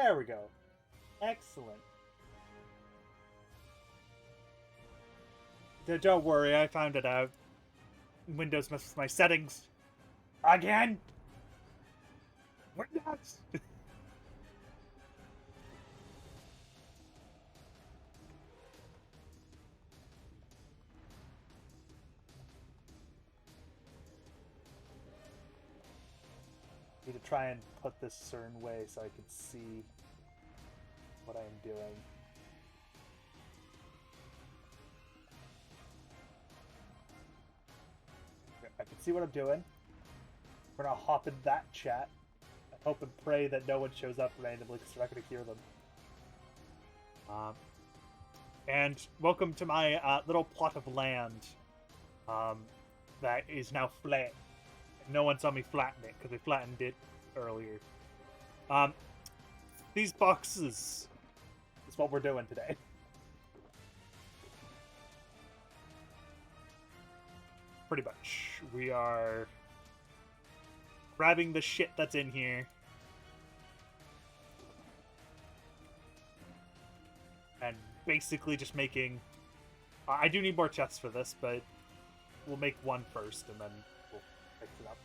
There we go. Excellent. Don't worry, I found it out. Windows messes with my settings. Again? Windows! Need to try and put this a certain way so I can see what I am doing. I can see what I'm doing. We're gonna hop in that chat. I hope and pray that no one shows up randomly because we're not gonna hear them. And welcome to my little plot of land that is now flat. No one saw me flatten it because we flattened it earlier. These boxes is what we're doing today. Pretty much. We are grabbing the shit that's in here and basically just making... I do need more chests for this, but we'll make one first and then we'll fix it up.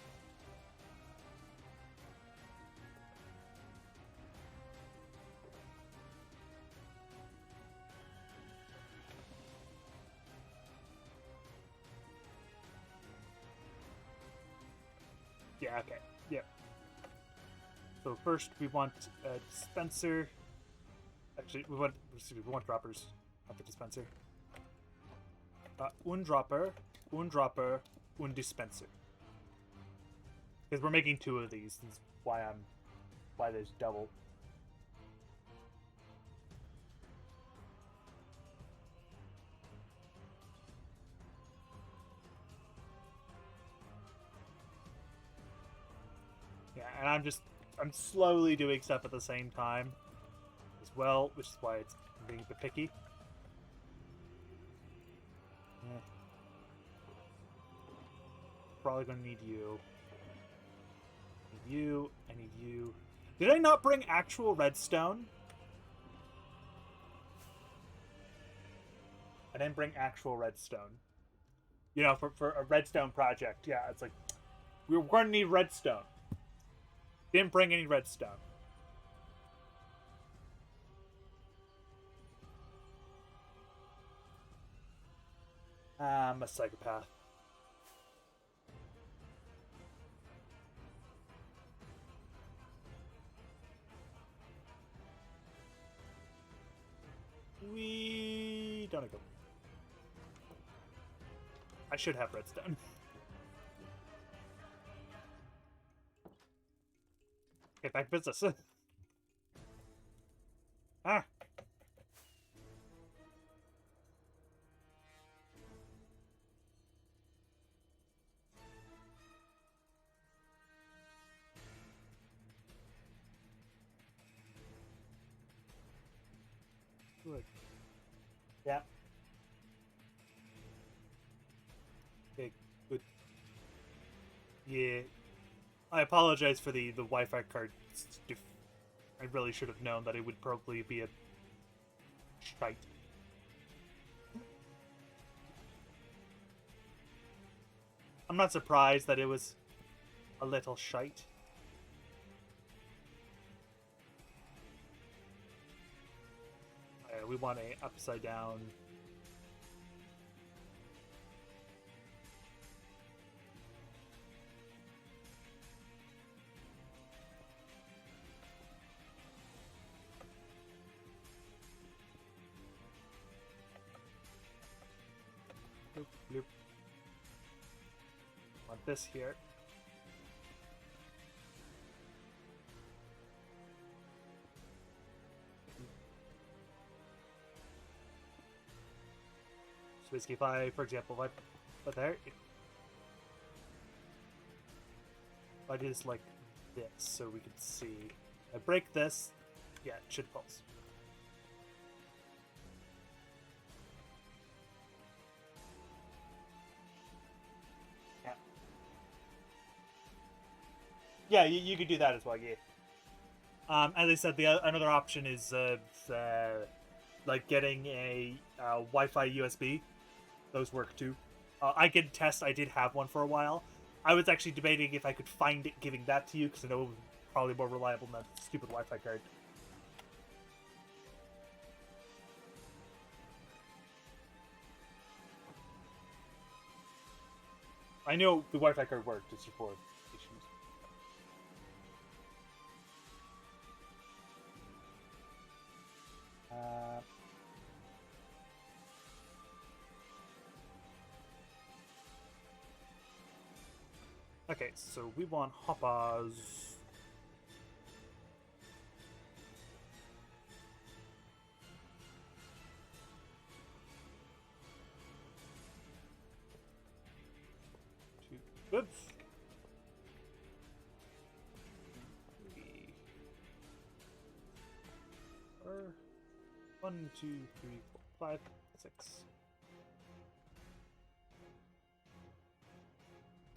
Yeah, okay. Yep. So first we want a dispenser. Actually, we want droppers, not the dispenser. Un dropper, un dispenser. Because we're making two of these. That's why there's double. Yeah, and I'm slowly doing stuff at the same time as well, which is why it's being a bit picky. Yeah. Probably gonna need you. I need you. I need you. Did I not bring actual redstone? I didn't bring actual redstone. You know, for a redstone project. Yeah, it's like, we're going to need redstone. Didn't bring any redstone. I'm a psychopath. We don't go. I should have redstone. Get back to business. Ah. Good. Yeah. Okay, good. Yeah. I apologize for the Wi-Fi card. I really should have known that it would probably be a shite. I'm not surprised that it was a little shite. We want a upside down. Bloop, bloop. Want this here. So basically, if I, for example, if I put there, if I do this like this, so we can see. I break this, yeah, it should pulse. Yeah, you could do that as well, yeah. As I said, another option is like getting a Wi-Fi USB. Those work too. I can test. I did have one for a while. I was actually debating if I could find it, giving that to you, because I know it was probably more reliable than that stupid Wi-Fi card. I know the Wi-Fi card worked. It's just for issues. Uh, okay, so we want hoppers. Two goods. 3, 4. 1, 2, 3, 4, 5, 6.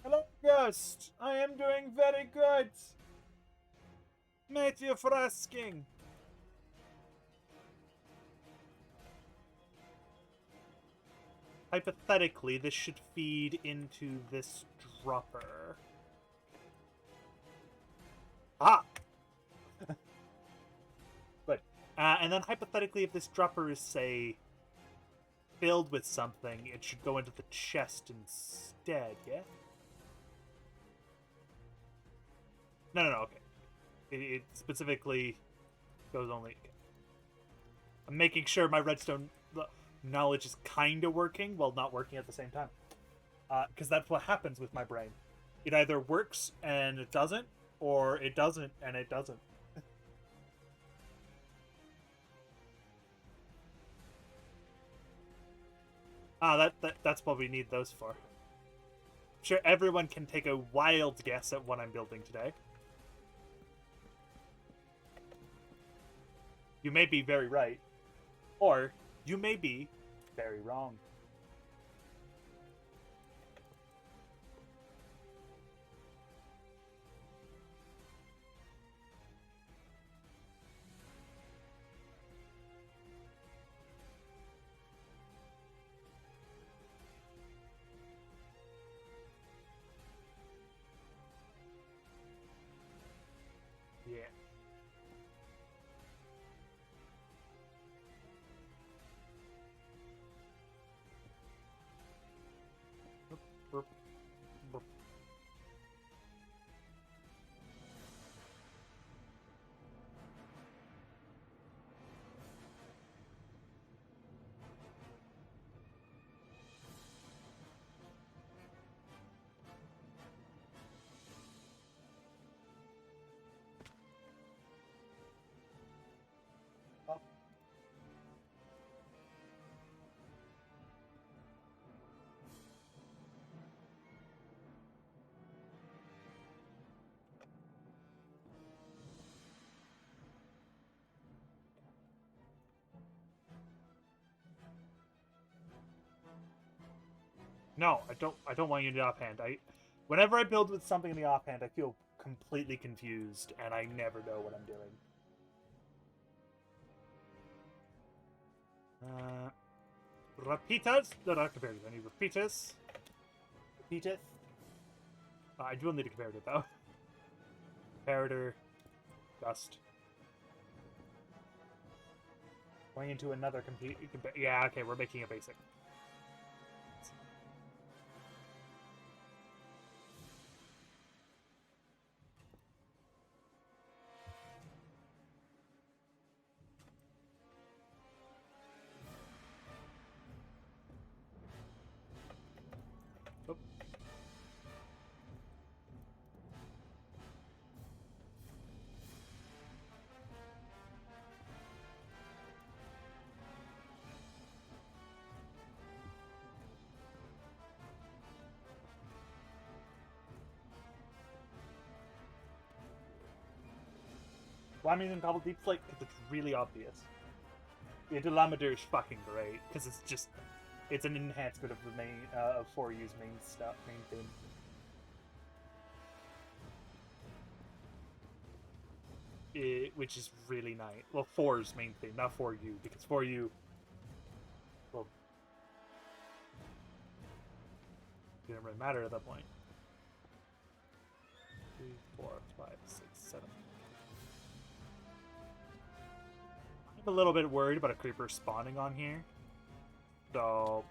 Hello, Ghost! I am doing very good! Thank you for asking! Hypothetically, this should feed into this dropper. Ah! Good. And then hypothetically, if this dropper is, say, filled with something, it should go into the chest instead, yeah? No, okay. It specifically goes only... Okay. I'm making sure my redstone knowledge is kind of working while not working at the same time. Because that's what happens with my brain. It either works and it doesn't, or it doesn't and it doesn't. That's what we need those for. I'm sure everyone can take a wild guess at what I'm building today. You may be very right, or you may be very wrong. Yeah. No, I don't. I don't want you in the offhand. Whenever I build with something in the offhand, I feel completely confused, and I never know what I'm doing. Repeaters? No, not comparators. I need repeaters. Repeateth. I do need a comparator, though. Comparator. Dust. Going into another yeah, okay, we're making a basic. Why am I using double deep flake? Because it's really obvious. The Delameter is fucking great because it's an enhancement of the main of 4U's main theme. which is really nice. Well, 4's main thing, not for you, because for you, well, it didn't really matter at that point. 3, 4, 5, 6, 7. I'm a little bit worried about a creeper spawning on here, so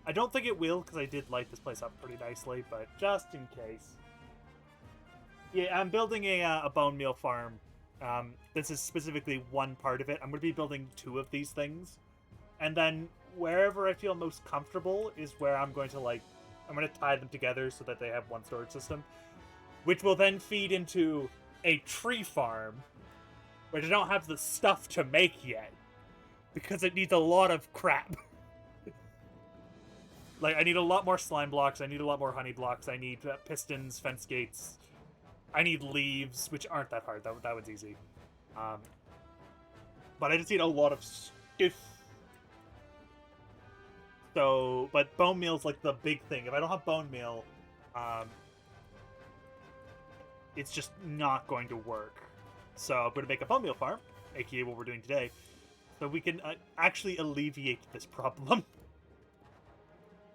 I don't think it will, because I did light this place up pretty nicely, but just in case. Yeah, I'm building a bone meal farm. This is specifically one part of it. I'm going to be building 2 of these things. And then wherever I feel most comfortable is where I'm going to, like, I'm going to tie them together so that they have one storage system. Which will then feed into a tree farm, which I don't have the stuff to make yet. Because it needs a lot of crap. Like, I need a lot more slime blocks, I need a lot more honey blocks, I need pistons, fence gates, I need leaves, which aren't that hard, that one's easy. But I just need a lot of stuff. So, but bone meal's like the big thing. If I don't have bone meal, it's just not going to work. So I'm going to make a bone meal farm, aka what we're doing today, so we can actually alleviate this problem.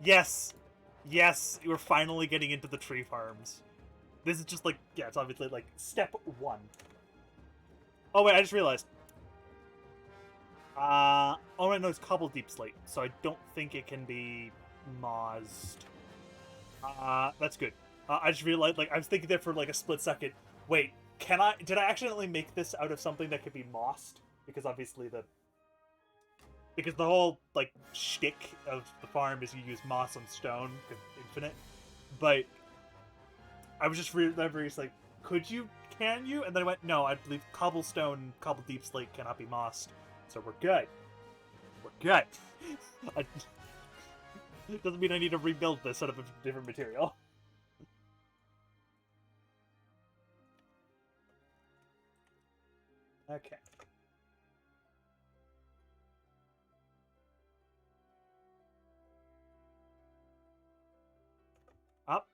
Yes! Yes, we're finally getting into the tree farms. This is just like, yeah, it's obviously like step 1. Oh wait, I just realized. Oh wait, no, it's cobble deep slate, so I don't think it can be mozzed. That's good. I just realized, like, I was thinking there for like a split second. Wait, did I accidentally make this out of something that could be mossed? Because obviously because the whole, like, shtick of the farm is you use moss and stone, infinite. But I was just remembering, it's like, can you? And then I went, no, I believe cobble deep slate cannot be mossed. So we're good. We're good. It doesn't mean I need to rebuild this out of a different material. Okay. Up.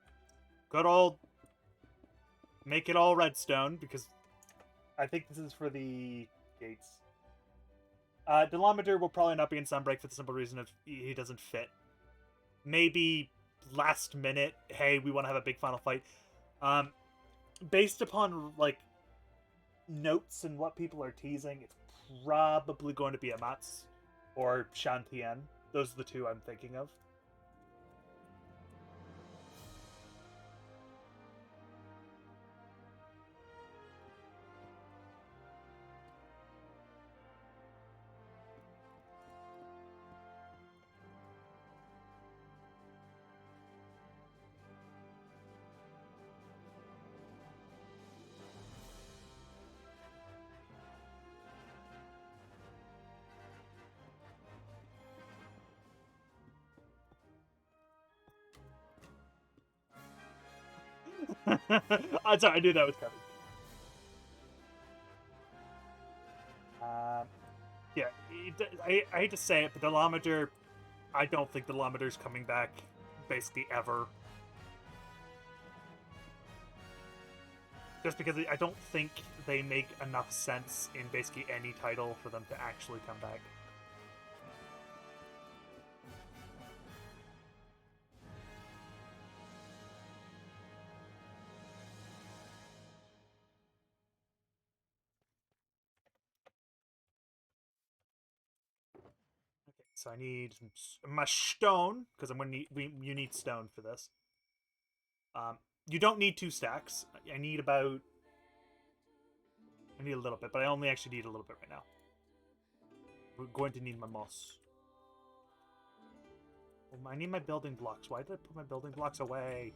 Good old... Make it all redstone, because I think this is for the gates. Delometer will probably not be in Sunbreak for the simple reason of he doesn't fit. Maybe last minute, hey, we want to have a big final fight. Based upon, like, notes and what people are teasing, it's probably going to be Amatz or Shantian. Those are the 2 I'm thinking of. I'm sorry, I knew that was coming. Yeah, I hate to say it, but Delometer, I don't think Delometer's coming back basically ever. Just because I don't think they make enough sense in basically any title for them to actually come back. Okay, so I need my stone, because I'm gonna need you need stone for this. You don't need 2 stacks. I need a little bit, but I only actually need a little bit right now. We're going to need my moss. I need my building blocks. Why did I put my building blocks away?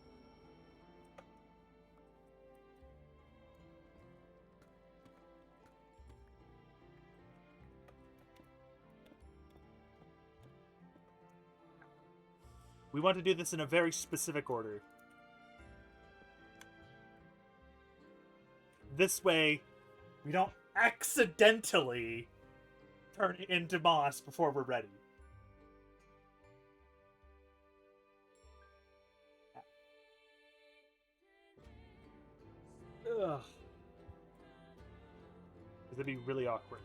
We want to do this in a very specific order. This way, we don't accidentally turn it into moss before we're ready. Ugh. It'd be really awkward.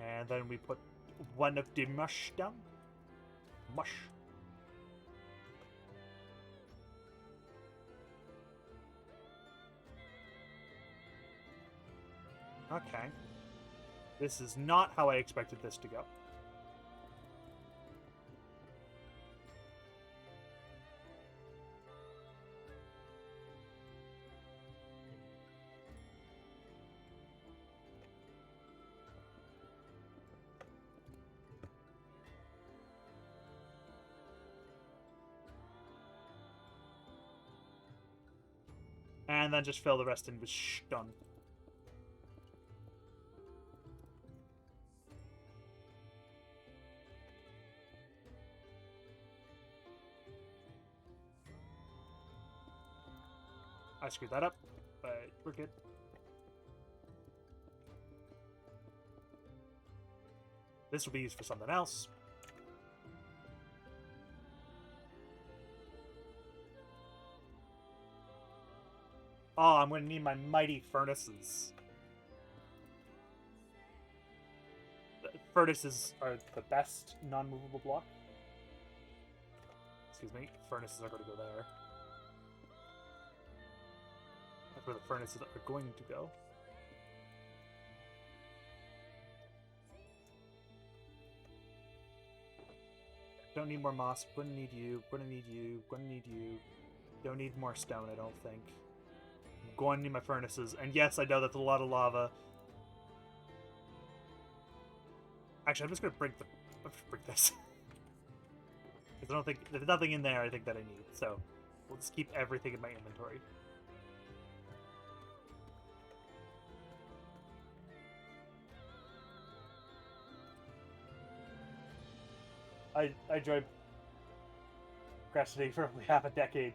And then we put one of the mush down. Mush. Okay. This is not how I expected this to go. And then just fill the rest in with stun. I screwed that up, but we're good. This will be used for something else. Oh, I'm going to need my mighty furnaces. The furnaces are the best non-movable block. Excuse me, furnaces are going to go there. That's where the furnaces are going to go. Don't need more moss. Gonna need you. Gonna need you. Gonna need you. Don't need more stone, I don't think. I'm going to need my furnaces. And yes, I know that's a lot of lava. Actually, I'm just gonna break the... Let's break this. Because I don't think... There's nothing in there I think that I need. So, we'll just keep everything in my inventory. I enjoyed procrastinating for roughly half a decade.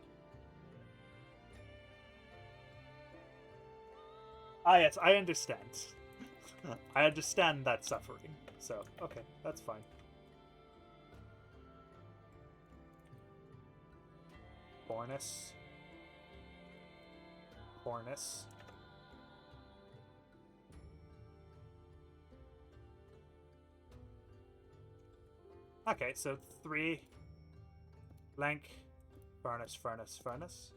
Ah, yes, I understand. I understand that suffering. So, okay, that's fine. Bornus. Bornus. Okay, so 3 blank furnace, furnace, furnace.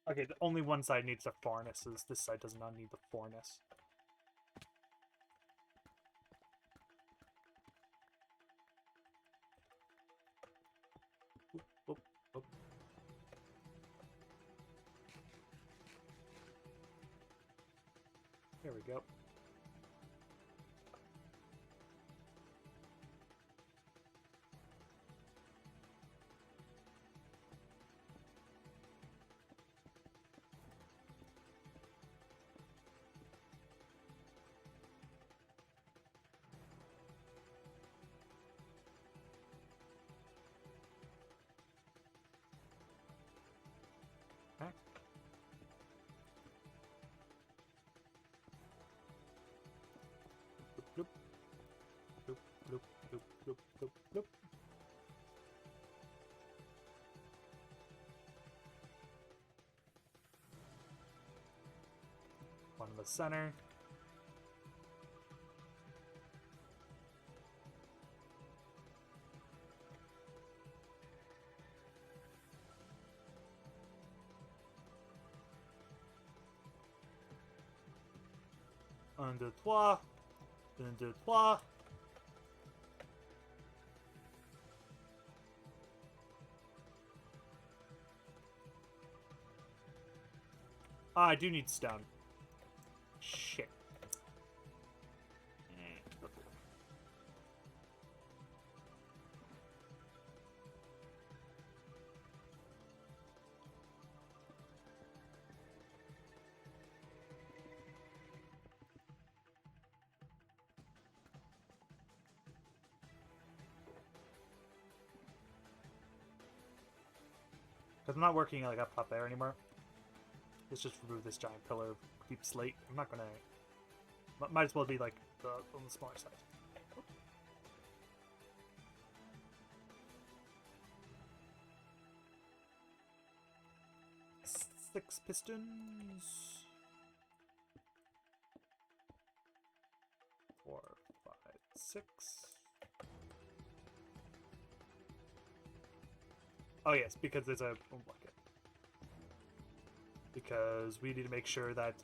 Okay, the only one side needs a furnace. This side does not need the furnace. Oop, oop. There we go. Okay. Bloop, bloop, bloop, bloop, bloop, bloop, bloop. One in the center. Un, deux, trois. Un, deux, trois. Ah, I do need stone. Shit. Because I'm not working like up top there anymore. Let's just remove this giant pillar of deep slate. I'm not gonna... Might as well be like on the smaller side. Six pistons. 4, 5, 6. Oh yes, because there's a bucket. Because we need to make sure that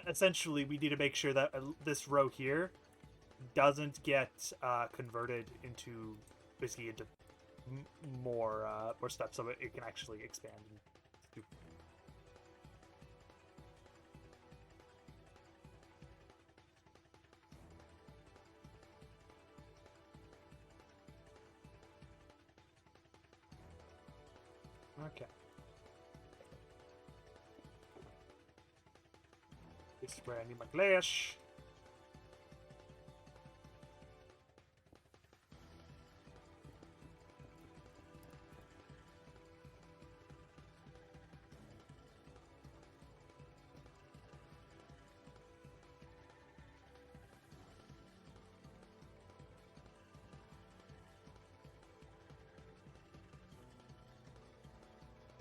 essentially we need to make sure that this row here doesn't get converted into basically into more steps, so it can actually expand and do. Okay. This is where I need my glass.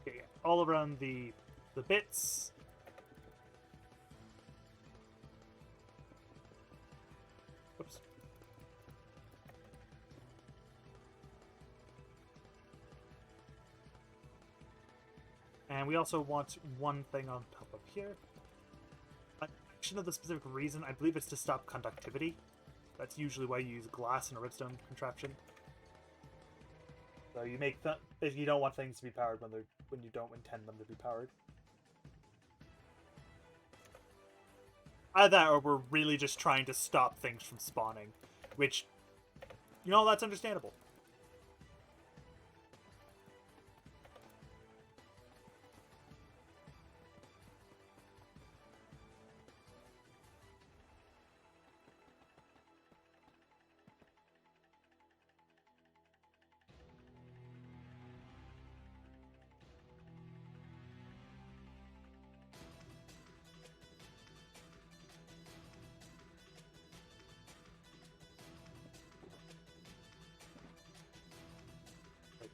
Okay, all around the bits. Oops. And we also want one thing on top of here. I actually know the specific reason. I believe it's to stop conductivity. That's usually why you use glass in a redstone contraption. So you make if you don't want things to be powered when you don't intend them to be powered. Either that, or we're really just trying to stop things from spawning, which, you know, that's understandable.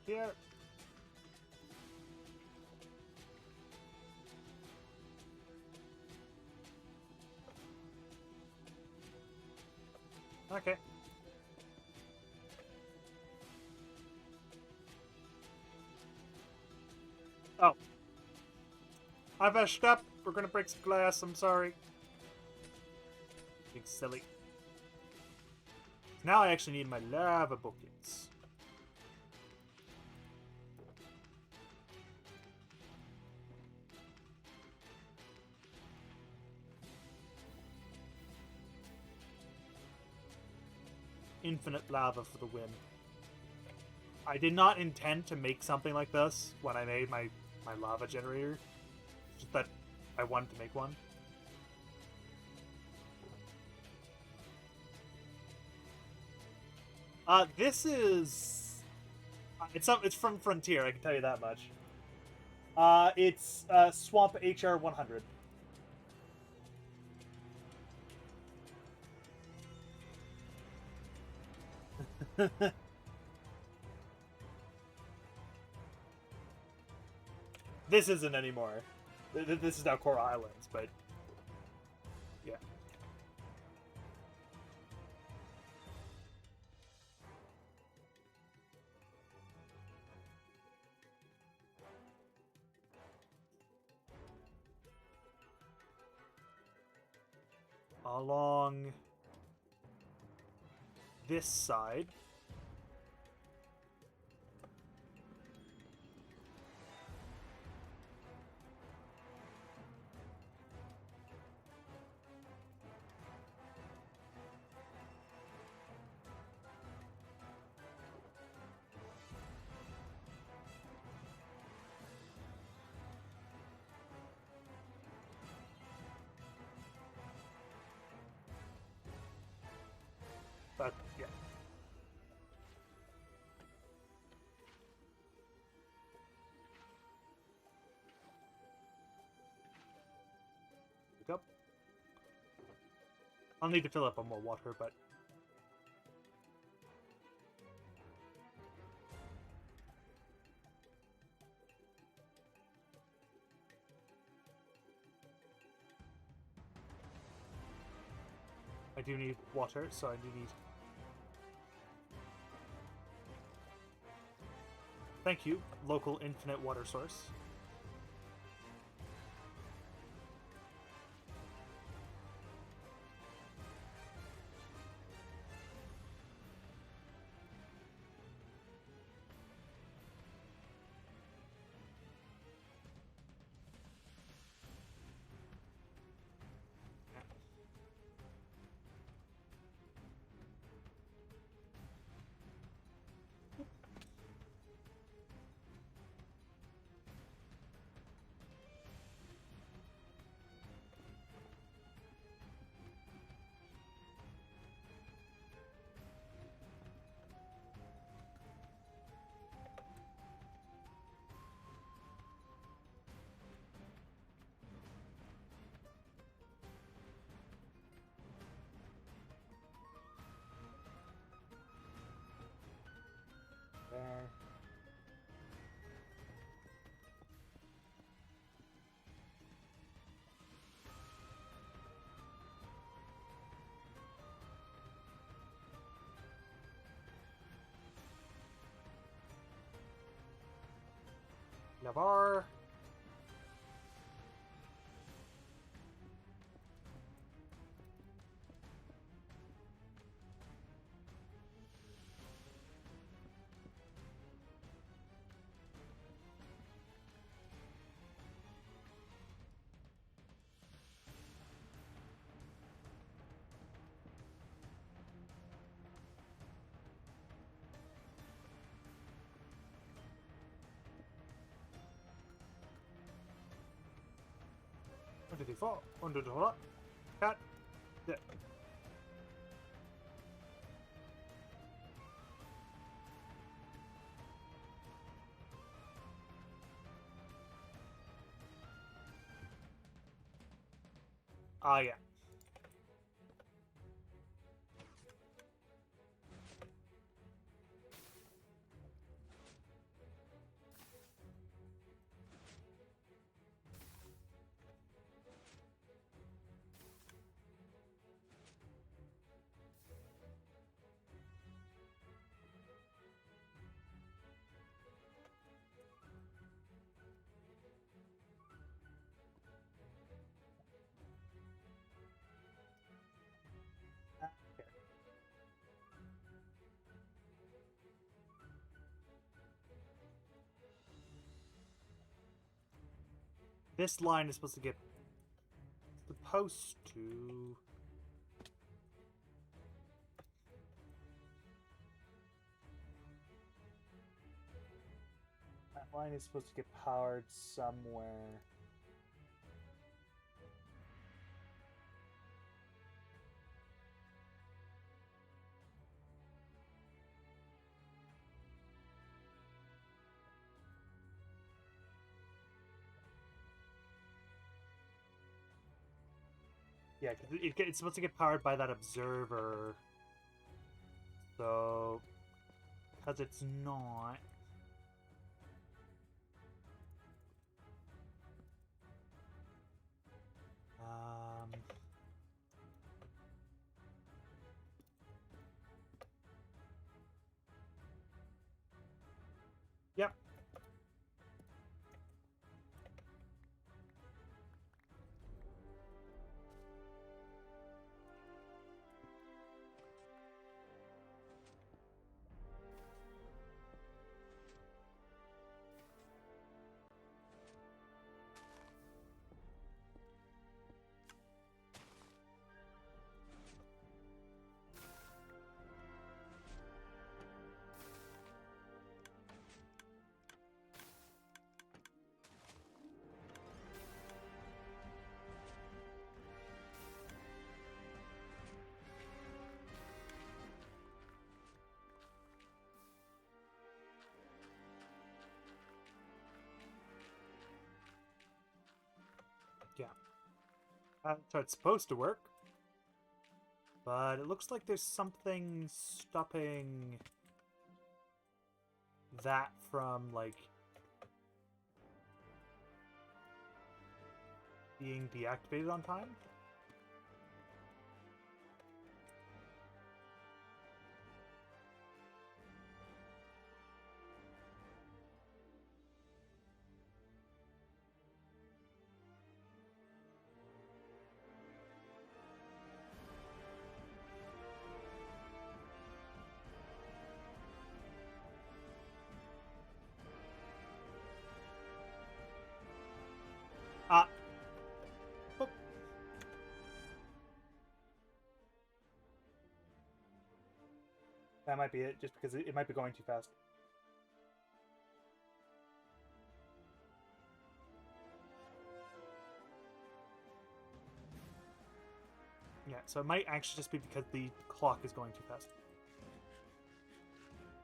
Here. Okay. Oh. I messed up. We're gonna break some glass. I'm sorry. Being silly. Now I actually need my lava buckets. Infinite lava for the win. I did not intend to make something like this when I made my lava generator. It's just that I wanted to make one. This is... It's from Frontier, I can tell you that much. It's Swamp HR 100. This isn't anymore. This is now Coral Islands, but yeah. Along this side. But yeah. up. I'll need to fill up on more water, but... I do need water, so I do need... Thank you, local infinite water source. There. Navarre. Under the fall, under the hole, cat, there. Ah, yeah. This line is supposed to get... Supposed to... That line is supposed to get powered somewhere. Yeah, it's supposed to get powered by that observer. So... Because it's not... Yep. So it's supposed to work. But it looks like there's something stopping that from, like, being deactivated on time. Ah. Boop. That might be it, just because it might be going too fast. Yeah, so it might actually just be because the clock is going too fast.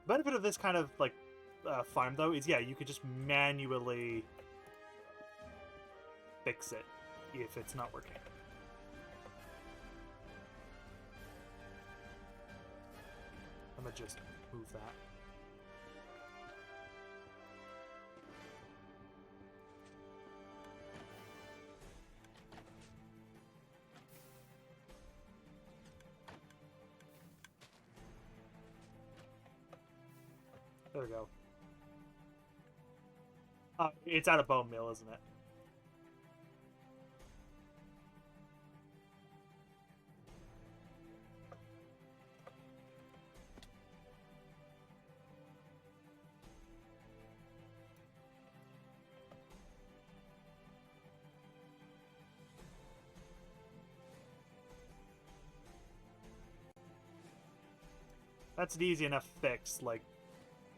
The benefit of this kind of, like, farm, though, is, yeah, you could just manually fix it if it's not working. I'm gonna just move that. There we go. It's out of bone meal, isn't it? That's an easy enough fix. Like,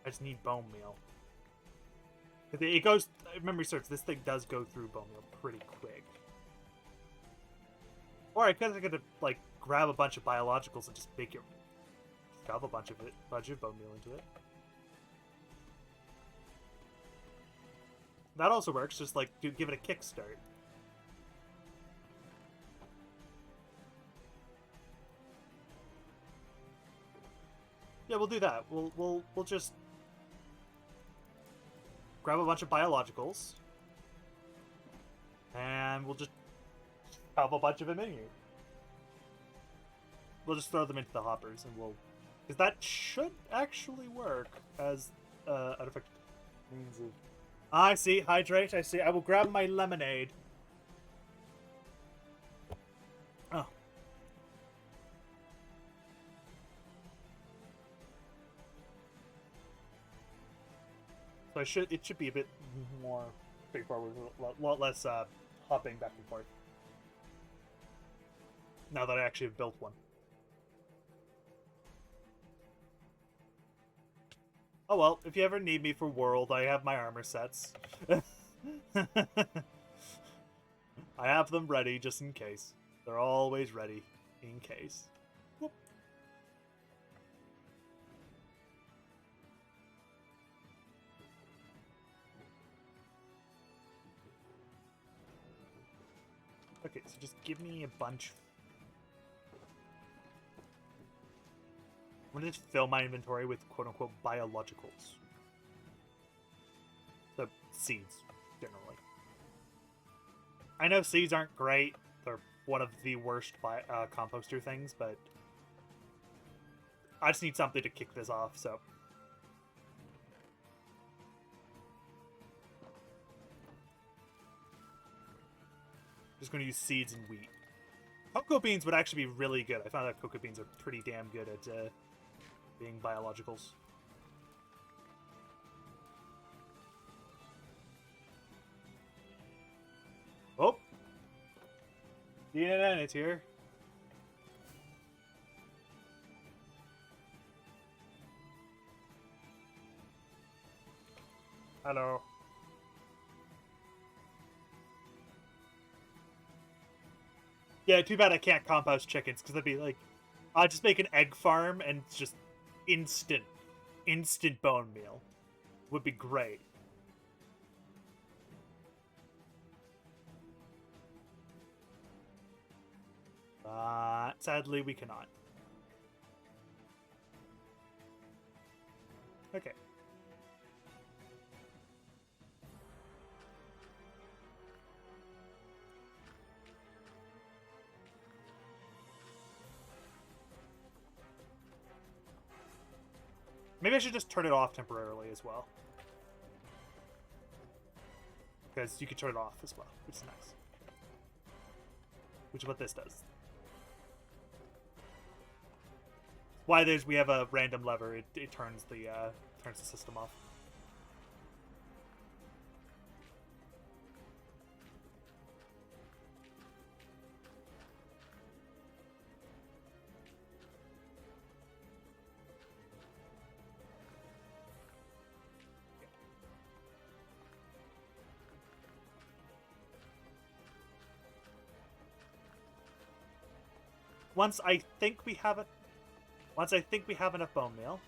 I just need bone meal. It goes. Memory serves. This thing does go through bone meal pretty quick. Or I could like grab a bunch of biologicals and just make it, shove a bunch of bone meal into it. That also works. Just like give it a kickstart. Yeah, we'll do that. We'll just grab a bunch of biologicals, and we'll just have a bunch of them in here. We'll just throw them into the hoppers, and we'll, because that should actually work as an effective means of. I see. Hydrate. I see. I will grab my lemonade. Oh. So it should be a bit more straightforward, a lot less hopping back and forth. Now that I actually have built one. Oh well, if you ever need me for World, I have my armor sets. I have them ready just in case. They're always ready in case. Whoop. Okay, so just give me a bunch. I'm gonna just fill my inventory with quote-unquote biologicals. So, seeds, generally. I know seeds aren't great. They're one of the worst composter things, but I just need something to kick this off, so. Just going to use seeds and wheat. Cocoa beans would actually be really good. I found that cocoa beans are pretty damn good at being biologicals. Oh! CNN, it's here. Hello. Yeah, too bad I can't compost chickens, because that'd be like, I'll just make an egg farm and it's just instant bone meal. Would be great. Sadly, we cannot. Okay. Maybe I should just turn it off temporarily as well. Because you can turn it off as well, which is nice. Which is what this does. Why we have a random lever, it turns the system off. Once I think we have enough bone meal.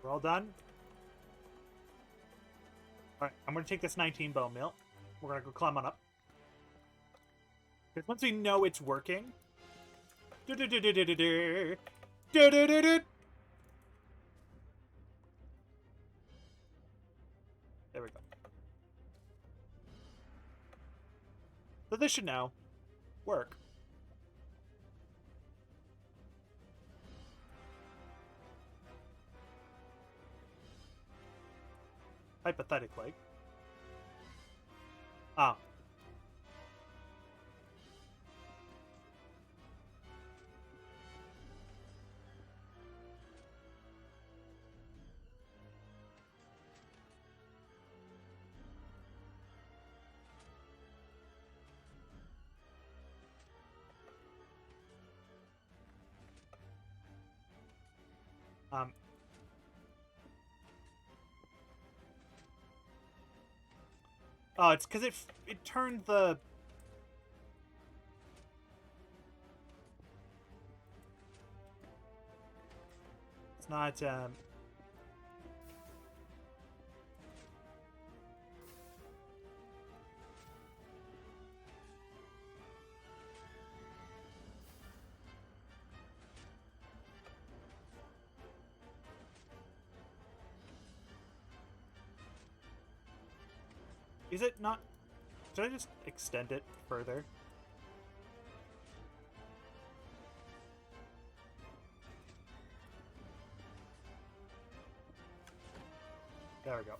We're all done. Alright, I'm going to take this 19 bone meal. We're going to go climb on up. Because once we know it's working... There we go. So this should now work. Hypothetically. Ah. Oh, it's because it turned the... It's not, Is it not... Should I just extend it further? There we go.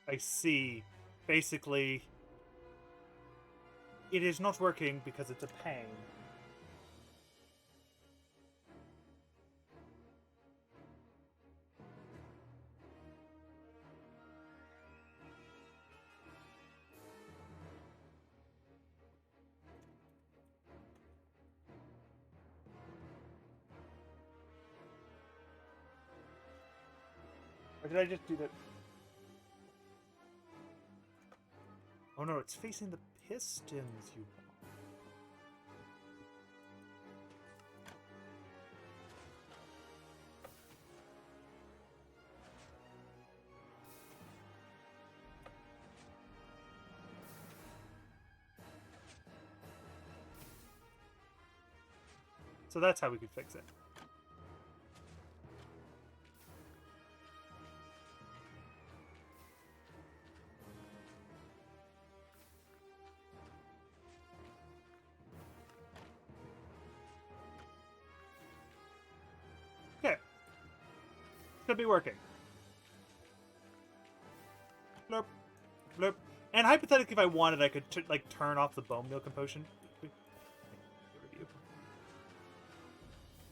I see. Basically, it is not working because it's a pain. Or did I just do that? Oh no, it's facing the pistons, you... So that's how we could fix it. Okay. Should be working. Bloop. And hypothetically, if I wanted, I could like turn off the bone meal compulsion.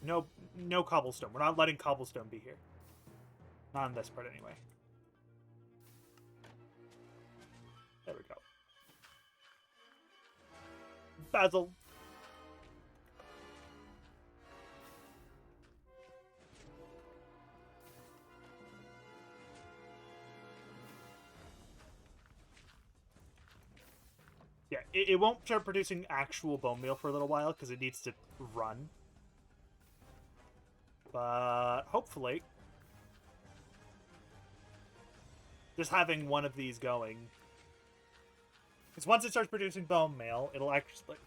No, no cobblestone. We're not letting cobblestone be here. Not in this part, anyway. There we go. Basil. Yeah, it won't start producing actual bone meal for a little while because it needs to run. But hopefully, just having one of these going, because once it starts producing bone meal, it'll actually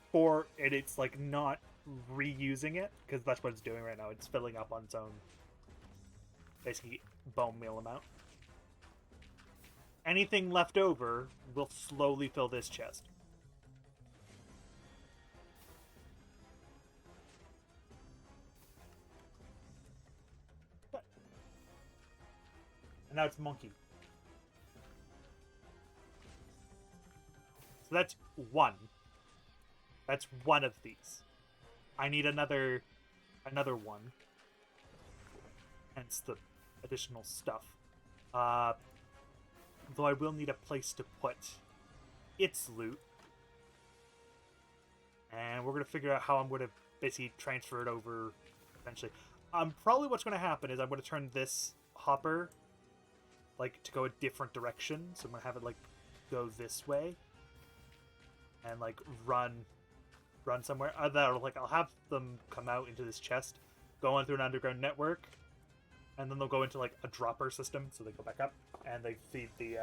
it's like not reusing it, because that's what it's doing right now. It's filling up on its own, basically, bone meal amount. Anything left over will slowly fill this chest. And now it's monkey. So that's one. That's one of these. I need another one. Hence the additional stuff. Though I will need a place to put its loot. And we're going to figure out how I'm going to basically transfer it over eventually. Probably what's going to happen is I'm going to turn this hopper like to go a different direction. So I'm going to have it like go this way. And like run somewhere. Like I'll have them come out into this chest, go on through an underground network, and then they'll go into like a dropper system, so they go back up and they feed the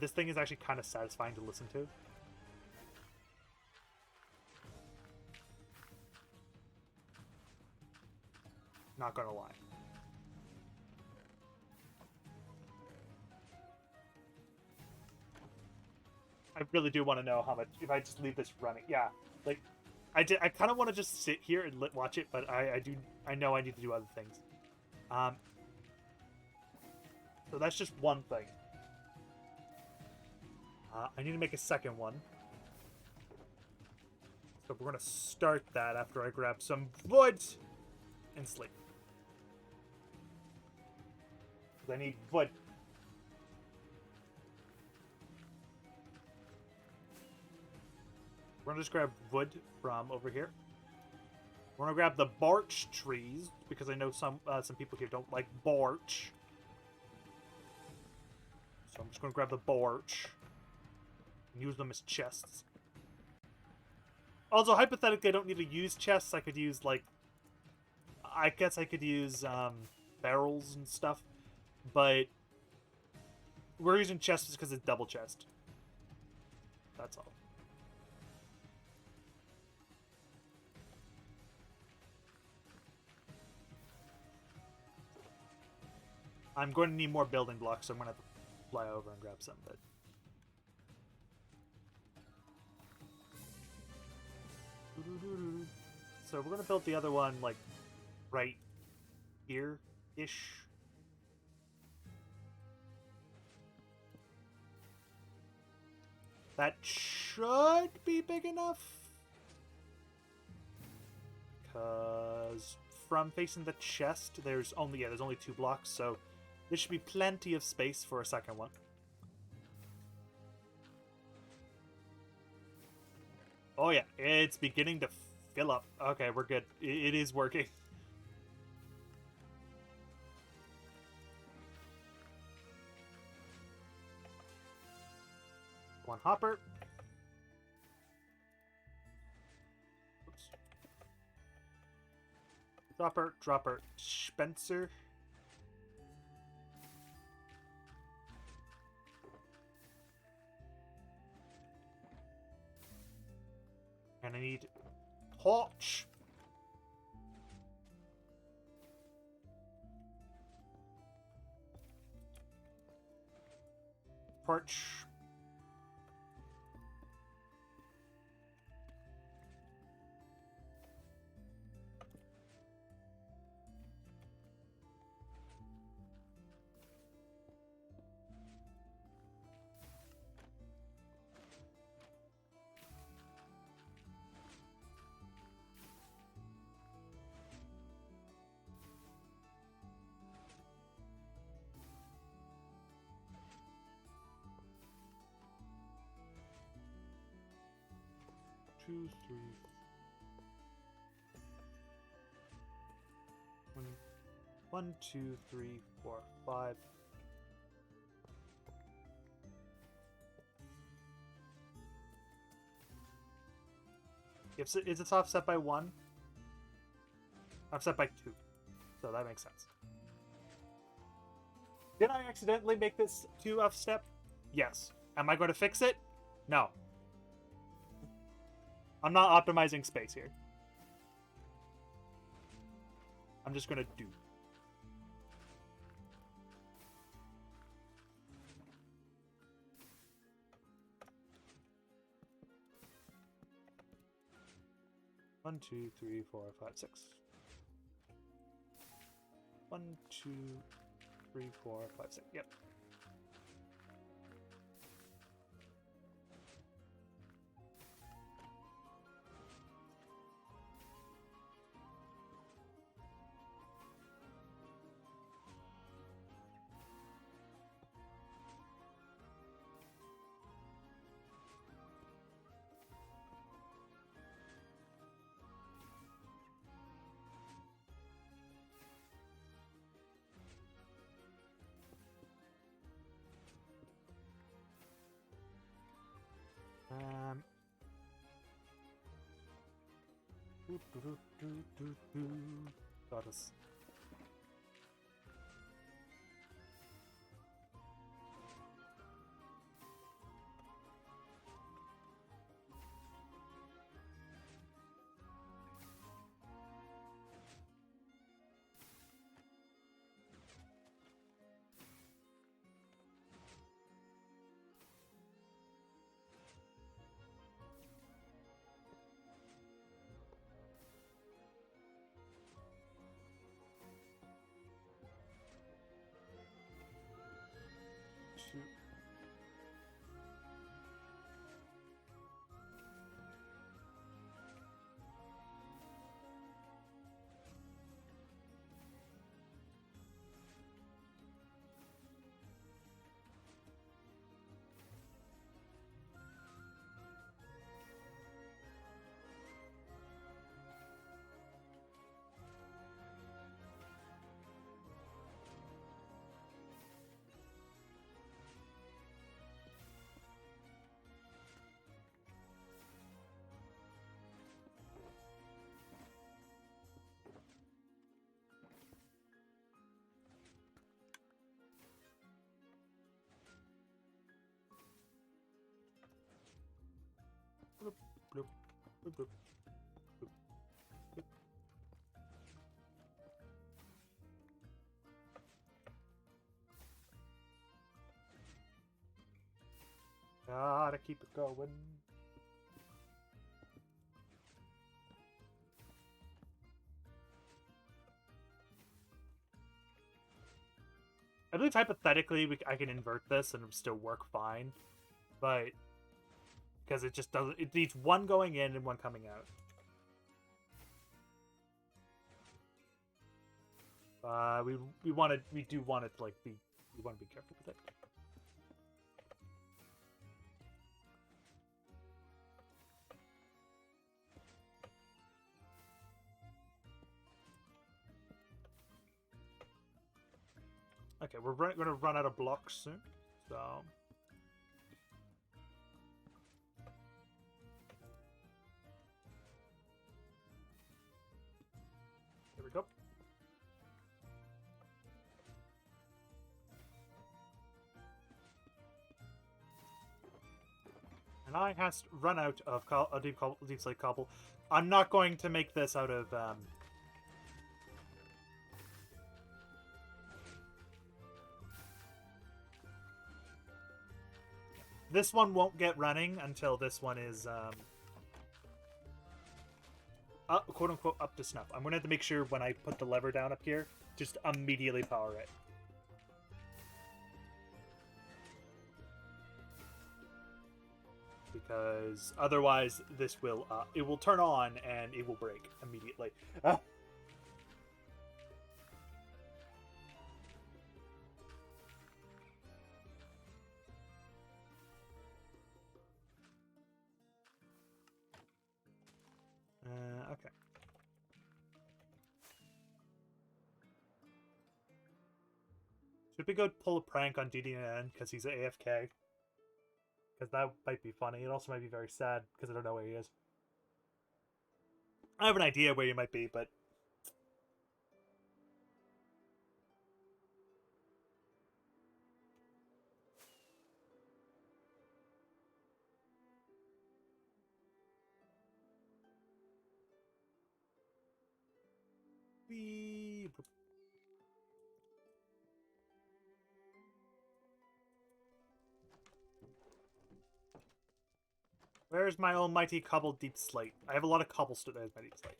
this thing is actually kind of satisfying to listen to. Not gonna lie. I really do want to know how much if I just leave this running. Yeah, like I kind of want to just sit here and watch it, but I know I need to do other things. So that's just one thing. I need to make a second one. So we're going to start that after I grab some wood and sleep. Because I need wood. We're going to just grab wood from over here. We're going to grab the birch trees, because I know some people here don't like birch. So I'm just going to grab the birch. And use them as chests. Also, hypothetically, I don't need to use chests. I could use, like... I guess I could use barrels and stuff. But we're using chests because it's double chest. That's all. I'm going to need more building blocks, so I'm going to have to fly over and grab some, but... So we're gonna build the other one like right here-ish. That should be big enough. Because from facing the chest, there's only 2 blocks, so there should be plenty of space for a second one. Oh yeah, it's beginning to fill up. Okay, we're good. It is working. One hopper. Oops. Dropper, Spencer. And I need torch. porch. Two, three. One, two, three, four, five. Is it offset by 1? Offset by 2. So that makes sense. Did I accidentally make this 2 off step? Yes. Am I going to fix it? No. I'm not optimizing space here. I'm just going to do. One, two, three, four, five, 6. 1, 2, 3, 4, 5, 6. Yep. Got us. Shoot. Bloop, bloop, bloop, bloop, bloop, bloop. Gotta keep it going. I believe hypothetically I can invert this and it'll still work fine, but because it just doesn't. It needs one going in and one coming out. We do want it to like be. We want to be careful with it. Okay, we're going to run out of blocks soon, so. Here we go. And I has run out of deep slate cobble. I'm not going to make this out of This one won't get running until this one is, quote-unquote up to snuff. I'm going to have to make sure when I put the lever down up here, just immediately power it. Because otherwise this will, it will turn on and it will break immediately. Okay. Should we go pull a prank on DDN because he's AFK? Because that might be funny. It also might be very sad because I don't know where he is. I have an idea where he might be, but... Where's my almighty cobbled deep slate? I have a lot of cobblestone. There's my deep slate.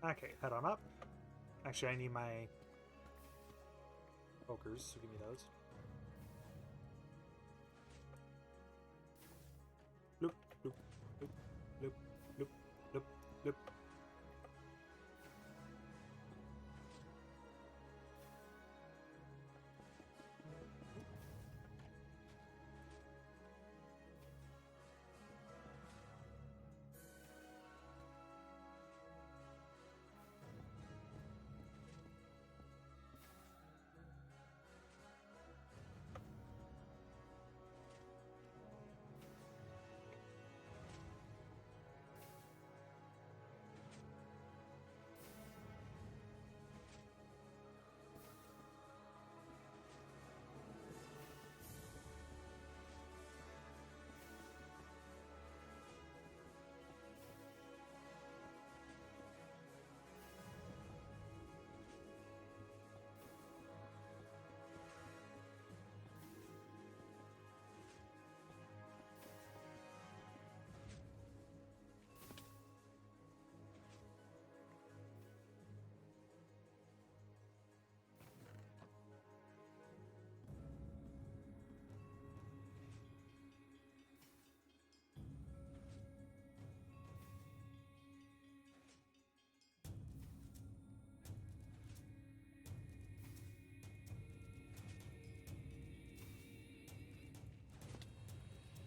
Okay, head on up. Actually, I need my pokers, so give me those. Loop, loop, loop, loop, loop, loop, loop.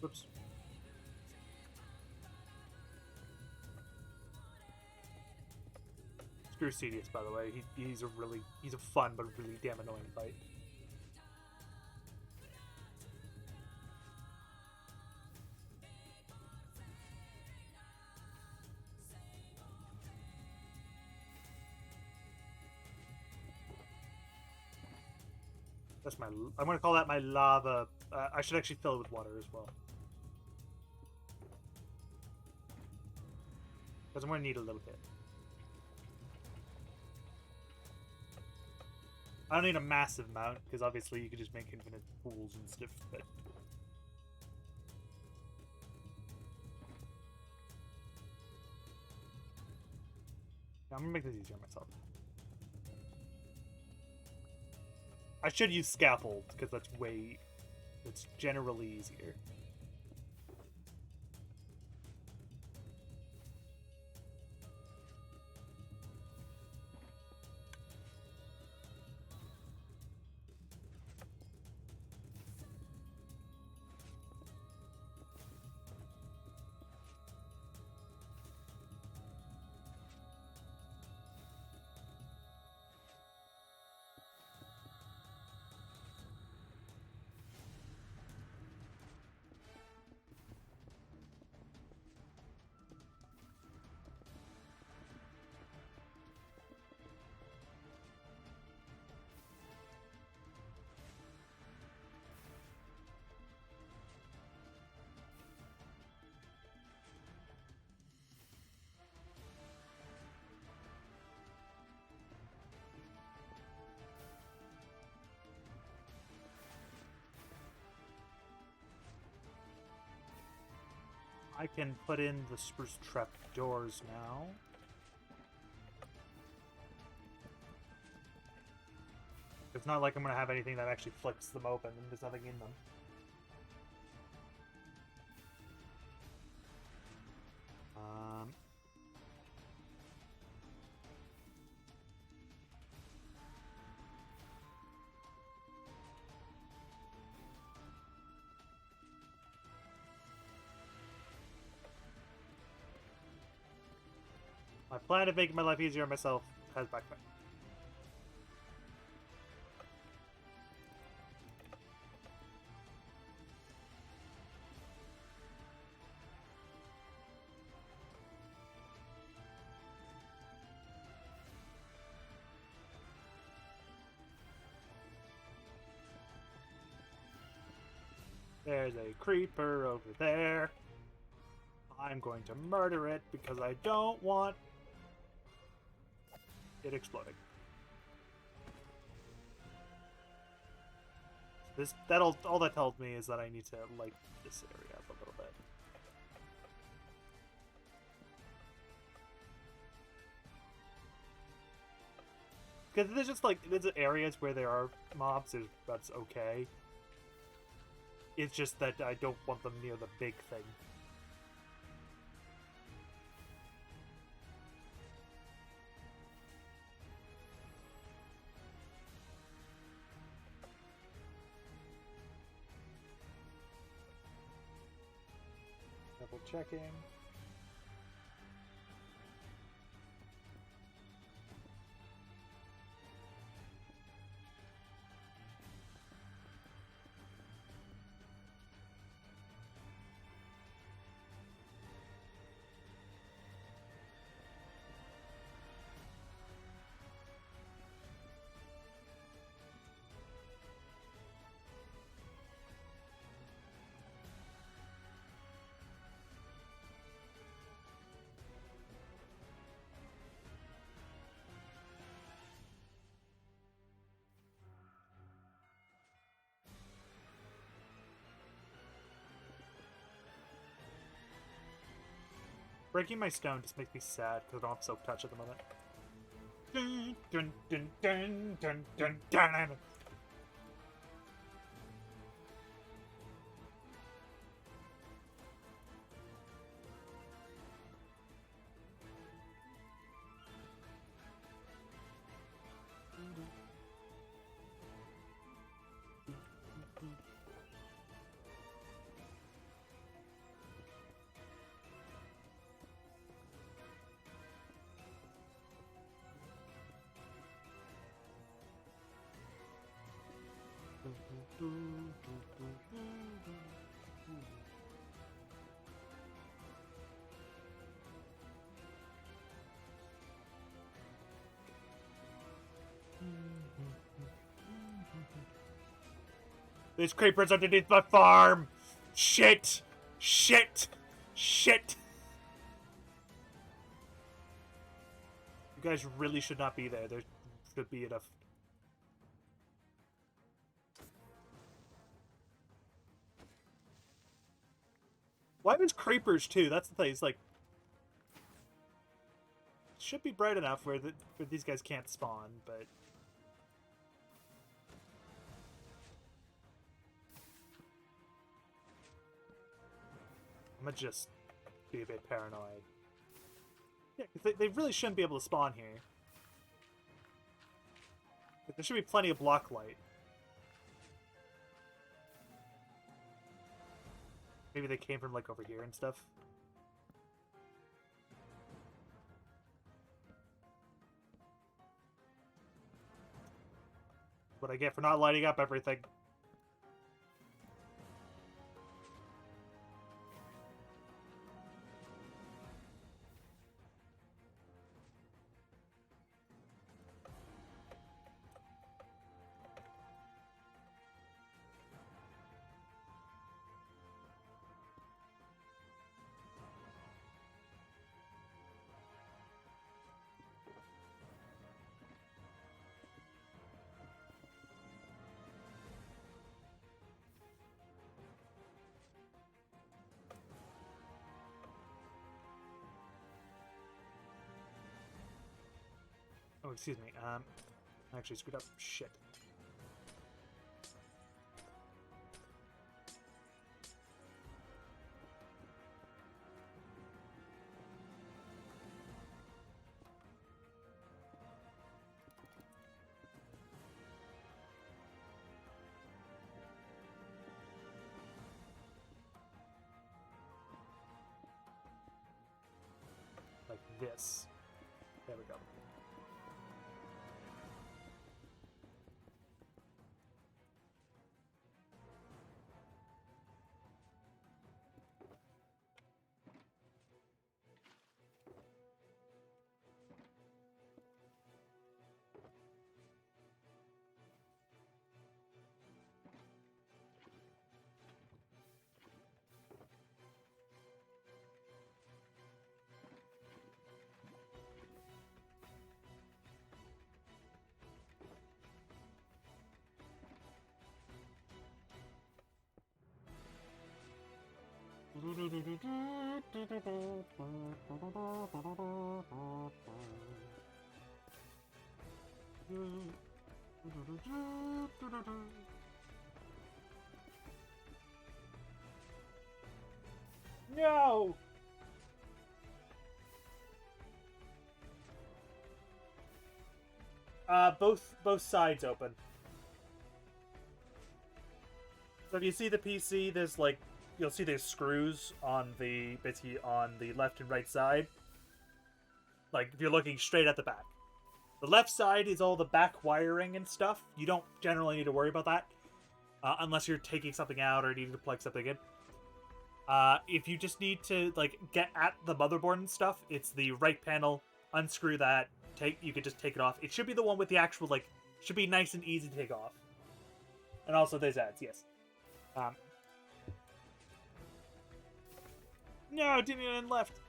Whoops. Screw Cedius, by the way. He's a fun but really damn annoying fight. That's my. I'm gonna call that my lava. I should actually fill it with water as well. Because I'm going to need a little bit. I don't need a massive amount, because obviously you could just make infinite pools and stuff, but... I'm going to make this easier myself. I should use scaffold, because it's generally easier. I can put in the spruce trap doors now. It's not like I'm gonna have anything that actually flips them open and there's nothing in them. My plan of making my life easier on myself has backfired. There's a creeper over there. I'm going to murder it because I don't want it exploding. All that tells me is that I need to light this area up a little bit. Because there's just like there's areas where there are mobs, that's okay. It's just that I don't want them near the big thing. Double checking. Breaking my stone just makes me sad because I don't have Silk Touch at the moment. Dun, dun, dun, dun, dun, dun, dun. There's creepers underneath my farm! Shit! Shit! Shit! You guys really should not be there. There should be enough. Why there's creepers too? That's the thing. It's like should be bright enough where these guys can't spawn, but I'm gonna just be a bit paranoid. Yeah, because they really shouldn't be able to spawn here. But there should be plenty of block light. Maybe they came from like over here and stuff. What I get for not lighting up everything. excuse me. I actually screwed up. Shit. Like this. There we go. No! Both sides open. So if you see the PC, there's like you'll see there's screws on the basically on the left and right side. Like if you're looking straight at the back. The left side is all the back wiring and stuff. You don't generally need to worry about that. Unless you're taking something out or needing to plug something in. If you just need to like get at the motherboard and stuff, it's the right panel. Unscrew that. You could just take it off. It should be the one with the actual like. Should be nice and easy to take off. And also there's ads, yes. No, didn't even left.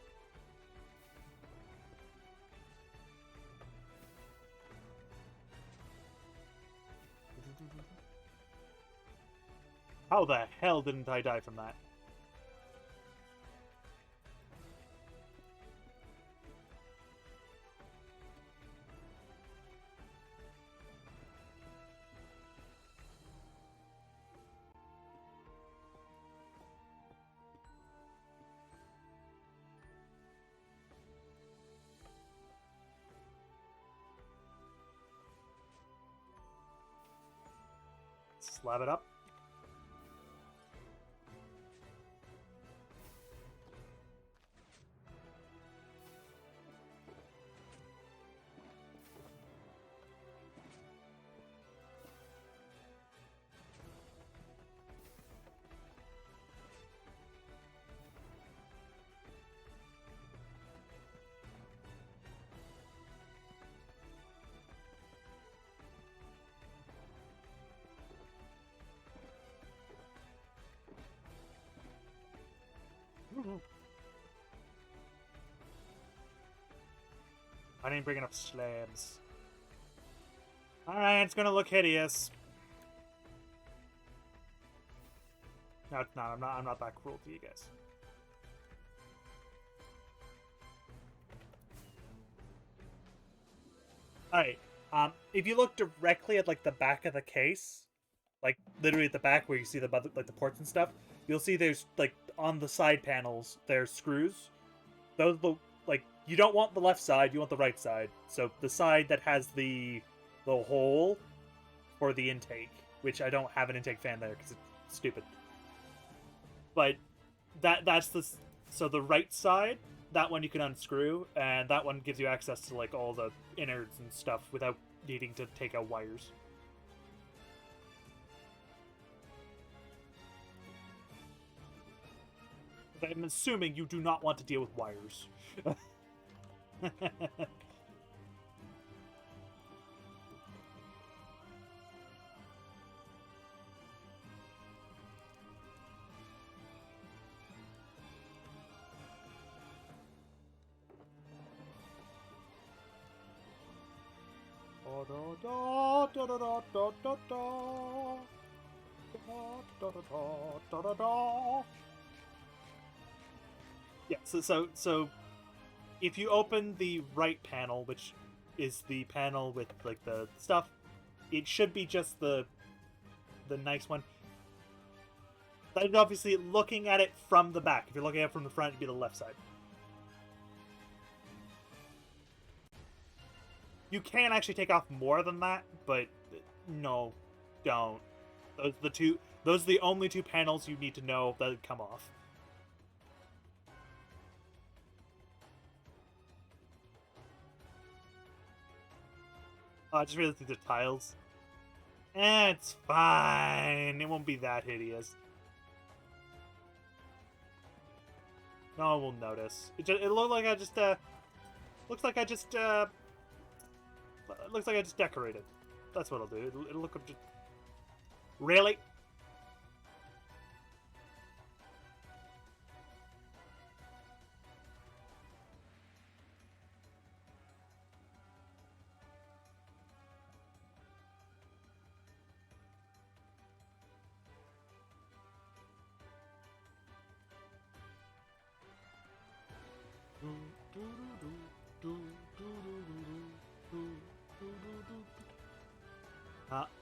How the hell didn't I die from that? Slab it up. I didn't bring enough slabs. Alright, it's gonna look hideous. No, it's not. I'm not that cruel to you guys. Alright. If you look directly at like the back of the case, like literally at the back where you see the like the ports and stuff, you'll see there's like on the side panels there's screws. Those like you don't want the left side, you want the right side. So the side that has the hole for the intake, which I don't have an intake fan there because it's stupid. But that's the right side, that one you can unscrew, and that one gives you access to like all the innards and stuff without needing to take out wires. I'm assuming you do not want to deal with wires. Yeah, so if you open the right panel, which is the panel with like the stuff. It should be just the nice one. That is obviously looking at it from the back. If you're looking at it from the front, it'd be the left side. You can actually take off more than that, but no, don't. Those are the only two panels you need to know that come off. I just realized these are tiles. It's fine. It won't be that hideous. No one will notice. It looked like I just looks like I just looks like I just decorated. That's what I'll do. It'll look just really.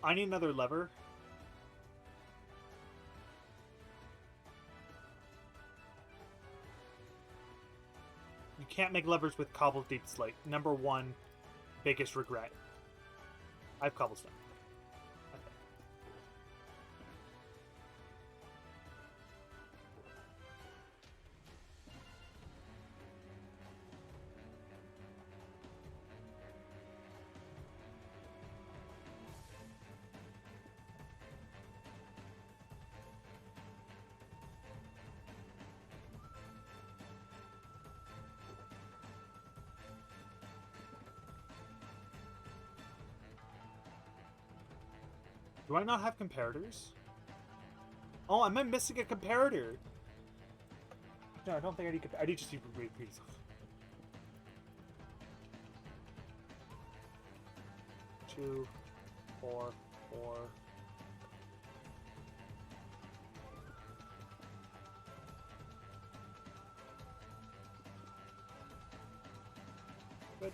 I need another lever. You can't make levers with cobbled deep slate. Number one, biggest regret. I have cobblestone. Okay. Do I not have comparators? Oh, am I missing a comparator? No, I don't think I need. I need to see repeat stuff. 2, 4, 4. Good.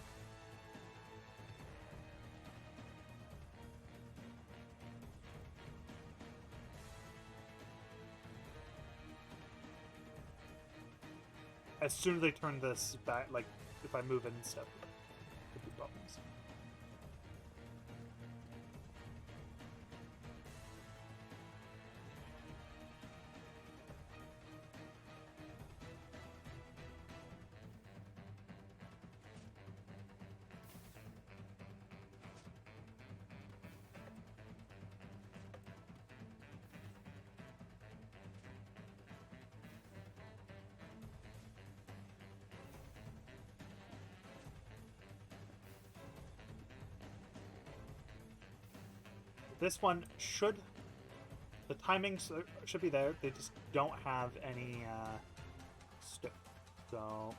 As soon as I turn this back, like, if I move it and stuff, could be problems. This one should... The timings should be there. They just don't have any stuff. So...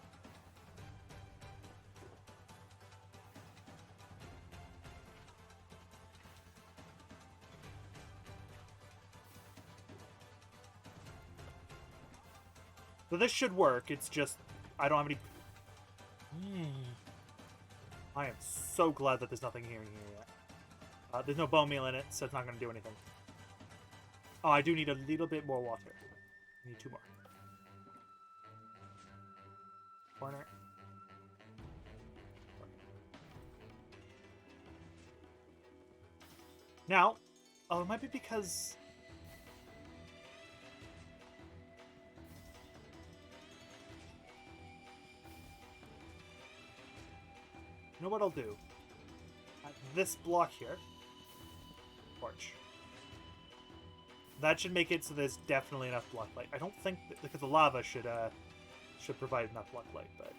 So this should work. It's just... I don't have any... I am so glad that there's nothing here yet. There's no bone meal in it, so it's not going to do anything. Oh, I do need a little bit more water. I need 2 more. Corner. Now, oh, it might be because... You know what I'll do? At this block here... Torch. That should make it so there's definitely enough block light. I don't think that, because the lava should provide enough block light, but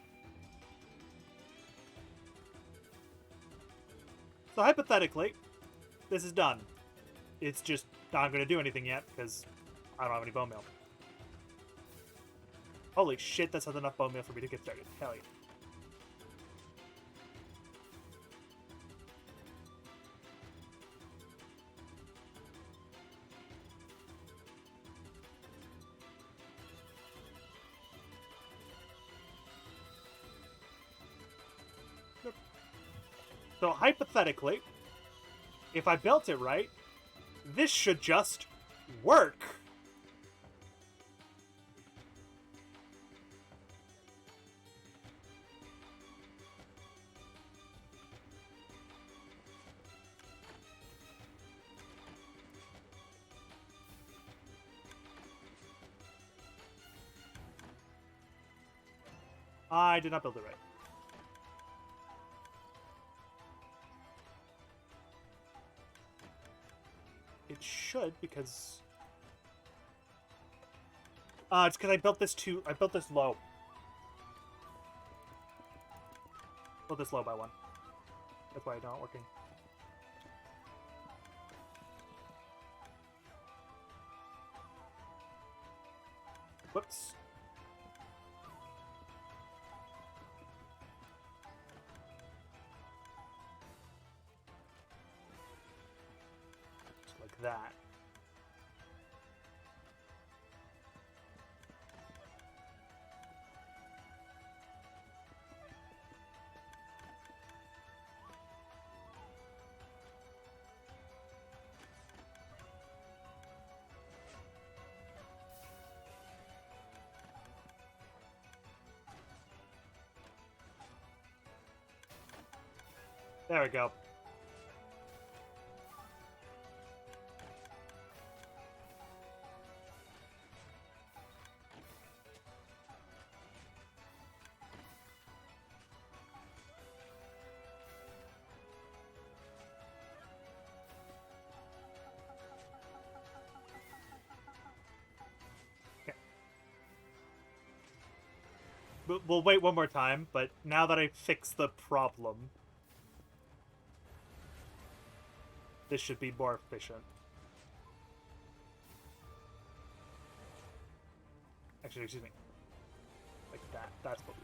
so hypothetically, this is done. It's just not going to do anything yet because I don't have any bone meal. Holy shit, that's not enough bone meal for me to get started. Hell yeah. So hypothetically, if I built it right, this should just work. I did not build it right. It should, because... it's because I built this low. Built this low by one. That's why it's not working. Whoops. Just like that. There we go. Okay. We'll wait one more time, but now that I fixed the problem, this should be more efficient. Actually, excuse me. Like that. That's what we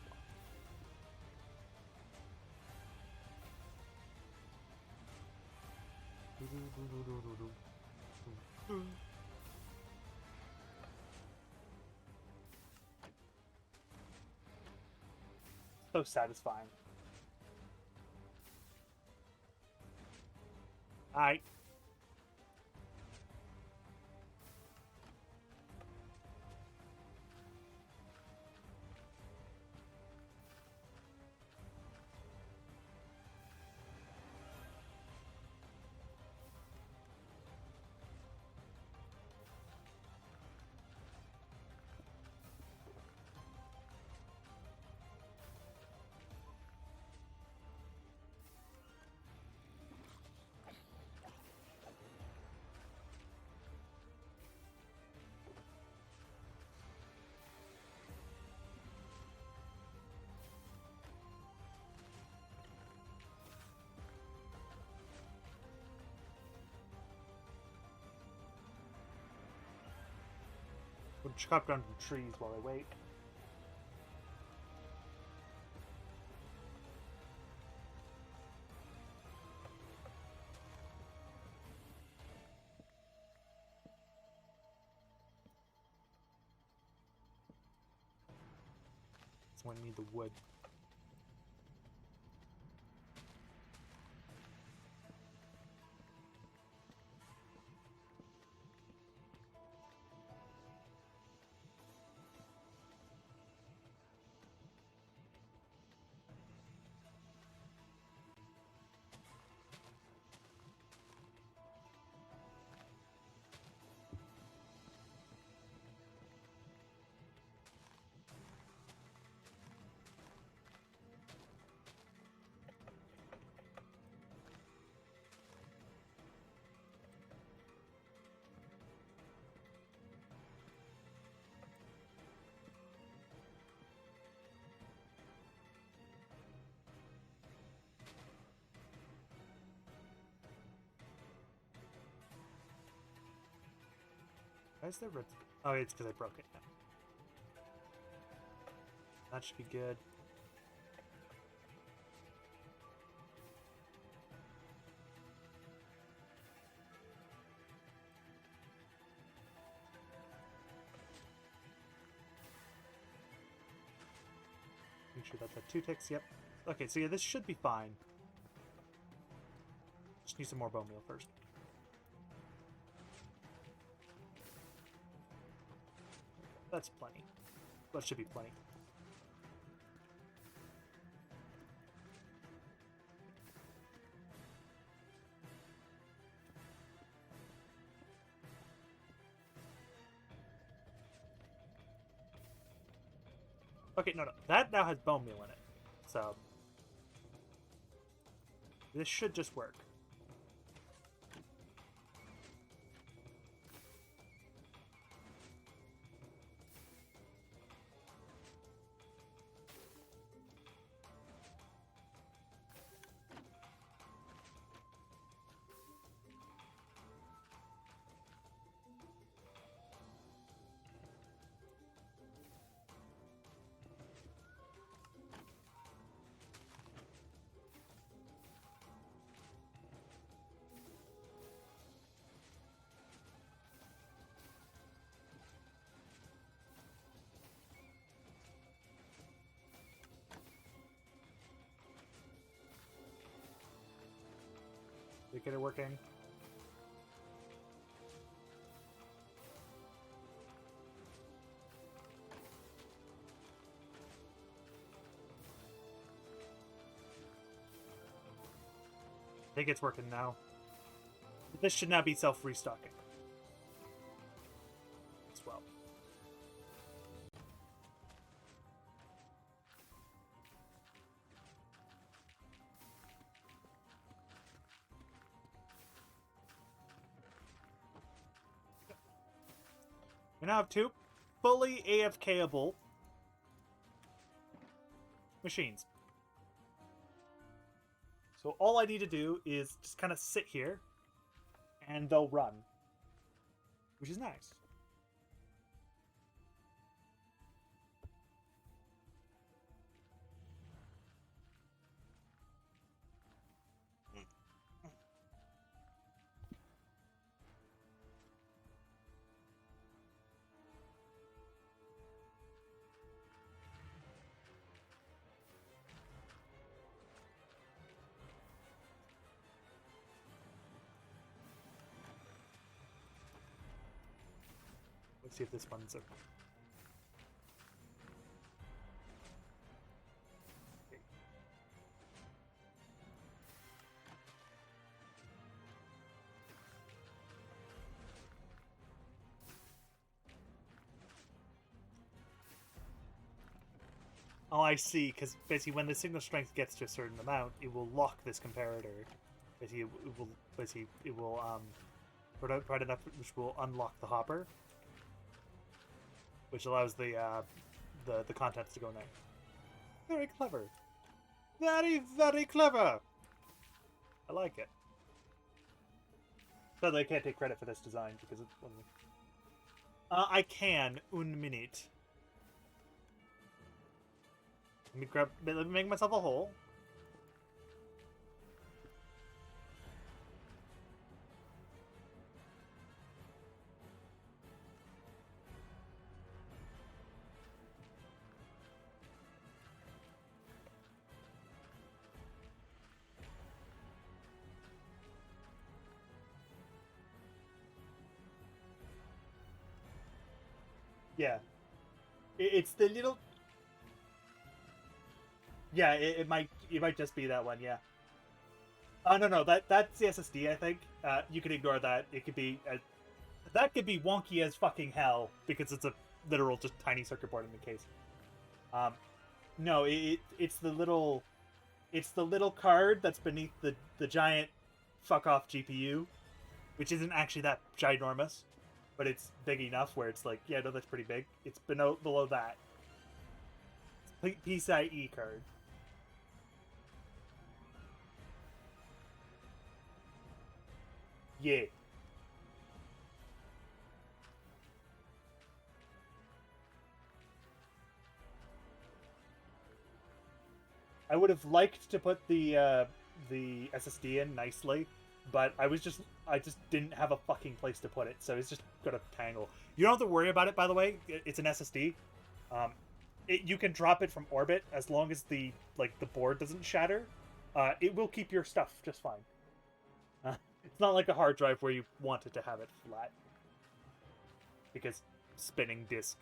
want. So satisfying. Alright. We'll chop down some trees while I wait. That's when I need the wood. Why is there red? Oh, it's because I broke it. Yeah. That should be good. Make sure that's at 2 ticks. Yep. Okay, so yeah, this should be fine. Just need some more bone meal first. That's plenty. That should be plenty. Okay, no. That now has bone meal in it. So this should just work. Did get it working? I think it's working now. This should now be self-restocking as well. We now have two fully AFK-able machines. So all I need to do is just kind of sit here, and they'll run, which is nice. Let's see if this one's a... Oh, I see, because basically when the signal strength gets to a certain amount, it will lock this comparator. Basically it will provide enough, which will unlock the hopper, which allows the contents to go in there. Very clever. Very, very clever. I like it. Sadly, I can't take credit for this design because it wasn't. I can. Un minute. Let me make myself a hole. Yeah. It's the little... Yeah, it might just be that one, yeah. No, that's the SSD, I think. You can ignore that. It could be... that could be wonky as fucking hell, because it's a literal just tiny circuit board in the case. No, it's the little... It's the little card that's beneath the giant fuck-off GPU, which isn't actually that ginormous, but it's big enough where it's like, yeah, no, that's pretty big. It's below that. It's PCIe card. Yeah. I would have liked to put the SSD in nicely, but I just didn't have a fucking place to put it, so it's just gonna tangle. You don't have to worry about it, by the way. It's an SSD. You can drop it from orbit as long as the board doesn't shatter. It will keep your stuff just fine. It's not like a hard drive where you wanted to have it flat. Because spinning disk.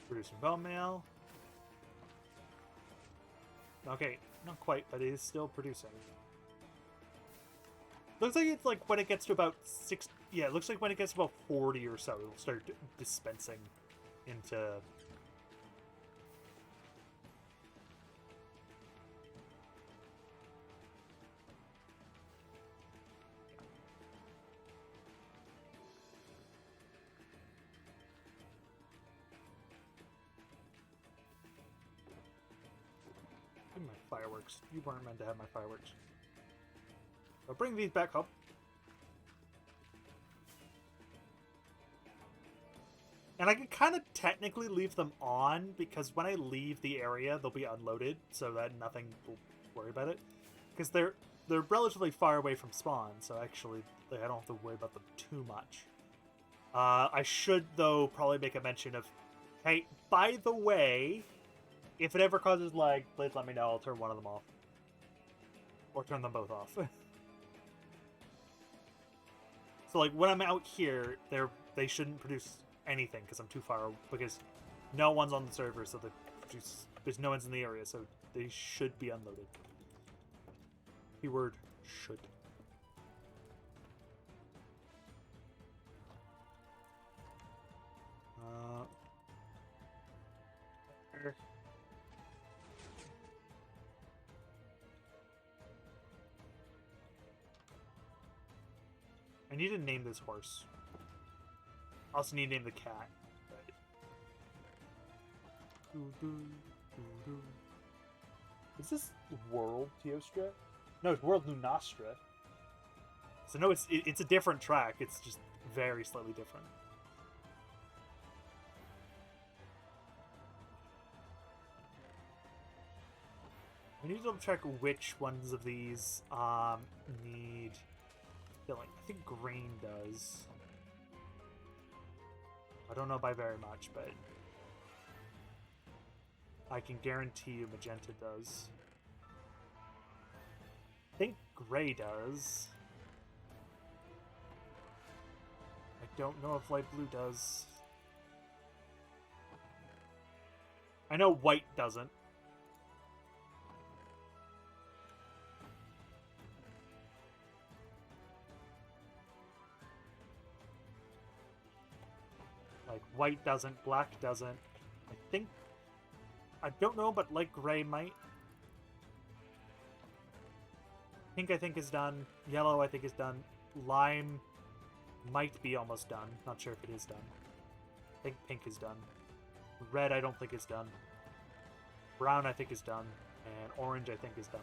Producing bone mail. Okay, not quite, but it is still producing. Looks like it's like when it gets to about 6. Yeah, it looks like when it gets to about 40 or so, it'll start dispensing into. Give me my fireworks. You weren't meant to have my fireworks. I'll bring these back up. And I can kind of technically leave them on, because when I leave the area, they'll be unloaded, so that nothing will worry about it. Because they're relatively far away from spawn, so actually I don't have to worry about them too much. I should, though, probably make a mention of, hey, by the way, if it ever causes lag, please let me know. I'll turn one of them off. Or turn them both off. So, like, when I'm out here, they shouldn't produce anything, because I'm too far, because no one's on the server, so there's no one's in the area, so they should be unloaded. Keyword should. I need to name this horse. I also need to name the cat. Is this World Teostra? No, it's World Lunastra. So no, it's a different track. It's just very slightly different. We need to double check which ones of these need filling. I think green does. I don't know by very much, but I can guarantee you magenta does. I think gray does. I don't know if light blue does. I know white doesn't. Like, white doesn't, black doesn't. I think... I don't know, but light gray might. Pink, I think, is done. Yellow, I think, is done. Lime might be almost done. Not sure if it is done. I think pink is done. Red, I don't think is done. Brown, I think, is done. And orange, I think, is done.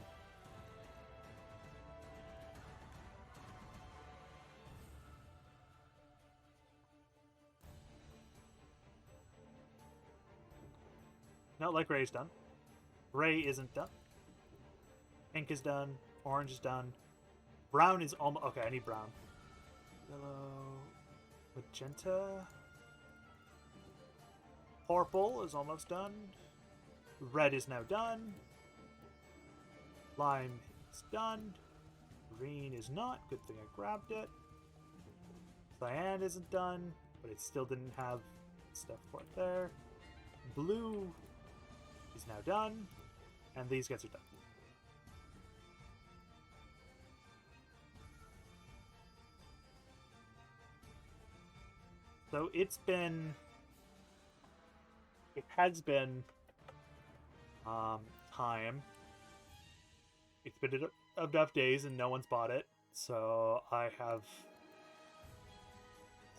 No, light gray is done. Gray isn't done. Pink is done. Orange is done. Brown is almost... Okay, I need brown. Yellow... Magenta... Purple is almost done. Red is now done. Lime is done. Green is not. Good thing I grabbed it. Cyan isn't done, but it still didn't have stuff for it there. Blue is now done. And these guys are done. So it's been... It has been time. It's been enough days and no one's bought it. So I have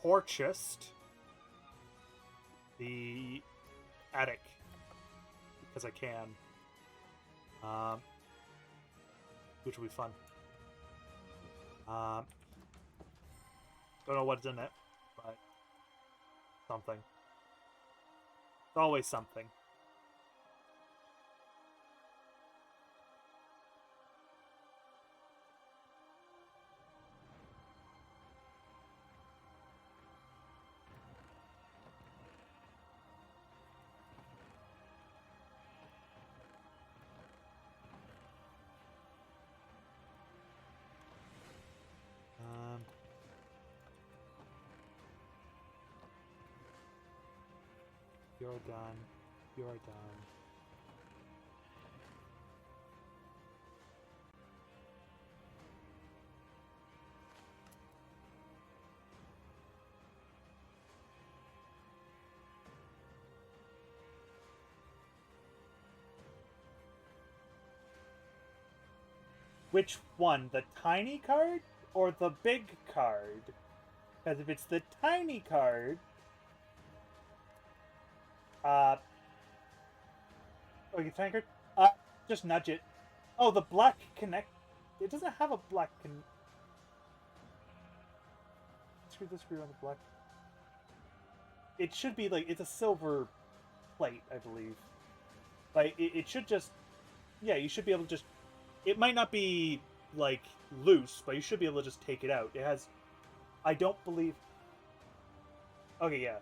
purchased the attic because I can. Which will be fun. Don't know what's in it, but something. It's always something. You're done. You're done. Which one? The tiny card or the big card? Because if it's the tiny card, okay, tiny card. Just nudge it. Oh, the black connect. It doesn't have a black Screw the screw on the black. It should be like it's a silver plate, I believe. Like it should just, yeah, you should be able to just. It might not be like loose, but you should be able to just take it out. It has. I don't believe. Okay, yeah.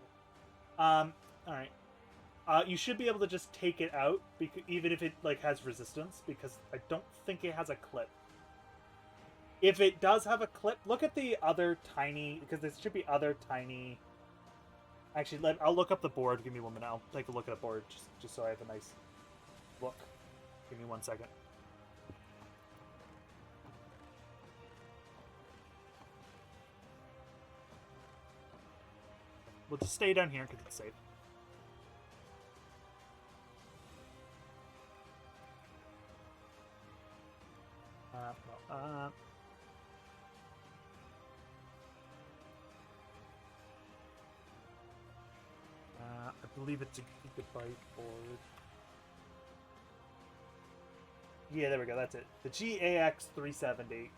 All right. You should be able to just take it out, because even if it like has resistance, because I don't think it has a clip. If it does have a clip, look at the other tiny, because there should be other tiny. Actually, I'll look up the board. Give me 1 minute. I'll take a look at the board just so I have a nice look. Give me 1 second. We'll just stay down here because it's safe. I believe it's a gigabyte board. Yeah, there we go. That's it. The GAX 370.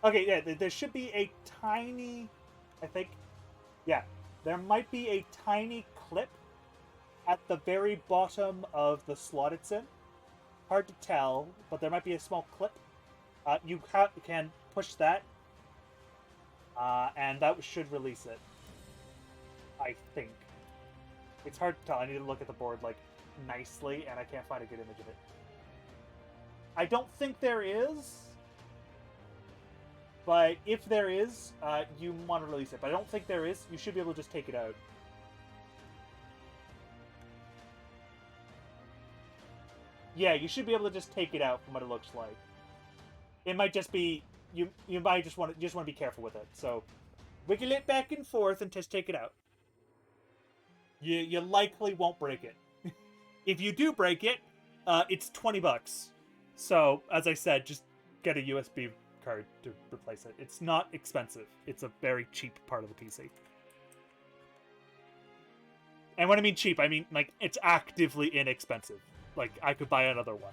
Okay, yeah, there should be a tiny, I think, yeah, there might be a tiny clip at the very bottom of the slot it's in. Hard to tell, but there might be a small clip. You can push that, and that should release it. I think. It's hard to tell. I need to look at the board, like, nicely, and I can't find a good image of it. I don't think there is, but if there is, you want to release it. But I don't think there is. You should be able to just take it out. Yeah, you should be able to just take it out from what it looks like. It might just be you might just want to be careful with it. So wiggle it back and forth and just take it out. You likely won't break it. If you do break it, it's $20. So as I said, just get a USB card to replace it. It's not expensive. It's a very cheap part of the PC. And when I mean cheap, I mean like it's actively inexpensive. Like I could buy another one.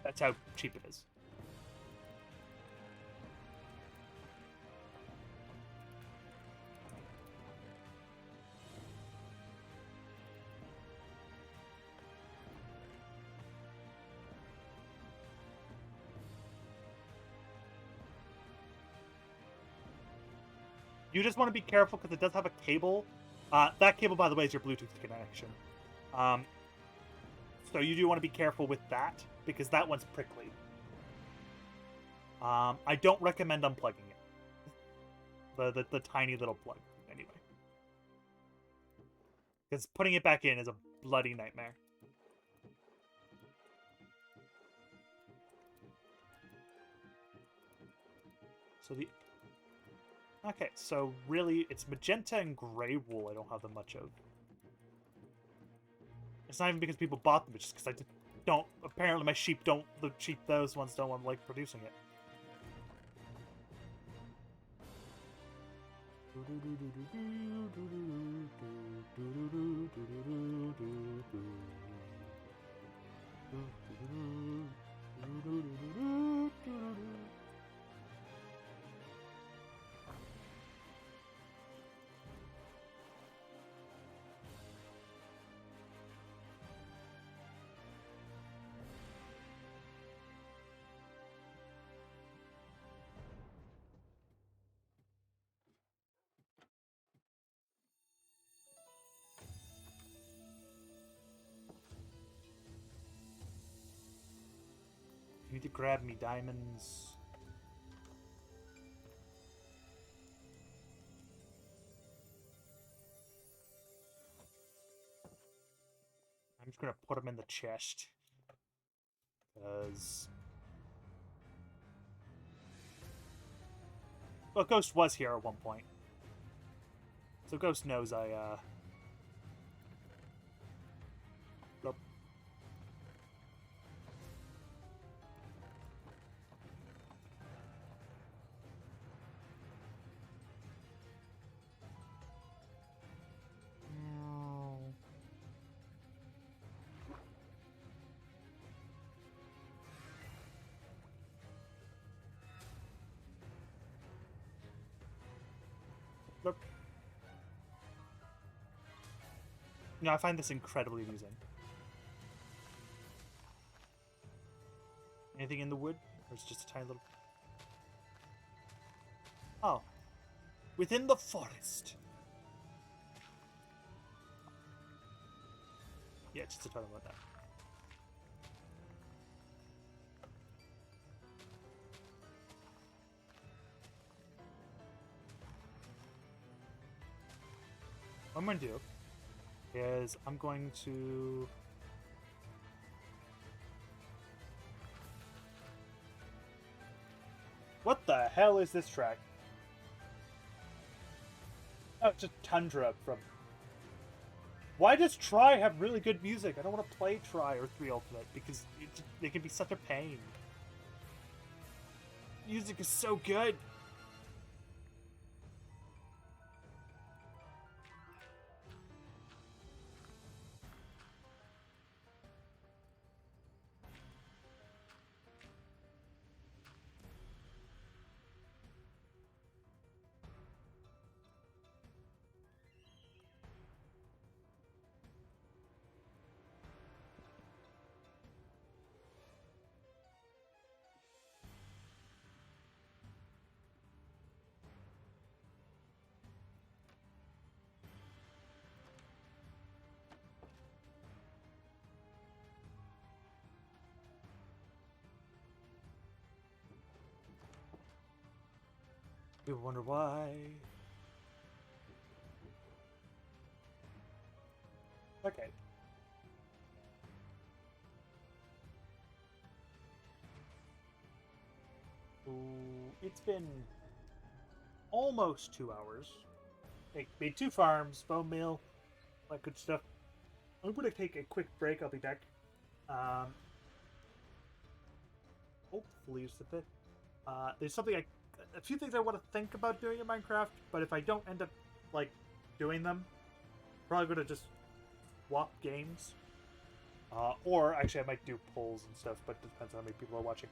That's how cheap it is. You just want to be careful because it does have a cable. That cable, by the way, is your Bluetooth connection. So you do want to be careful with that because that one's prickly. I don't recommend unplugging it. The tiny little plug, anyway. Because putting it back in is a bloody nightmare. So the... Okay, so really, it's magenta and gray wool I don't have that much of. It's not even because people bought them, it's just because I don't... Apparently my sheep don't... The sheep, those ones don't want to like producing it. You need to grab me diamonds. just gonna put him in the chest. Because... well, Ghost was here at one point. So Ghost knows I, Nope. Nope. You know, I find this incredibly amusing. Anything in the wood? Or is it just a tiny little... oh. Within the forest. Yeah, just to talk about that. What I'm going to do is I'm going to... what the hell is this track? Oh, it's just Tundra from... why does Try have really good music? I don't want to play Try or 3 Ultimate because they can be such a pain. Music is so good. People wonder why. Okay. Ooh, it's been almost 2 hours. Made 2 farms, bone meal, that good stuff. I'm gonna take a quick break. I'll be back. Hopefully just a bit. There's something a few things I want to think about doing in Minecraft, but if I don't end up, like, doing them, probably going to just swap games. Or, actually, I might do polls and stuff, but it depends on how many people are watching.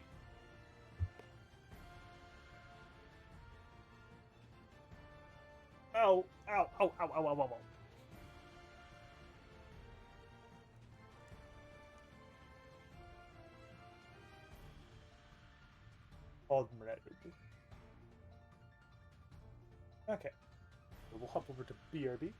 Ow, ow, ow, ow, ow, ow, ow, ow. All of them are edited. Okay. So we'll hop over to BRB.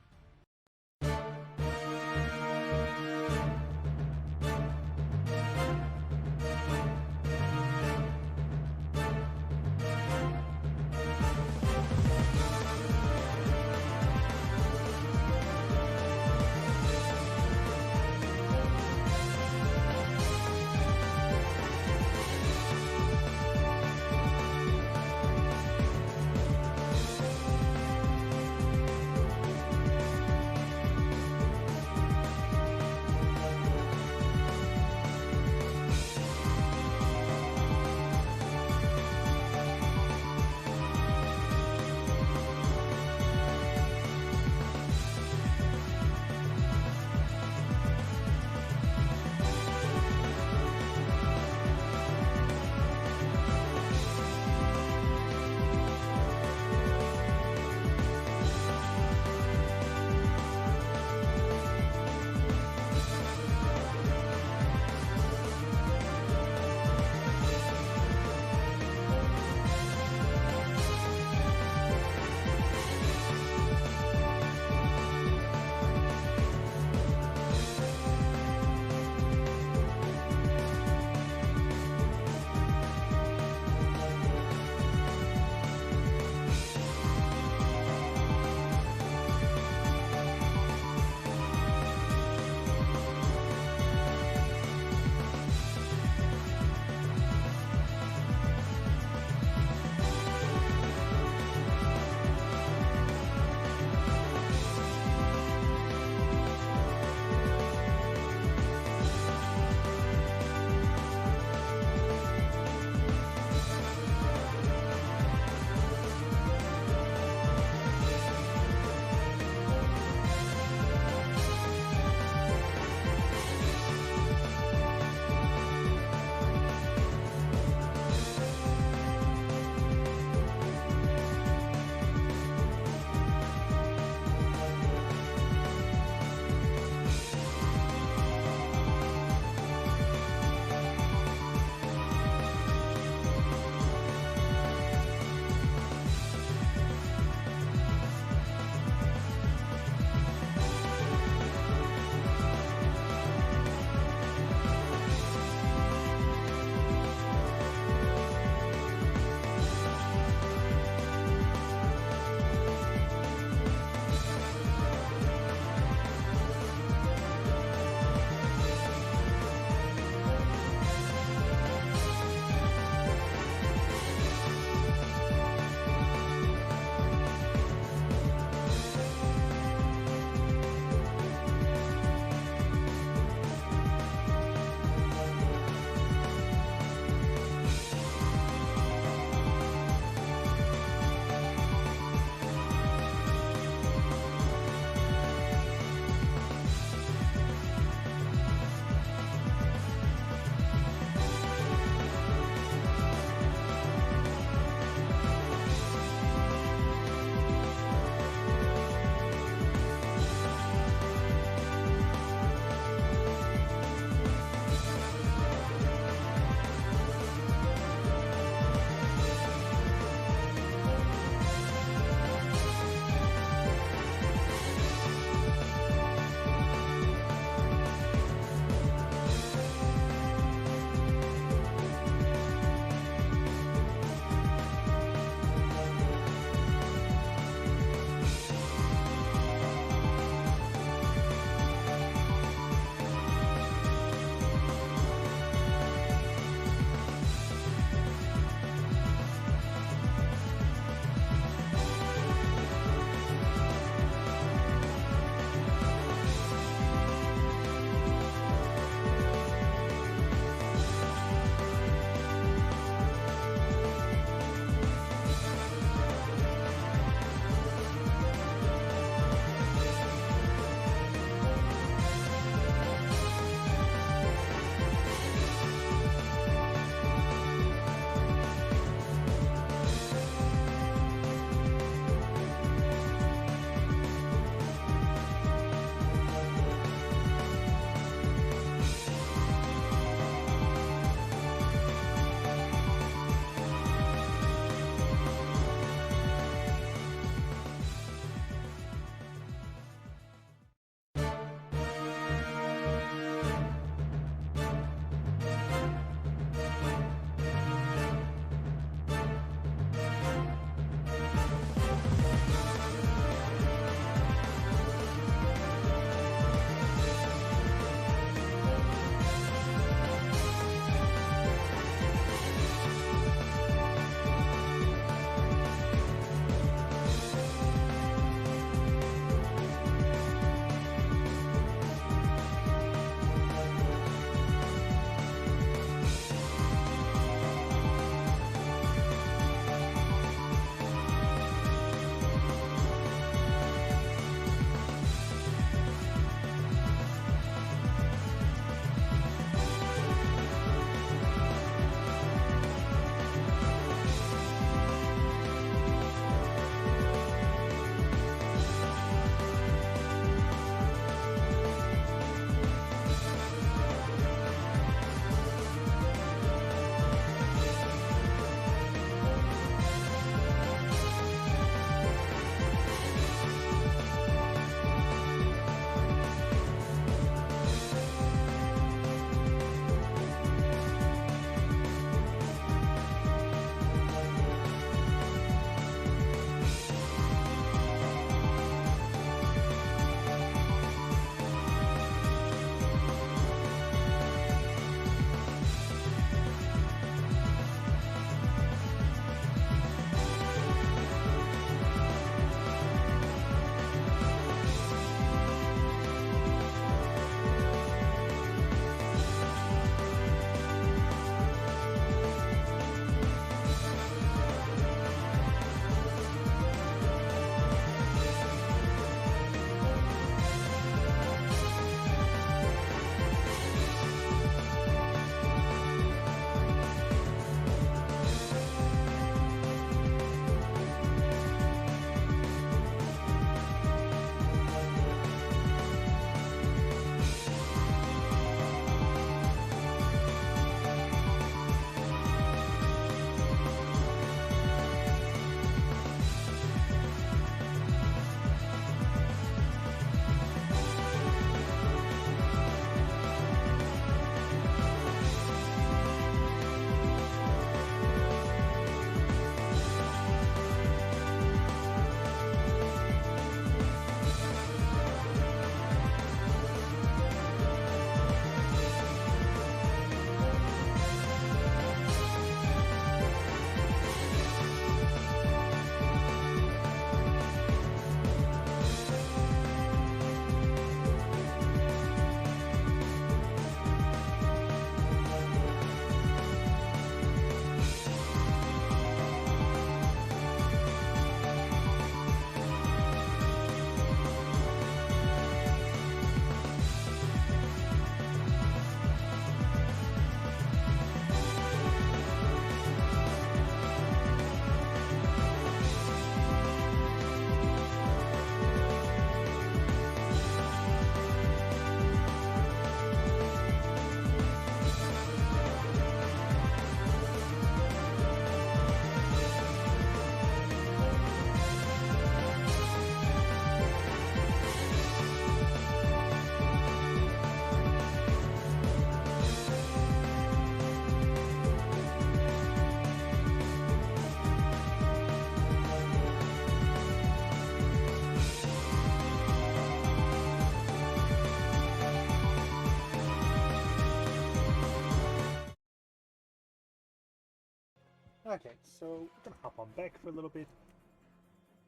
Okay, so we're gonna hop on back for a little bit.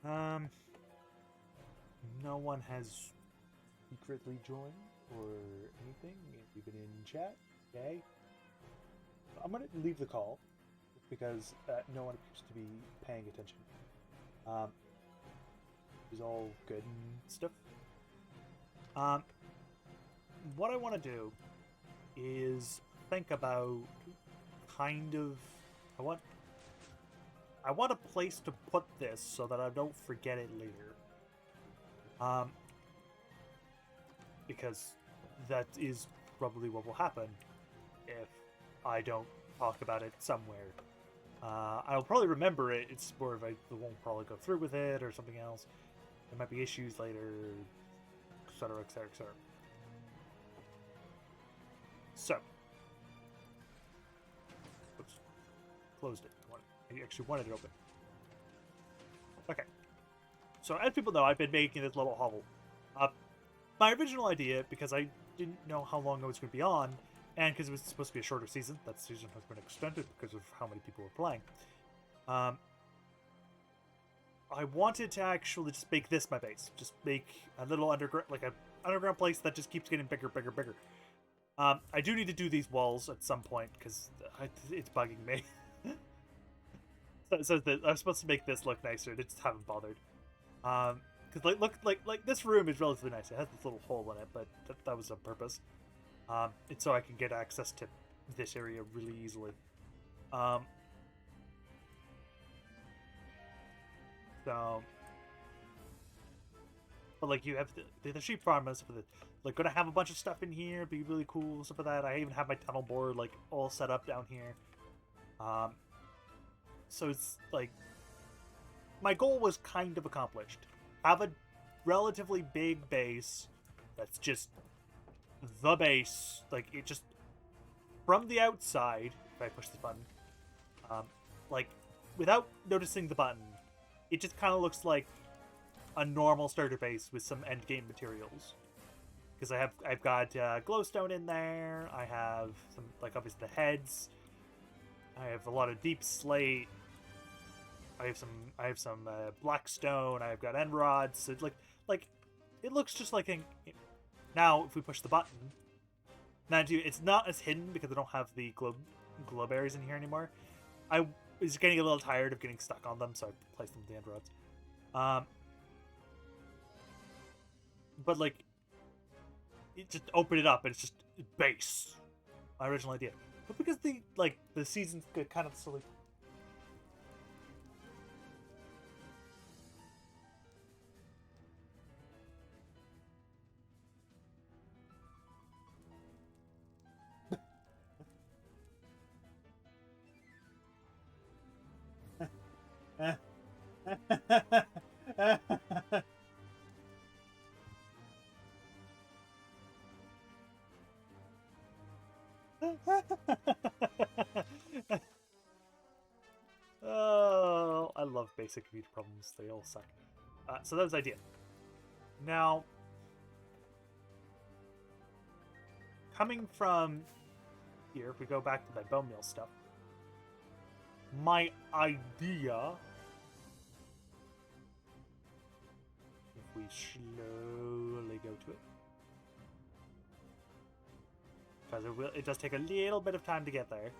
No one has secretly joined or anything. You've been in chat, okay? I'm gonna leave the call because no one appears to be paying attention. It's all good and stuff. What I want to do is think about kind of I want a place to put this so that I don't forget it later. Because that is probably what will happen if I don't talk about it somewhere. I'll probably remember it. It's more of I won't probably go through with it or something else. There might be issues later, etc., etc., etc. So, oops, closed it. I actually wanted it open. Okay. So, as people know, I've been making this little hovel. My original idea, because I didn't know how long I was going to be on, and because it was supposed to be a shorter season, that season has been extended because of how many people were playing. I wanted to actually just make this my base. Just make a little underground, like an underground place that just keeps getting bigger, bigger, bigger. I do need to do these walls at some point because it's bugging me. So I was supposed to make this look nicer. I just haven't bothered. Because like this room is relatively nice. It has this little hole in it, but that was on purpose. It's so I can get access to this area really easily. So, but like you have the sheep farm and stuff. Like gonna have a bunch of stuff in here. Be really cool stuff like that. I even have my tunnel board like all set up down here. So it's like my goal was kind of accomplished. Have a relatively big base that's just the base. Like it just from the outside. If I push this button, like without noticing the button, it just kind of looks like a normal starter base with some end game materials. Because I've got glowstone in there. I have some like obviously the heads. I have a lot of deep slate. I have some blackstone. I've got end rods. So like it looks just like now if we push the button. Now it's not as hidden because I don't have the glow berries in here anymore. I was getting a little tired of getting stuck on them, so I placed them with the end rods. But like it just open it up and it's just base. My original idea. But because the seasons get kind of silly. Oh, I love basic computer problems. They all suck. So that was the idea. Now, coming from here, if we go back to that bone meal stuff, my idea, if we slowly go to it, because it does take a little bit of time to get there.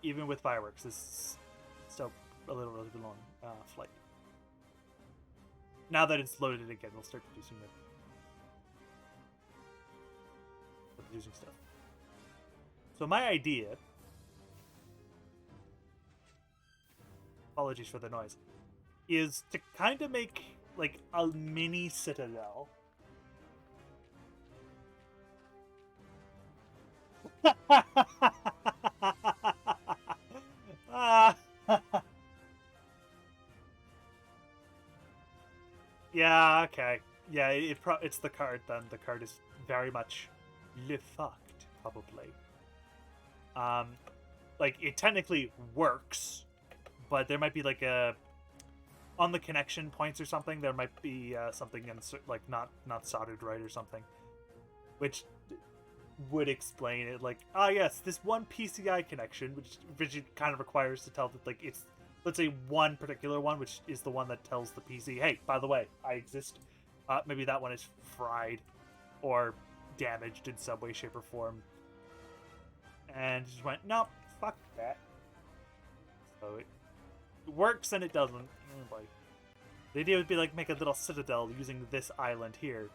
Even with fireworks, this is still a little long flight. Now that it's loaded again, we'll start producing it. Producing stuff. So my idea, apologies for the noise, is to kind of make like a mini citadel. Yeah, okay. Yeah, it's the card then. The card is very much le fucked, probably. Like, it technically works, but there might be like a... On the connection points or something, there might be something like not soldered right or something. Which would explain it, like, ah, yes, this one PCI connection, which it kind of requires to tell that, like, it's, let's say, one particular one, which is the one that tells the PC, hey, by the way, I exist. Maybe that one is fried or damaged in some way, shape, or form. And just went, nope, fuck that. So it works and it doesn't. Like, the idea would be like make a little citadel using this island here.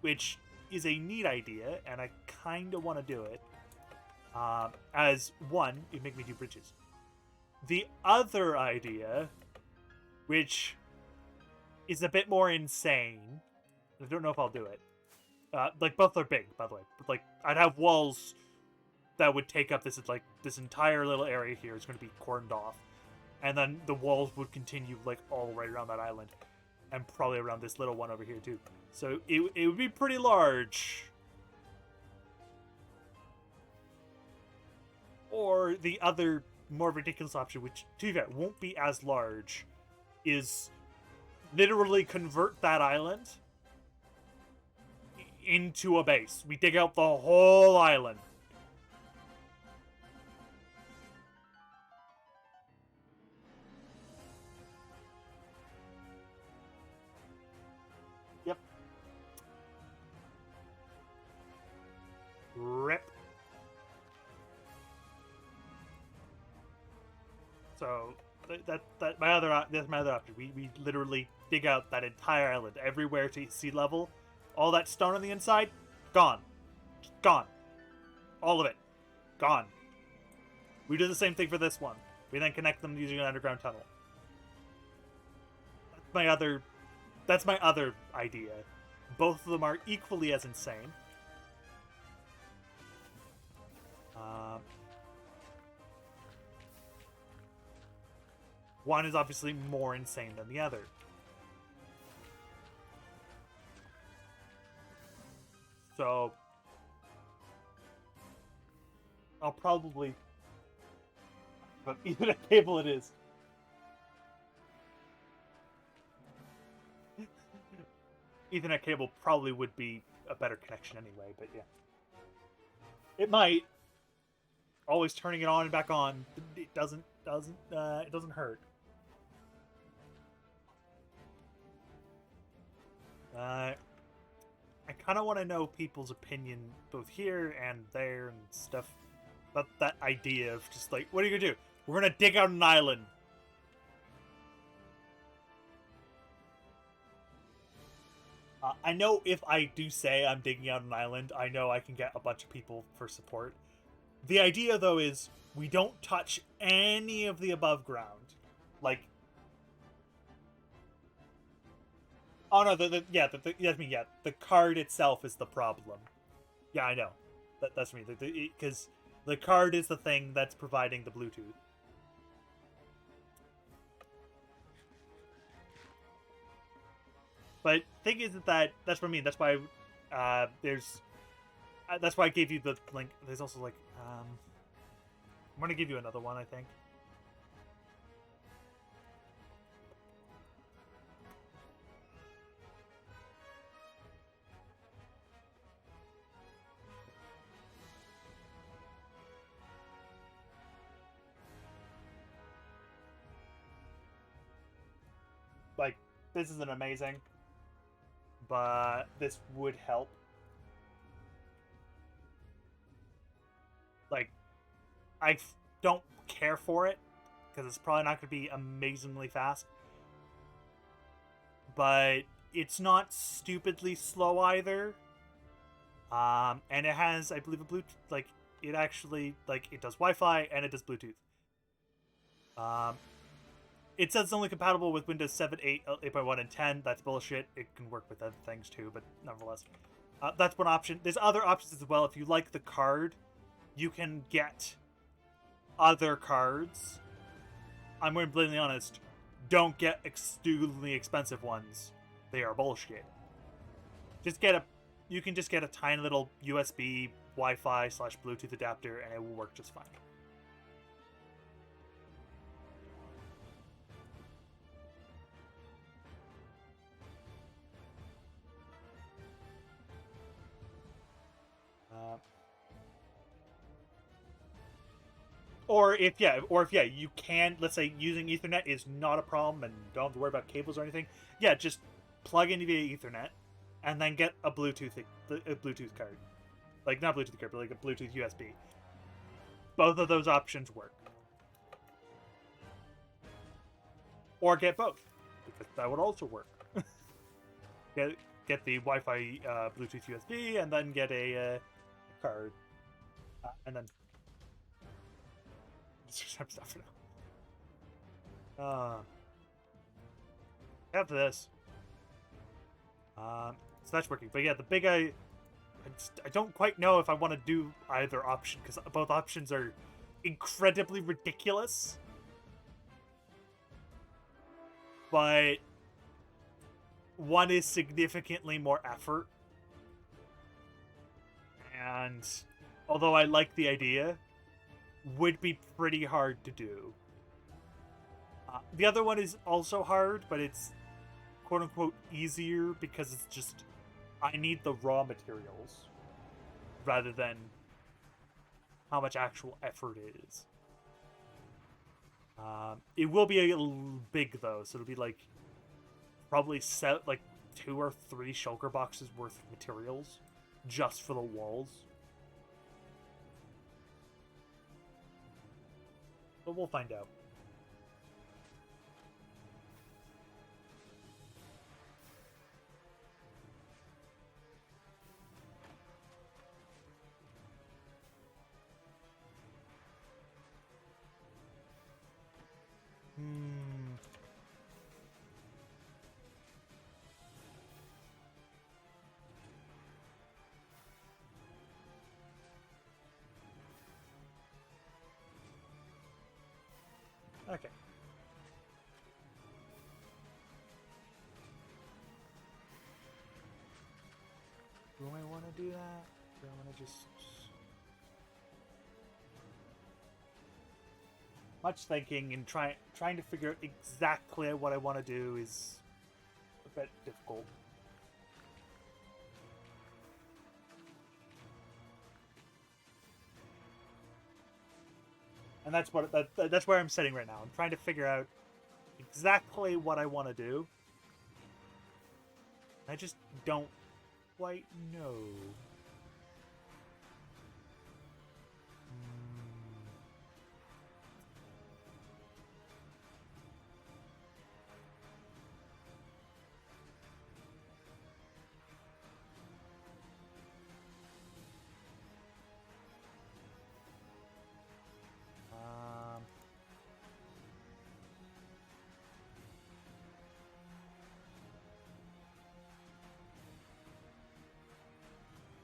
Which is a neat idea, and I kind of want to do it. As one, it make me do bridges. The other idea, which is a bit more insane, I don't know if I'll do it. Like, both are big, by the way. But, like, I'd have walls that would take up this, like, this entire little area here is going to be cordoned off. And then the walls would continue, like, all the way around that island. And probably around this little one over here, too. So, it would be pretty large. Or the other, more ridiculous option, which, to be fair, won't be as large, is literally convert that island into a base. We dig out the whole island. Yep. Rip. So that's my other option. We literally dig out that entire island, everywhere to sea level. All that stone on the inside, gone. Gone. All of it. Gone. We do the same thing for this one. We then connect them using an underground tunnel. That's my other idea. Both of them are equally as insane. One is obviously more insane than the other. So, I'll probably... But Ethernet cable it is. Ethernet cable probably would be a better connection anyway, but yeah. It might. Always turning it on and back on. It doesn't hurt. I kind of want to know people's opinion both here and there and stuff about that idea of just like, what are you gonna do? We're gonna dig out an island. I know if I do say I'm digging out an island, I know I can get a bunch of people for support. The idea, though, is we don't touch any of the above ground. Like, oh no, the card itself is the problem. Yeah, I know. That's me. Because the card is the thing that's providing the Bluetooth. But thing is that's what I mean. That's why that's why I gave you the link. There's also like I'm gonna give you another one, I think. Like, this isn't amazing, but this would help. Like, I don't care for it, because it's probably not going to be amazingly fast. But it's not stupidly slow either. And it has, I believe, a Bluetooth, like, it actually, like, it does Wi-Fi and it does Bluetooth. It says it's only compatible with Windows 7, 8, 8.1, and 10. That's bullshit. It can work with other things too, but nonetheless. That's one option. There's other options as well. If you like the card, you can get other cards. I'm going to be blatantly honest. Don't get stupidly expensive ones. They are bullshit. You can just get a tiny little USB, Wi-Fi / Bluetooth adapter, and it will work just fine. Uh, or if yeah, you can. Let's say using Ethernet is not a problem, and don't have to worry about cables or anything. Yeah, just plug in via Ethernet, and then get a Bluetooth card, like not Bluetooth card, but like a Bluetooth USB. Both of those options work. Or get both, because that would also work. get the Wi-Fi Bluetooth USB, and then get a card, and then some stuff for now. After this, so that's working. But yeah, the big I don't quite know if I want to do either option, because both options are incredibly ridiculous. But one is significantly more effort. And although I like the idea, would be pretty hard to do. The other one is also hard, but it's quote-unquote easier because it's just I need the raw materials rather than how much actual effort it is. It will be a little big though, so it'll be like probably like 2 or 3 shulker boxes worth of materials just for the walls. But we'll find out. Okay. Do I want to do that? Do I want to just... Much thinking and trying to figure out exactly what I want to do is a bit difficult. And that's where I'm sitting right now. I'm trying to figure out exactly what I want to do. I just don't quite know.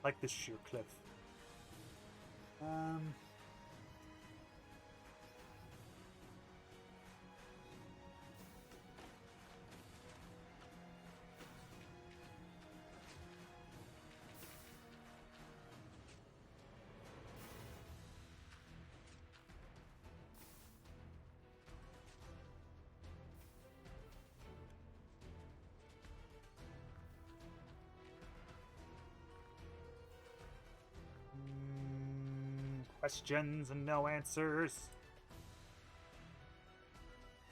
Like this sheer cliff. Questions and no answers.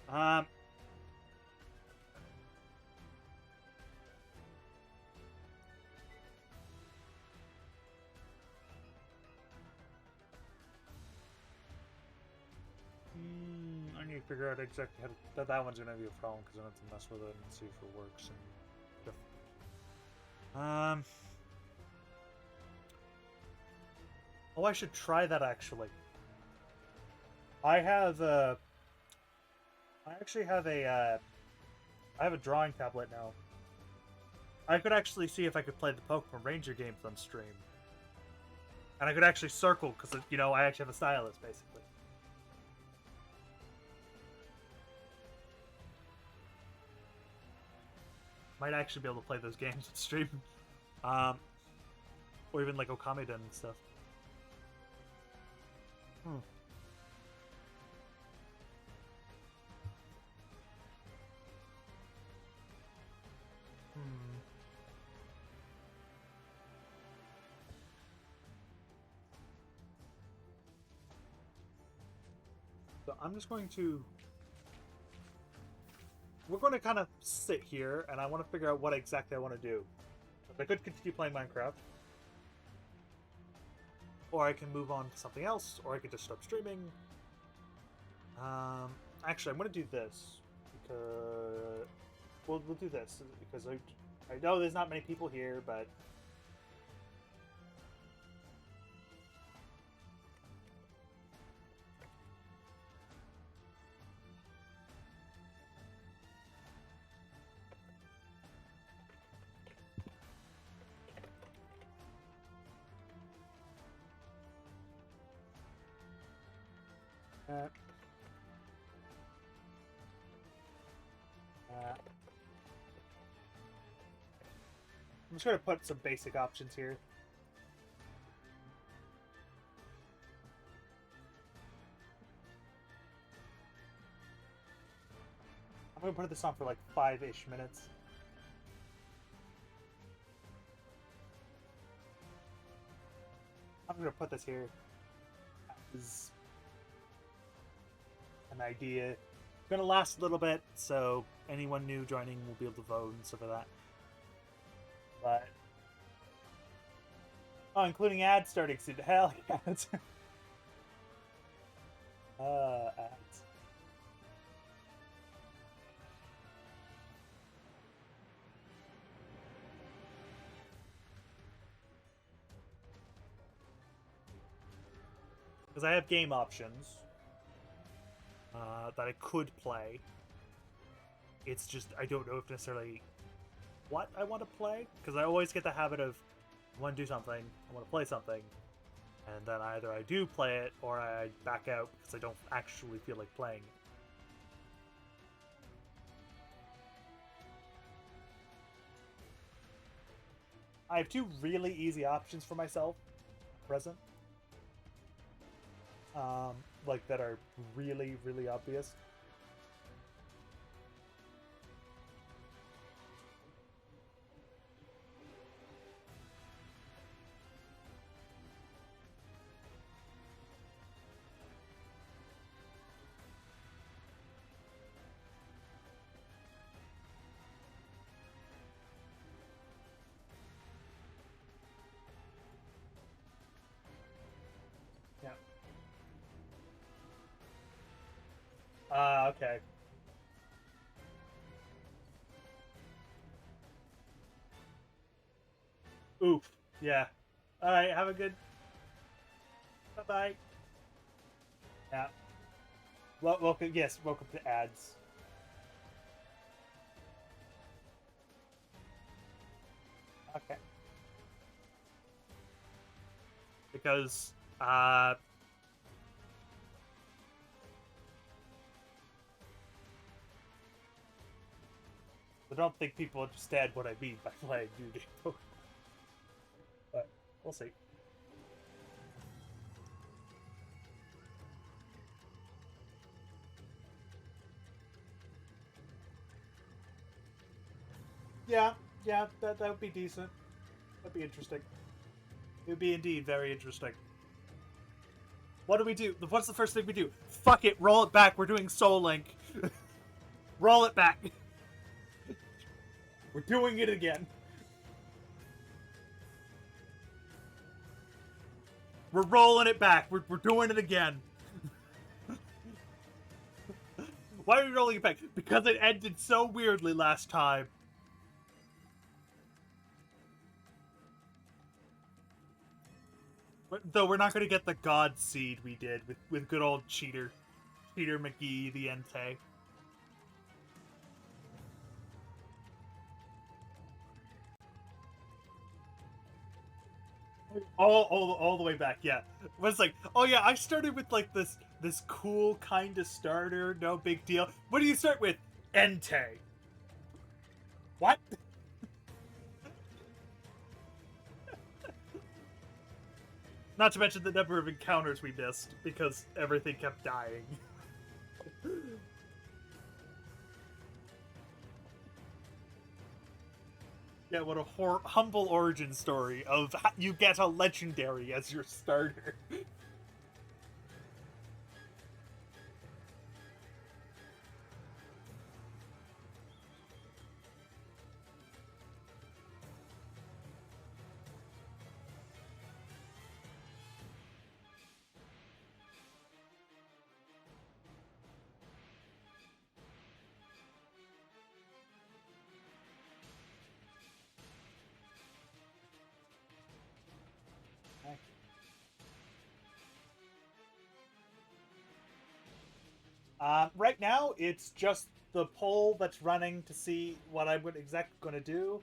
I need to figure out exactly how that one's gonna be a problem because I have to mess with it and see if it works and stuff. Oh, I should try that actually. I actually have I have a drawing tablet now. I could actually see if I could play the Pokemon Ranger games on stream. And I could actually circle, because, you know, I actually have a stylus, basically. Might actually be able to play those games on stream. Or even, like, Okamiden and stuff. So I'm just going to... We're going to kind of sit here, and I want to figure out what exactly I want to do. I could continue playing Minecraft. Or I can move on to something else, or I could just stop streaming. Actually, I'm going to do this. Because... We'll do this, because I know there's not many people here, but... I'm just going to put some basic options here. I'm going to put this on for like 5-ish minutes. I'm going to put this here as an idea. It's going to last a little bit, so anyone new joining will be able to vote and stuff like that. But... Oh, including ads starting soon. Hell yeah. Ads. Because I have game options that I could play. It's just, I don't know if necessarily what I want to play, because I always get the habit of I want to do something, I want to play something, and then either I do play it or I back out because I don't actually feel like playing it. I have two really easy options for myself at present, like that are really, really obvious. Okay. Oof. Yeah. Alright, have a good... Bye-bye. Yeah. Well, welcome, yes, welcome to ads. Okay. Because, I don't think people understand what I mean by playing new game. But we'll see. Yeah, that would be decent. That'd be interesting. It would be indeed very interesting. What do we do? What's the first thing we do? Fuck it, roll it back. We're doing Soul Link. Roll it back. We're doing it again. We're rolling it back. We're doing it again. Why are we rolling it back? Because it ended so weirdly last time. Though we're not going to get the God Seed we did with good old Cheater McGee, the Entei. All the way back, yeah. It was like, oh yeah, I started with like this cool kind of starter, no big deal. What do you start with? Entei. What? Not to mention the number of encounters we missed because everything kept dying. Yeah, what a humble origin story of you get a legendary as your starter. Right now, it's just the poll that's running to see what I'm exactly going to do.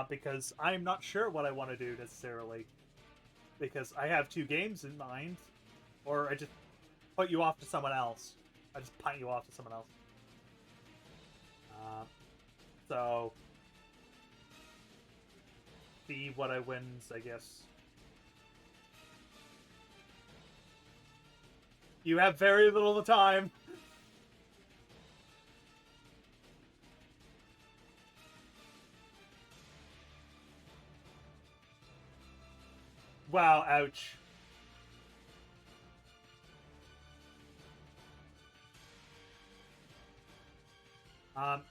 Because I'm not sure what I want to do necessarily. Because I have two games in mind, or I just put you off to someone else. I just punt you off to someone else. So, see what I wins, I guess. You have very little time. Wow, ouch. Um,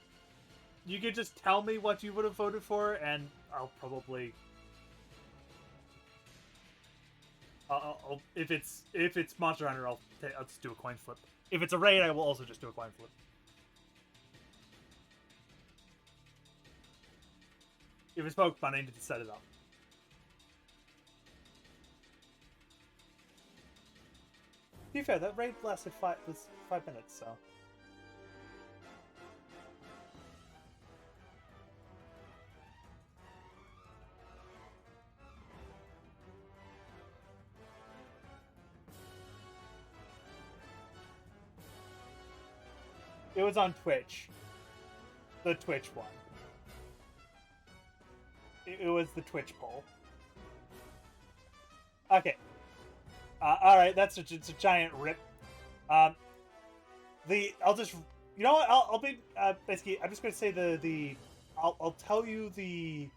you could just tell me what you would have voted for, and I'll probably. If it's Monster Hunter, I'll just do a coin flip. If it's a raid, I will also just do a coin flip. If it's Pokemon, I need to set it up. To be fair, that raid lasted was 5 minutes, so. It was on Twitch. The Twitch one. It was the Twitch poll. Okay. Alright, it's a giant rip. I'll just, you know what, I'll be, basically, I'm just gonna say I'll tell you the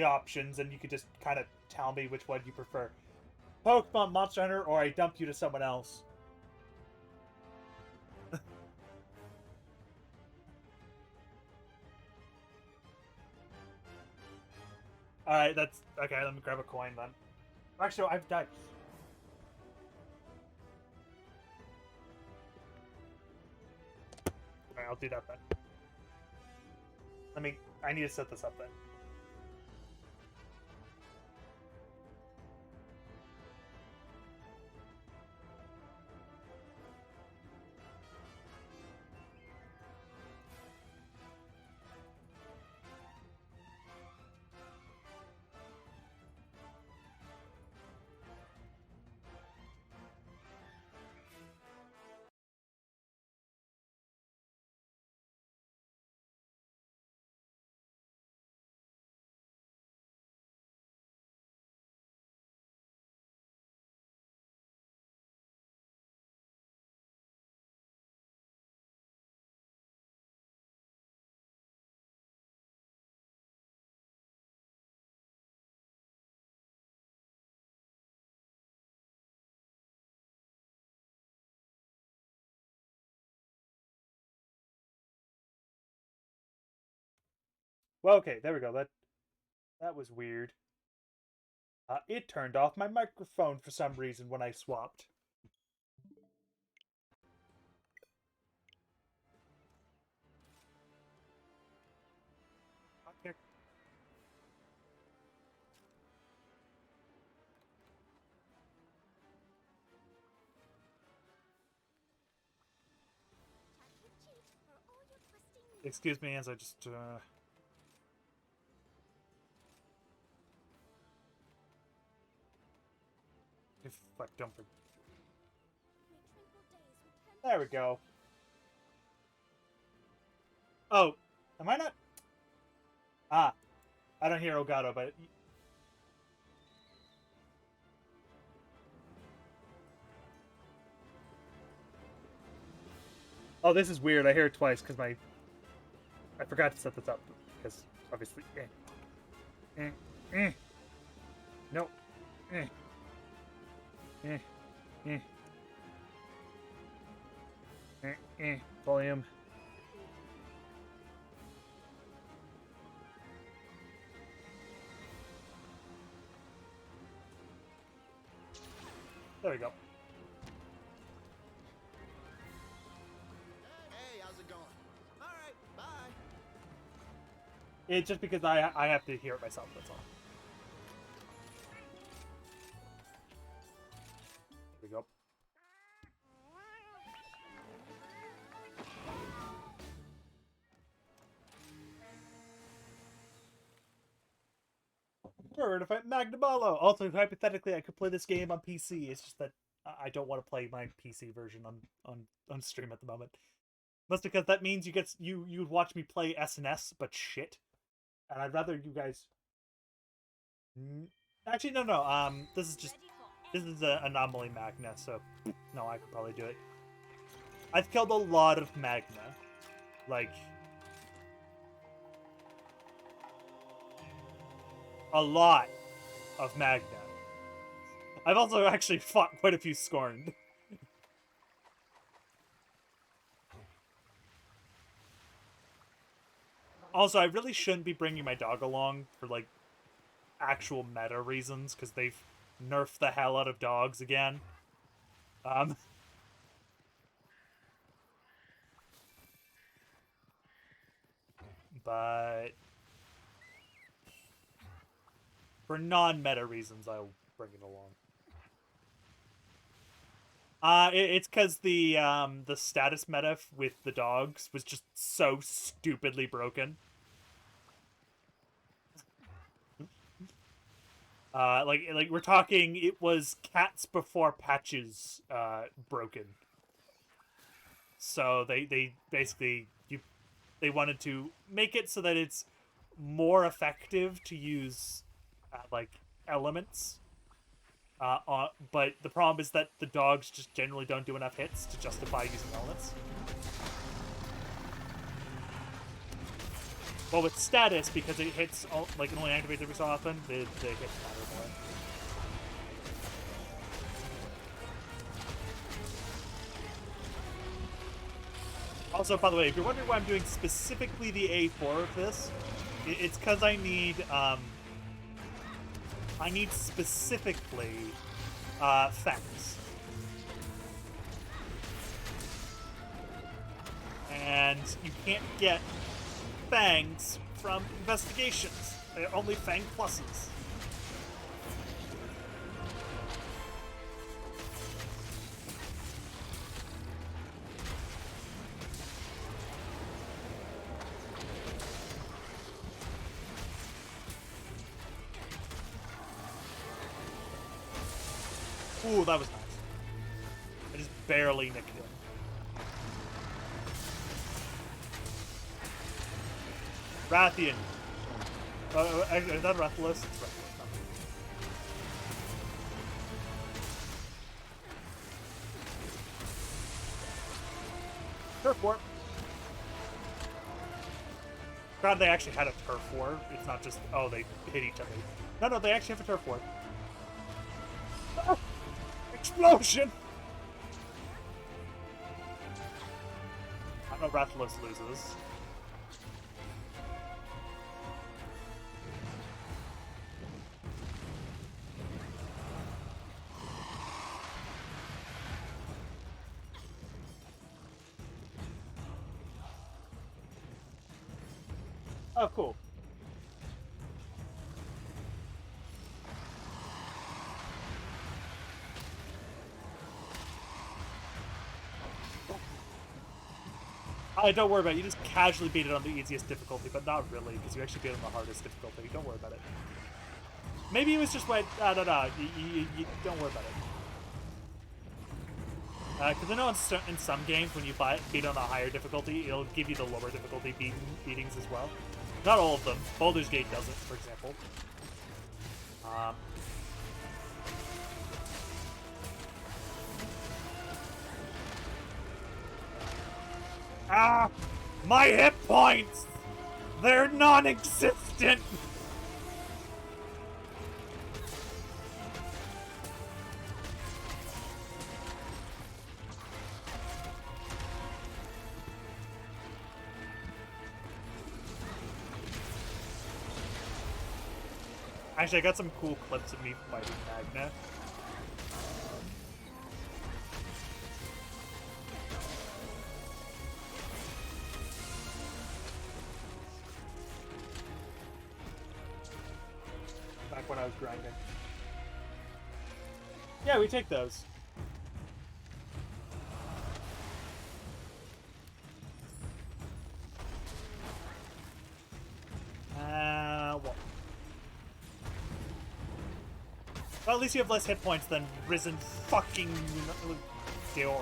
options, and you could just kind of tell me which one you prefer. Pokemon, Monster Hunter, or I dump you to someone else. Alright, that's, okay, let me grab a coin then. Actually, I've died. Alright, I'll do that then. I need to set this up then. Well, okay, there we go. That was weird. It turned off my microphone for some reason when I swapped. Okay. Excuse me as I just, if I don't. There we go. Oh, am I not? Ah, I don't hear Ogato, but. Oh, this is weird. I hear it twice because I forgot to set this up because obviously. No. Eh. Eh. Eh. Volume. There we go. Hey, how's it going? All right, bye. It's just because I have to hear it myself. That's all. There we go. prefer to fight Magnaballo. Also, hypothetically, I could play this game on PC. It's just that I don't want to play my PC version on stream at the moment. That's because that means you'd watch me play SNS, but shit. And I'd rather you guys. Actually, no. This is an anomaly Magna, so no, I could probably do it. I've killed a lot of Magna, like a lot of Magna. I've also actually fought quite a few Scorned. Also, I really shouldn't be bringing my dog along for, like, actual meta reasons, because they've nerfed the hell out of dogs again. But for non-meta reasons, I'll bring it along. It's because the status meta with the dogs was just so stupidly broken. Like we're talking, it was cats before patches broken. So they basically they wanted to make it so that it's more effective to use like elements. But the problem is that the dogs just generally don't do enough hits to justify using elements. Well, with status, because it hits like it only activates every so often, the hits matter more. Also, by the way, if you're wondering why I'm doing specifically the A4 of this, it's because I need specifically fangs. And you can't get fangs from investigations. They're only fang pluses. Ooh, that was nice. I just barely nicked him. Rathian. Is that Rathalos? It's Rathalos. Turf War. God, they actually had a turf war. It's not just, oh, they hit each other. No, they actually have a turf war. Ah! Explosion! I know Rathalos loses. Oh, cool. Don't worry about it. You just casually beat it on the easiest difficulty, but not really, because you actually beat it on the hardest difficulty. Don't worry about it. Maybe it was just when... No. You don't worry about it. Because I know in some games, when you beat on a higher difficulty, it'll give you the lower difficulty beatings as well. Not all of them. Baldur's Gate doesn't, for example. My hit points! They're non-existent! Actually, I got some cool clips of me fighting Magna. Back when I was grinding. Yeah, we take those. Well. Well, at least you have less hit points than Risen fucking Deora.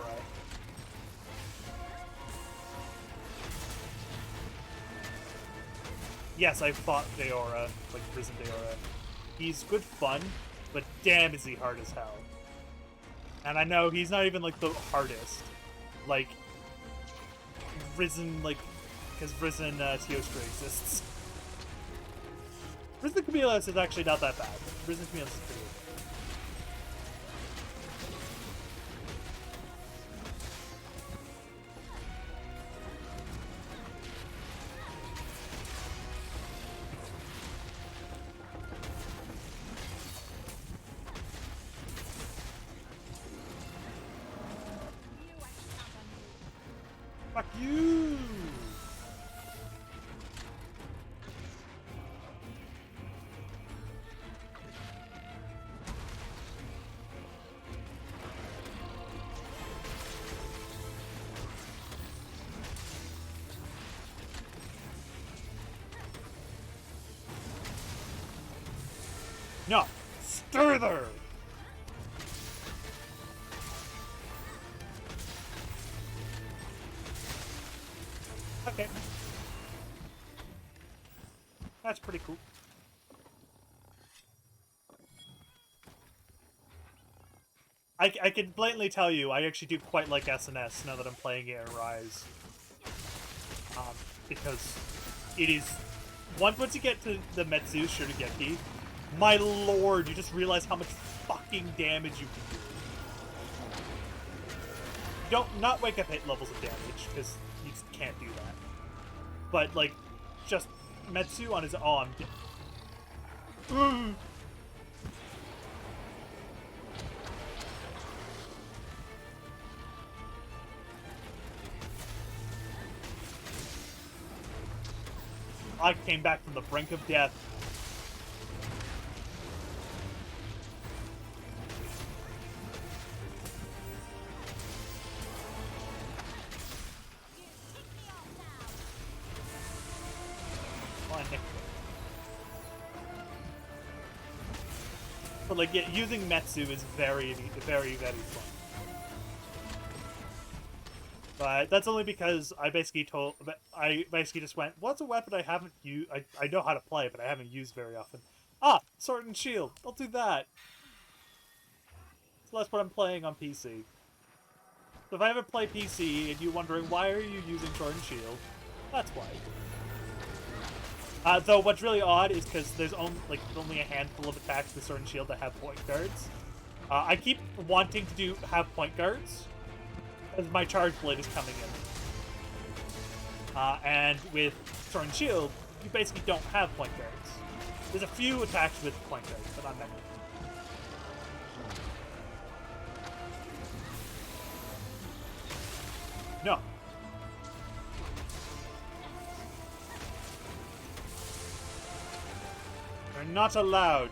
Yes, I fought Deora, like Risen Deora. He's good fun, but damn is he hard as hell. And I know he's not even like the hardest. Like, Risen, like, because Risen Teostra exists. Risen Camillus is actually not that bad. Risen Camillus is pretty good. Fuck you! No! Stir there! Okay. That's pretty cool. I can blatantly tell you, I actually do quite like SNS now that I'm playing it in Rise. Because it is... Once you get to the Metsu Shurigeki, my lord, you just realize how much fucking damage you can do. You don't not wake up 8 levels of damage, because you just can't do that. But, like, just Metsu on his own. I came back from the brink of death. But like, yeah, using Metsu is very, very, very fun. But that's only because I basically just went, what's a weapon I haven't used? I know how to play, but I haven't used very often. Ah, Sword and Shield. I'll do that. So that's what I'm playing on PC. So if I ever play PC and you're wondering, why are you using Sword and Shield? That's why. Though what's really odd is because there's only a handful of attacks with Sword and Shield that have point guards. I keep wanting to have point guards, because my Charge Blade is coming in. And with Sword and Shield, you basically don't have point guards. There's a few attacks with point guards, but not many. No. You're not allowed.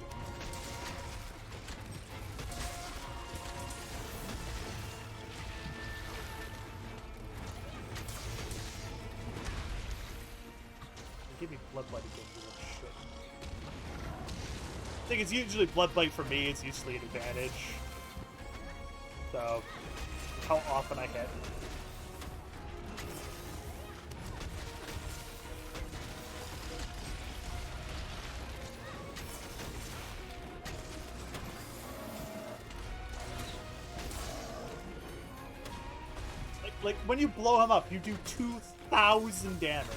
Give me Blood Blight again for that shit. I think it's usually Blood Blight for me, it's usually an advantage. So, how often I hit. Like, when you blow him up, you do 2,000 damage.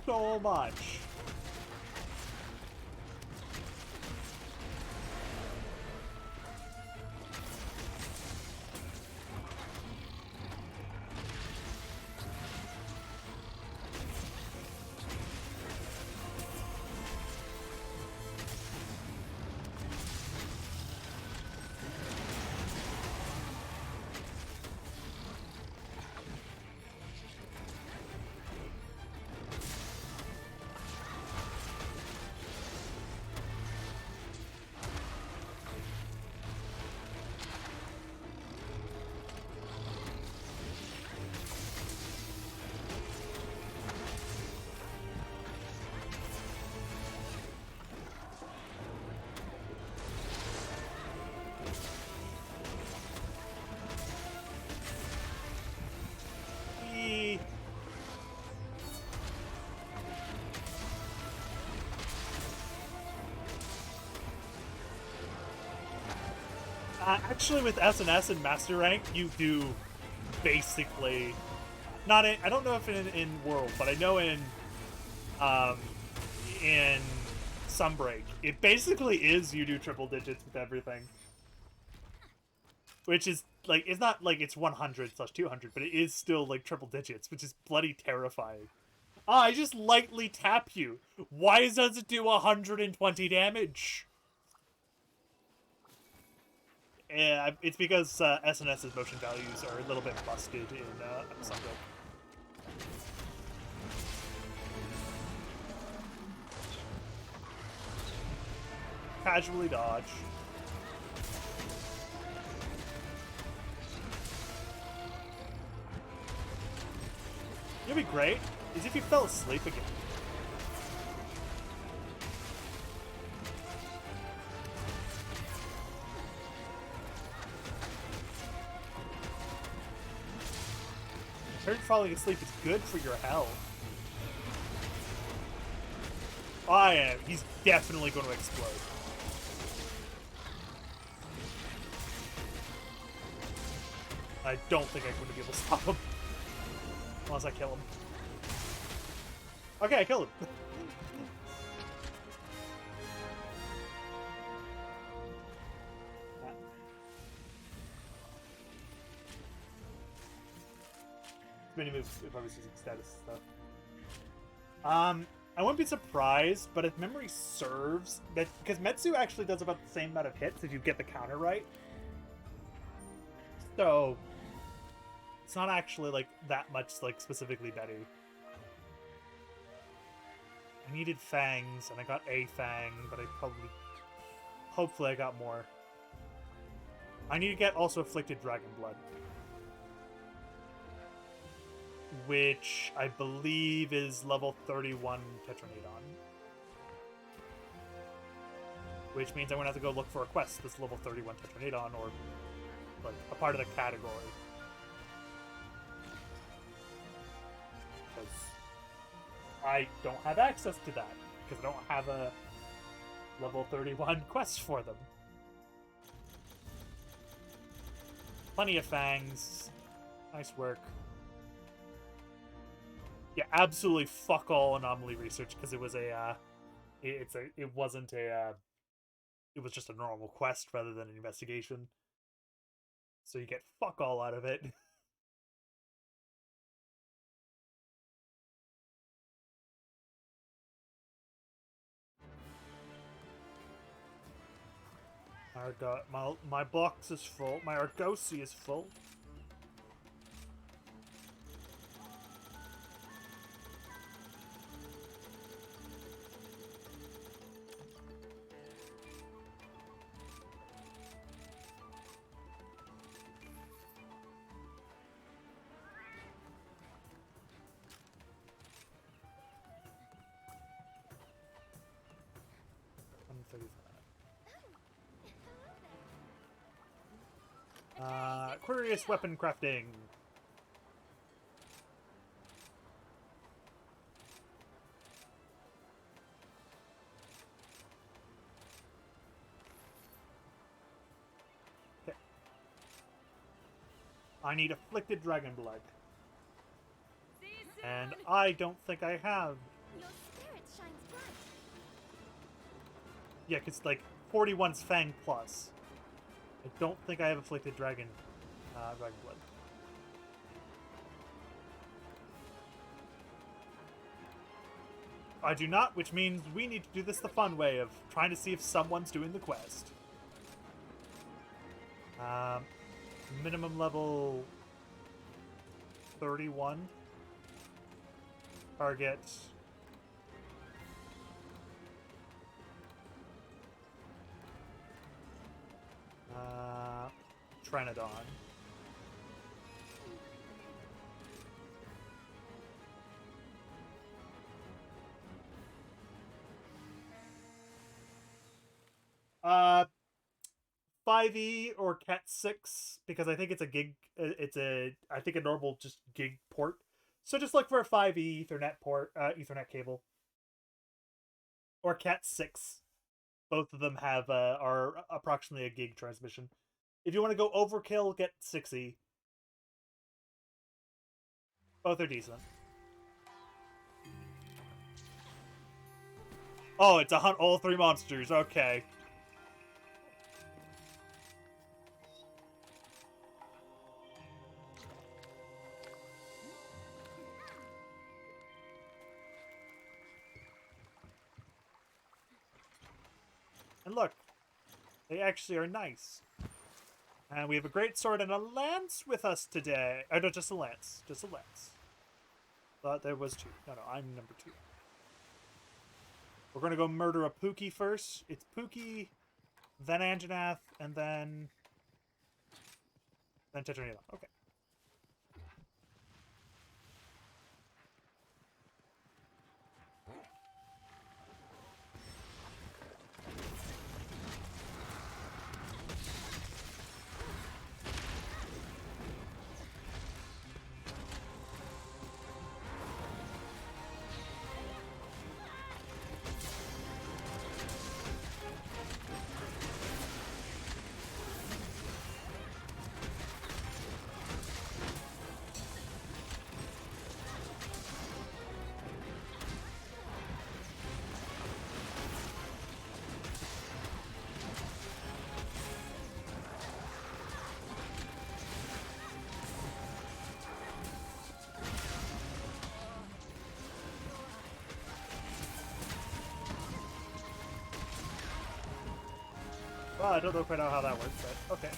So much. Actually, with SNS and Master Rank, you do basically not in. I don't know if in World, but I know um in Sunbreak, it basically is you do triple digits with everything, which is like it's not like it's 100/200, but it is still like triple digits, which is bloody terrifying. Ah, I just lightly tap you. Why does it do 120 damage? It's because SNS's motion values are a little bit busted in Sunbreak. Casually dodge. It'd be great is if you fell asleep again. I heard falling asleep is good for your health. Oh yeah, he's definitely going to explode. I don't think I'm going to be able to stop him. Unless I kill him. Okay, I killed him. Many moves if I was using status stuff. I wouldn't be surprised, but if memory serves, that because Metsu actually does about the same amount of hits if you get the counter right. So it's not actually like that much like specifically better. I needed fangs and I got a fang, but hopefully I got more. I need to get also afflicted dragon blood, which I believe is level 31 Tetranadon. Which means I'm going to have to go look for a quest that's level 31 Tetranadon, or like a part of the category. Because I don't have access to that, because I don't have a level 31 quest for them. Plenty of fangs. Nice work. Yeah, absolutely fuck all anomaly research, because it was it wasn't a it was just a normal quest rather than an investigation. So you get fuck all out of it. My box is full. My Argosy is full. Aquarius weapon crafting. Okay. I need afflicted dragon blood. And I don't think I have. Your spirit shines bright. Yeah, because like 41's Fang plus. I don't think I have afflicted dragon blood. I do not, which means we need to do this the fun way of trying to see if someone's doing the quest. Minimum level 31. Target. Trenodon. Uh, 5e or Cat 6 because I think it's a gig. I think a normal just gig port. So just look for a 5e Ethernet port, Ethernet cable, or Cat 6. Both of them have are approximately a gig transmission. If you want to go overkill, get 60. Both are decent. Oh, it's a hunt all 3 monsters. Okay. And look, they actually are nice. And we have a great sword and a lance with us today. Oh, no, just a lance. Just a lance. Thought there was 2. No, I'm number 2. We're going to go murder a Pookie first. It's Pookie, then Anjanath, and then Tetranila. Okay. Well, I don't know quite how that works, but okay.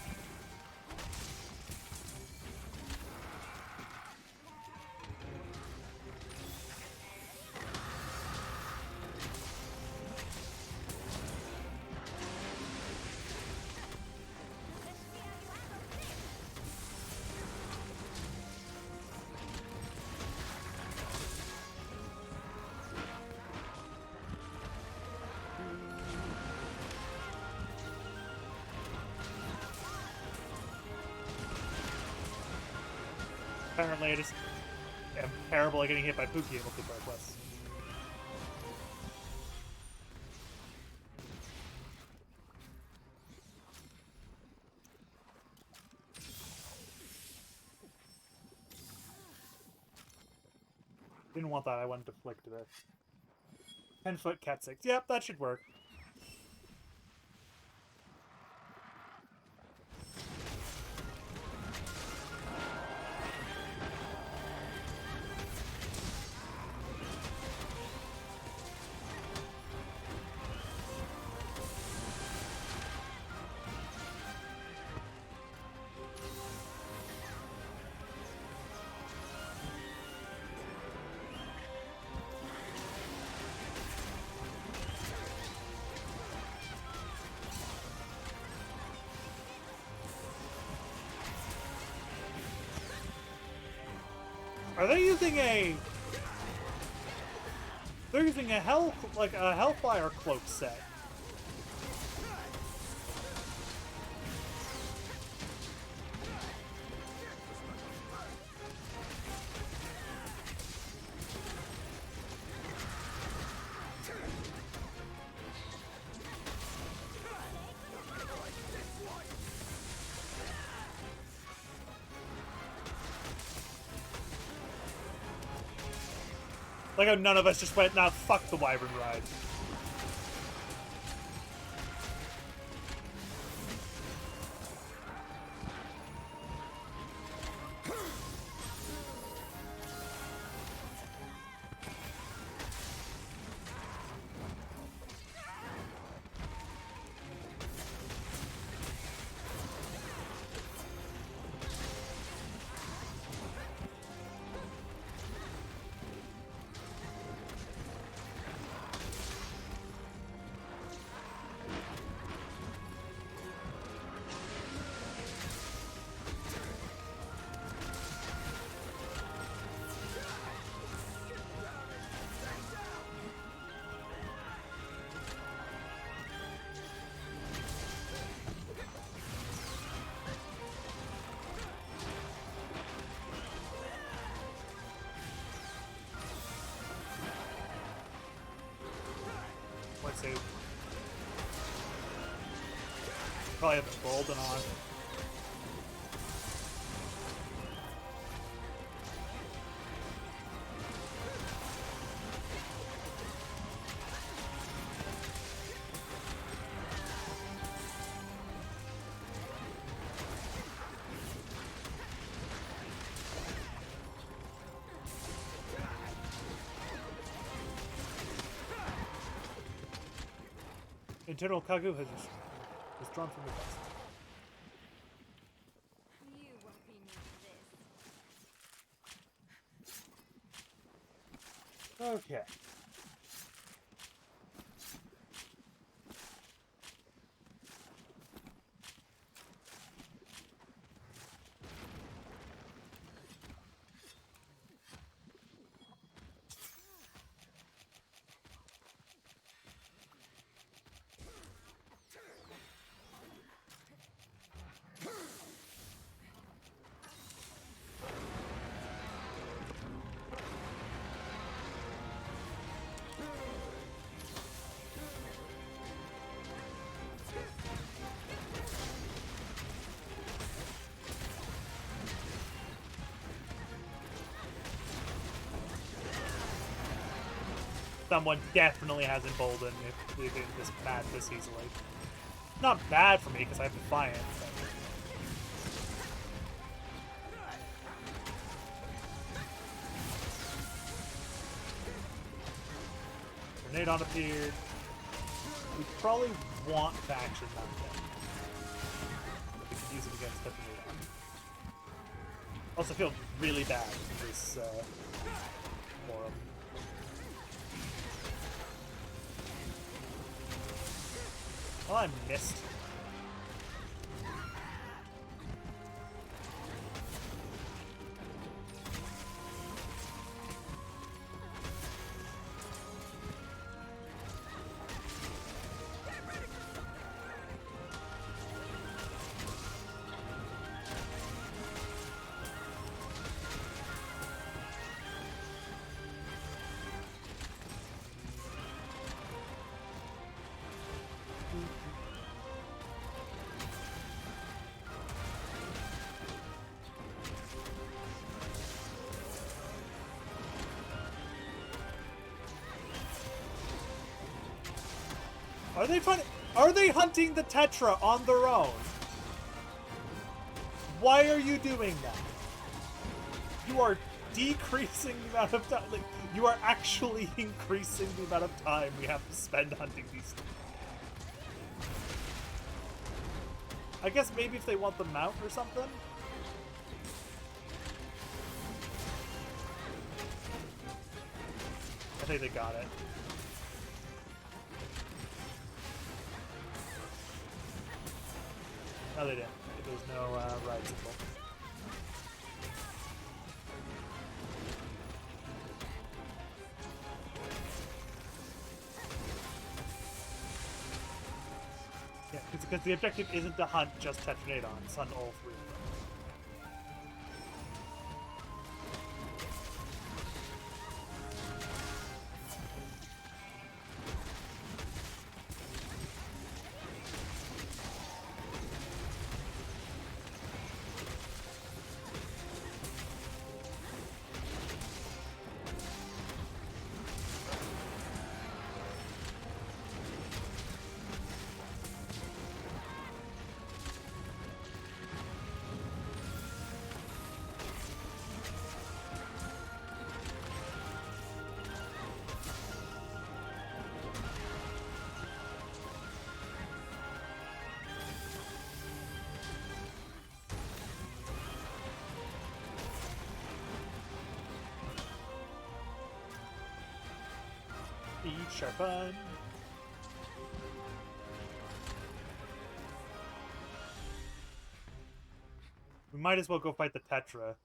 Apparently, I just am terrible at getting hit by Pookie in multiplayer quests. Didn't want that. I wanted to flick to this. 10-foot cat 6. Yep, that should work. Are they using a... They're using a Hellfire cloak set. Like how none of us just went, nah, fuck the Wyvern ride. Let's see. Probably have Golden on. Internal Kagu has withdrawn from the quest. You won't be needing this. Okay. Someone definitely has Embolden if they did this bad this easily. Not bad for me because I have Defiance. Grenade on appeared. We probably want to action that thing. We could use it against the Grenade. Also feel really bad for this forum. Oh, I missed. Are they hunting the Tetra on their own? Why are you doing that? You are decreasing the amount of time. Like, you are actually increasing the amount of time we have to spend hunting these things. I guess maybe if they want the mount or something? I think they got it. No, they didn't. There's no ride symbol. Yeah, because the objective isn't to hunt just Tetranadon, it's hunt all three of them. Sharpen. We might as well go fight the Tetra.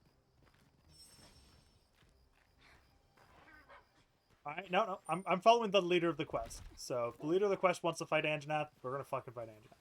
Alright, no, I'm following the leader of the quest. So if the leader of the quest wants to fight Anjanath, we're gonna fucking fight Anjanath.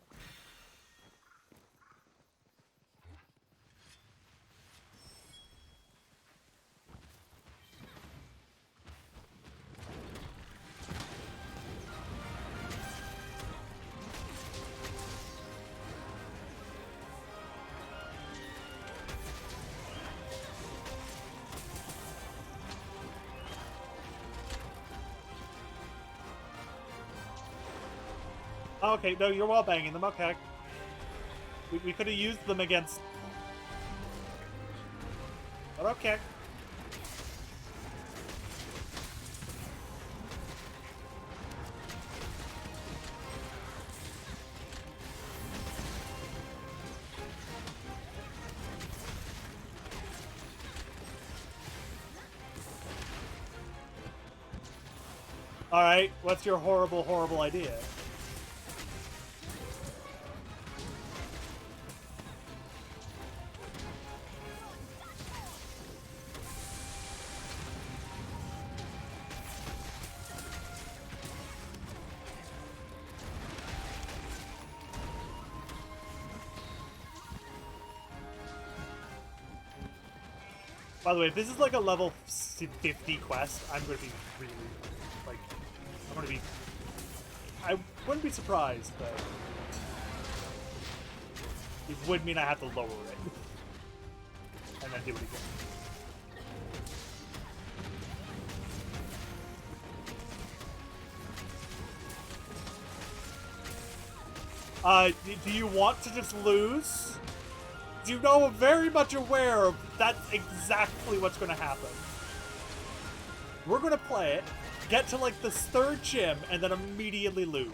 Oh, okay, no, you're wall banging them, okay. We could have used them against... But okay. Alright, what's your horrible, horrible idea? By the way, if this is like a level 50 quest, I'm going to be really, like, I'm going to be, I wouldn't be surprised, but it would mean I have to lower it. And then do it again. Do you want to just lose? You know, I'm very much aware of that's exactly what's going to happen. We're going to play it, get to like this third gym, and then immediately lose.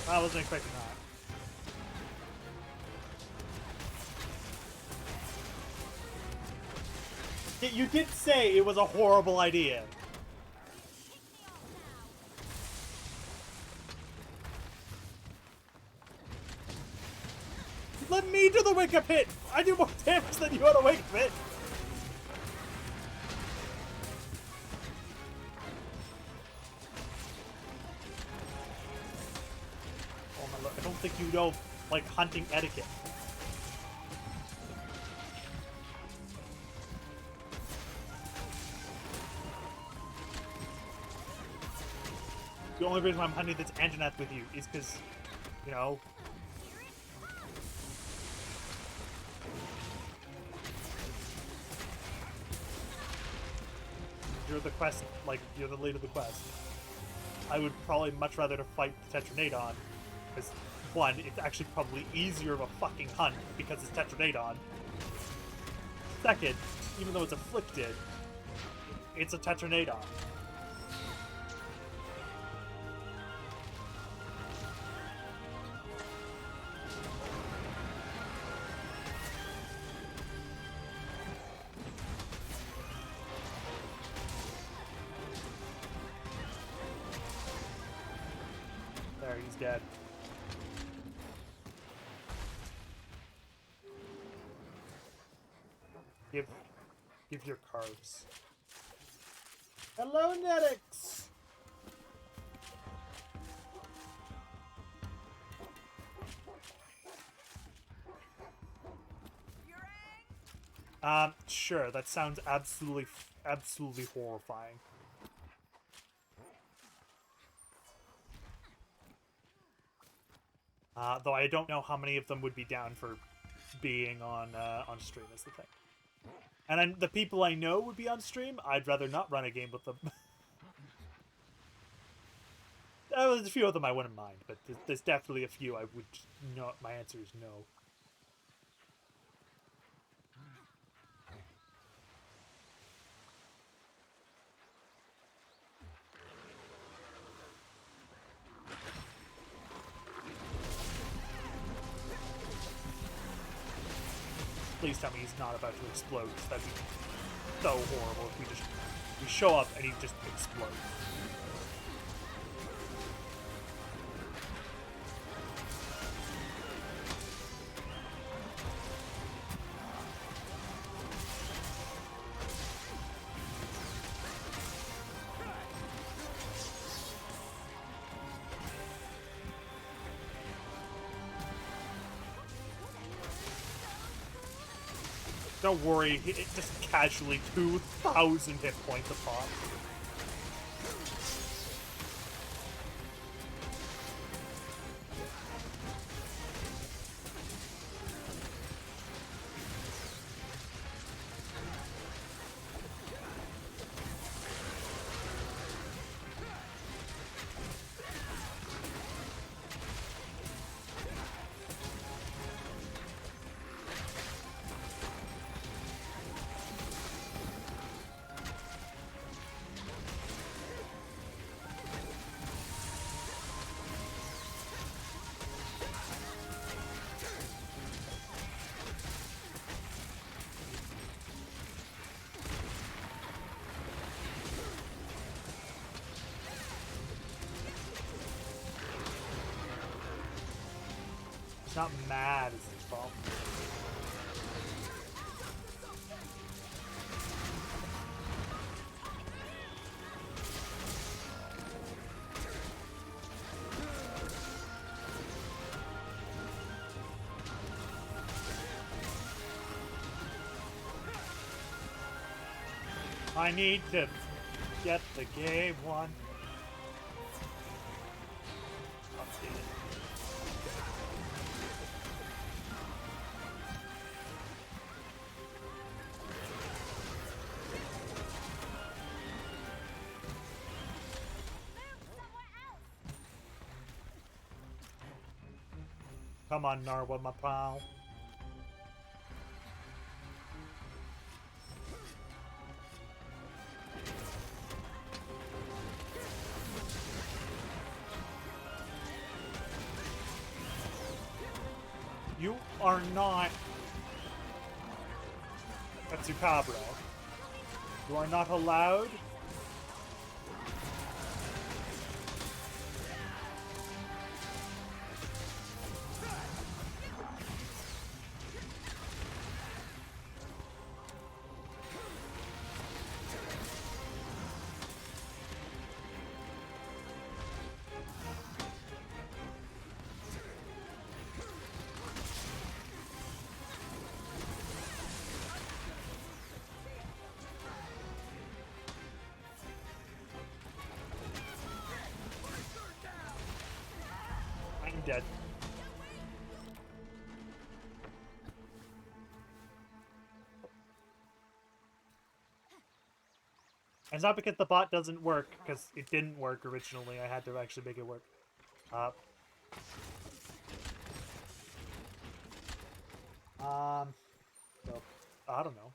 I wasn't expecting that. You did say it was a horrible idea. Let me do the wake up hit! I do more damage than you on a wake up hit! Oh my lord, I don't think you know, like, hunting etiquette. The only reason why I'm hunting this Anjanath with you is because, you know... You're the quest, like, you're the lead of the quest. I would probably much rather to fight the Tetranadon, because, one, it's actually probably easier of a fucking hunt because it's Tetranadon. Second, even though it's afflicted, it's a Tetranadon. There, he's dead. Give your carves. Hello, Netix! Sure, that sounds absolutely horrifying. Though I don't know how many of them would be down for being on stream is the thing. And the people I know would be on stream, I'd rather not run a game with them. There's a few of them I wouldn't mind, but there's definitely a few I would not. My answer is no. Please tell me he's not about to explode. That'd be so horrible if we show up and he just explodes. Don't worry, it just casually 2,000 hit points a pop. Not mad is the problem. I need to get the game won. Let's see it. Come on, Narwa, my pal. You are not a Tsukabra. You are not allowed. I'm dead. It's not because the bot doesn't work, because it didn't work originally. I had to actually make it work. So, I don't know.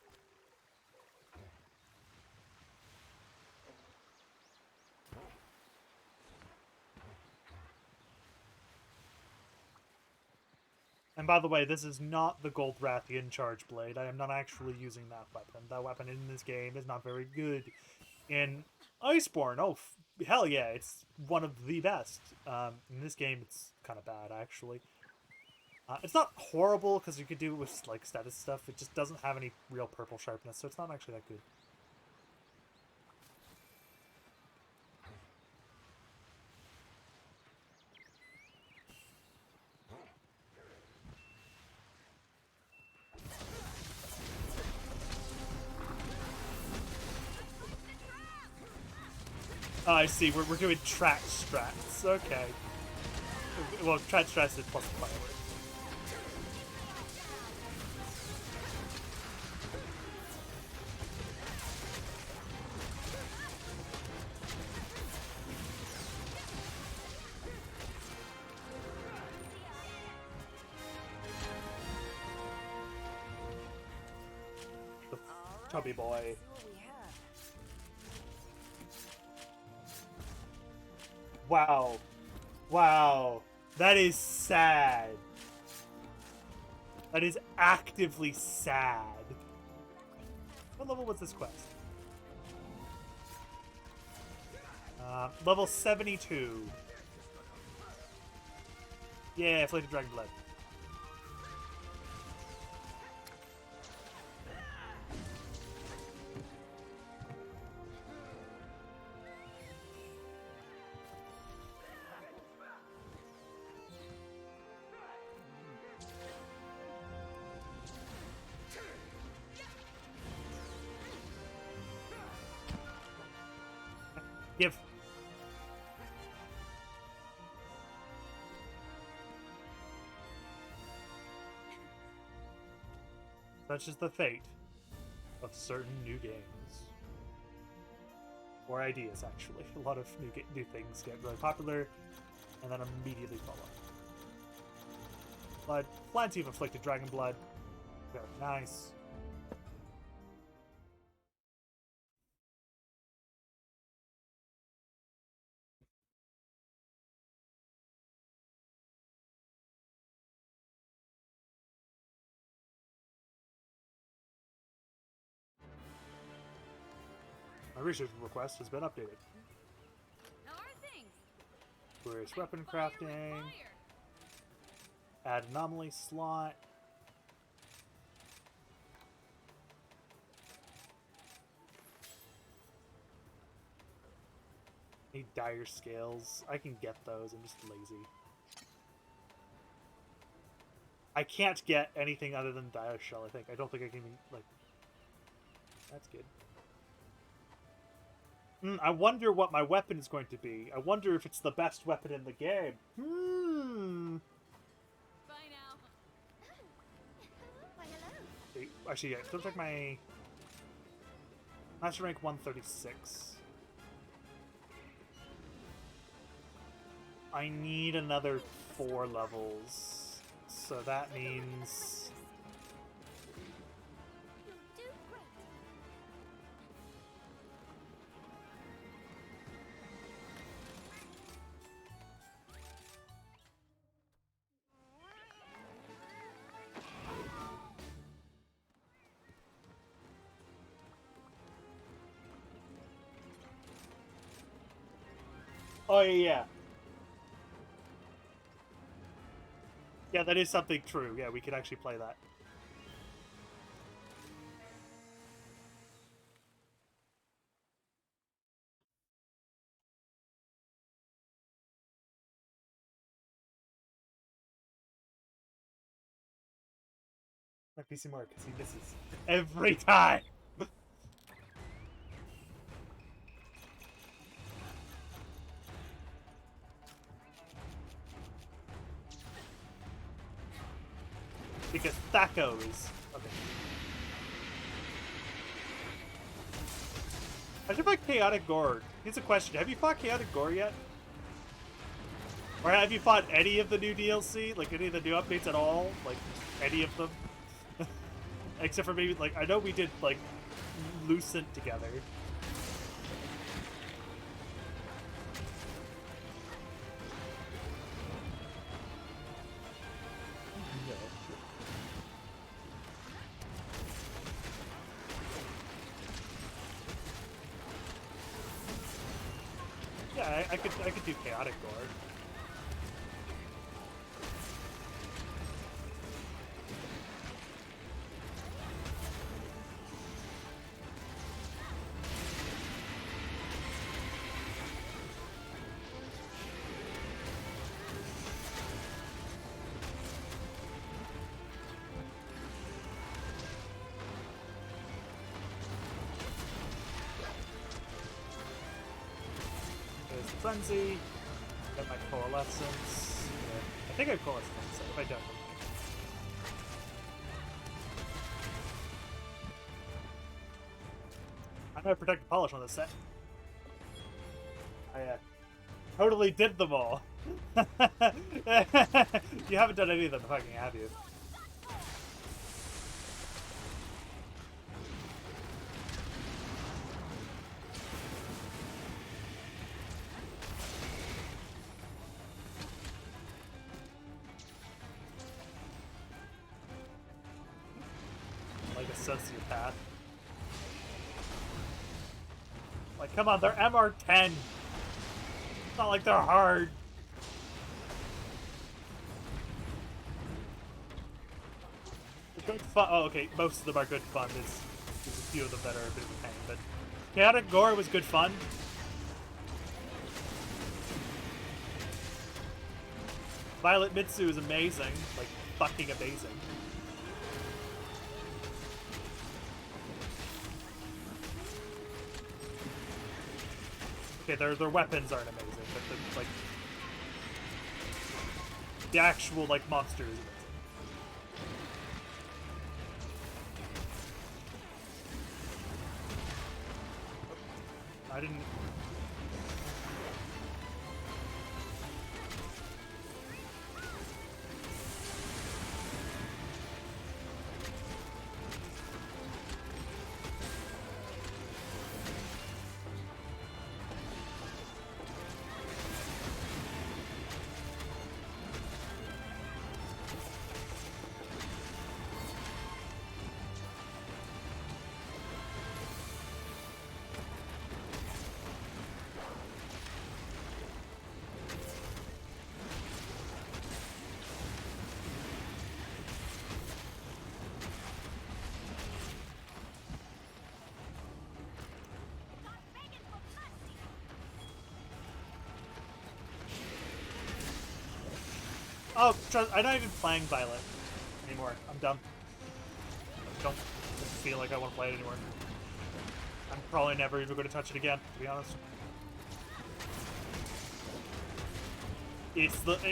And by the way, this is not the Gold Rathian Charge Blade. I am not actually using that weapon. That weapon in this game is not very good. In Iceborne, oh, hell yeah, it's one of the best. In this game, it's kind of bad, actually. It's not horrible, because you could do it with, like, status stuff. It just doesn't have any real purple sharpness, so it's not actually that good. Oh, I see. We're doing track strats. Okay. Well, track strats is plus fire. The tubby boy. Wow. Wow. That is sad. That is actively sad. What level was this quest? Level 72. Yeah, Flayed Dragon Blood. Give. Such is the fate of certain new games. Or ideas, actually. A lot of new things get really popular, and then immediately fall off. But plenty of Afflicted Dragon Blood. Very nice. My research request has been updated. How are things? Glorious weapon crafting. Add anomaly slot. Need dire scales. I can get those. I'm just lazy. I can't get anything other than dire shell. I think. I don't think I can even, like. That's good. I wonder what my weapon is going to be. I wonder if it's the best weapon in the game. Bye now. Why, hello. Wait, actually, yeah. Looks like my master rank 136. I need another 4 levels. So that means... You'll do great. Oh, yeah. Yeah, that is something true. Yeah, we could actually play that. My PC more because he misses every time. Because Thaco is okay. I should fight Chaotic Gore. Here's a question: have you fought Chaotic Gore yet? Or have you fought any of the new DLC? Like any of the new updates at all? Like any of them? Except for maybe like I know we did like Lucent together. No. Yeah, I could do Chaotic Gore. There's Frenzy. Got my Coalescence. Yeah. I think I have Coalescence. If I don't. I'm gonna protect the polish on this set. I totally did them all. You haven't done any of them, fucking have you? Like a sociopath. Like, come on, they're MR10. It's not like they're hard. They're good fun. Oh, okay, most of them are good fun. There's a few of them that are a bit of a pain, but Chaotic Gore was good fun. Violet Mitsu is amazing. Like, fucking amazing. Okay, their weapons aren't amazing, but the, like, the actual, like, monster is amazing. I didn't... Oh, I'm not even playing Violet anymore. I'm done. I don't feel like I want to play it anymore. I'm probably never even going to touch it again, to be honest.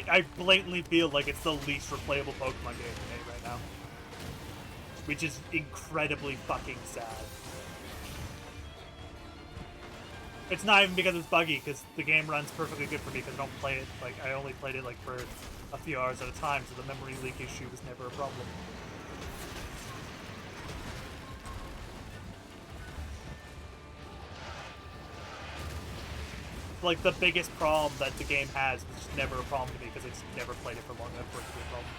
I blatantly feel like it's the least replayable Pokemon game made right now. Which is incredibly fucking sad. It's not even because it's buggy, because the game runs perfectly good for me, because I don't play it, like, I only played it, like, for a few hours at a time, so the memory leak issue was never a problem. Like, the biggest problem that the game has was just never a problem to me, because I just never played it for long enough for it to be a problem.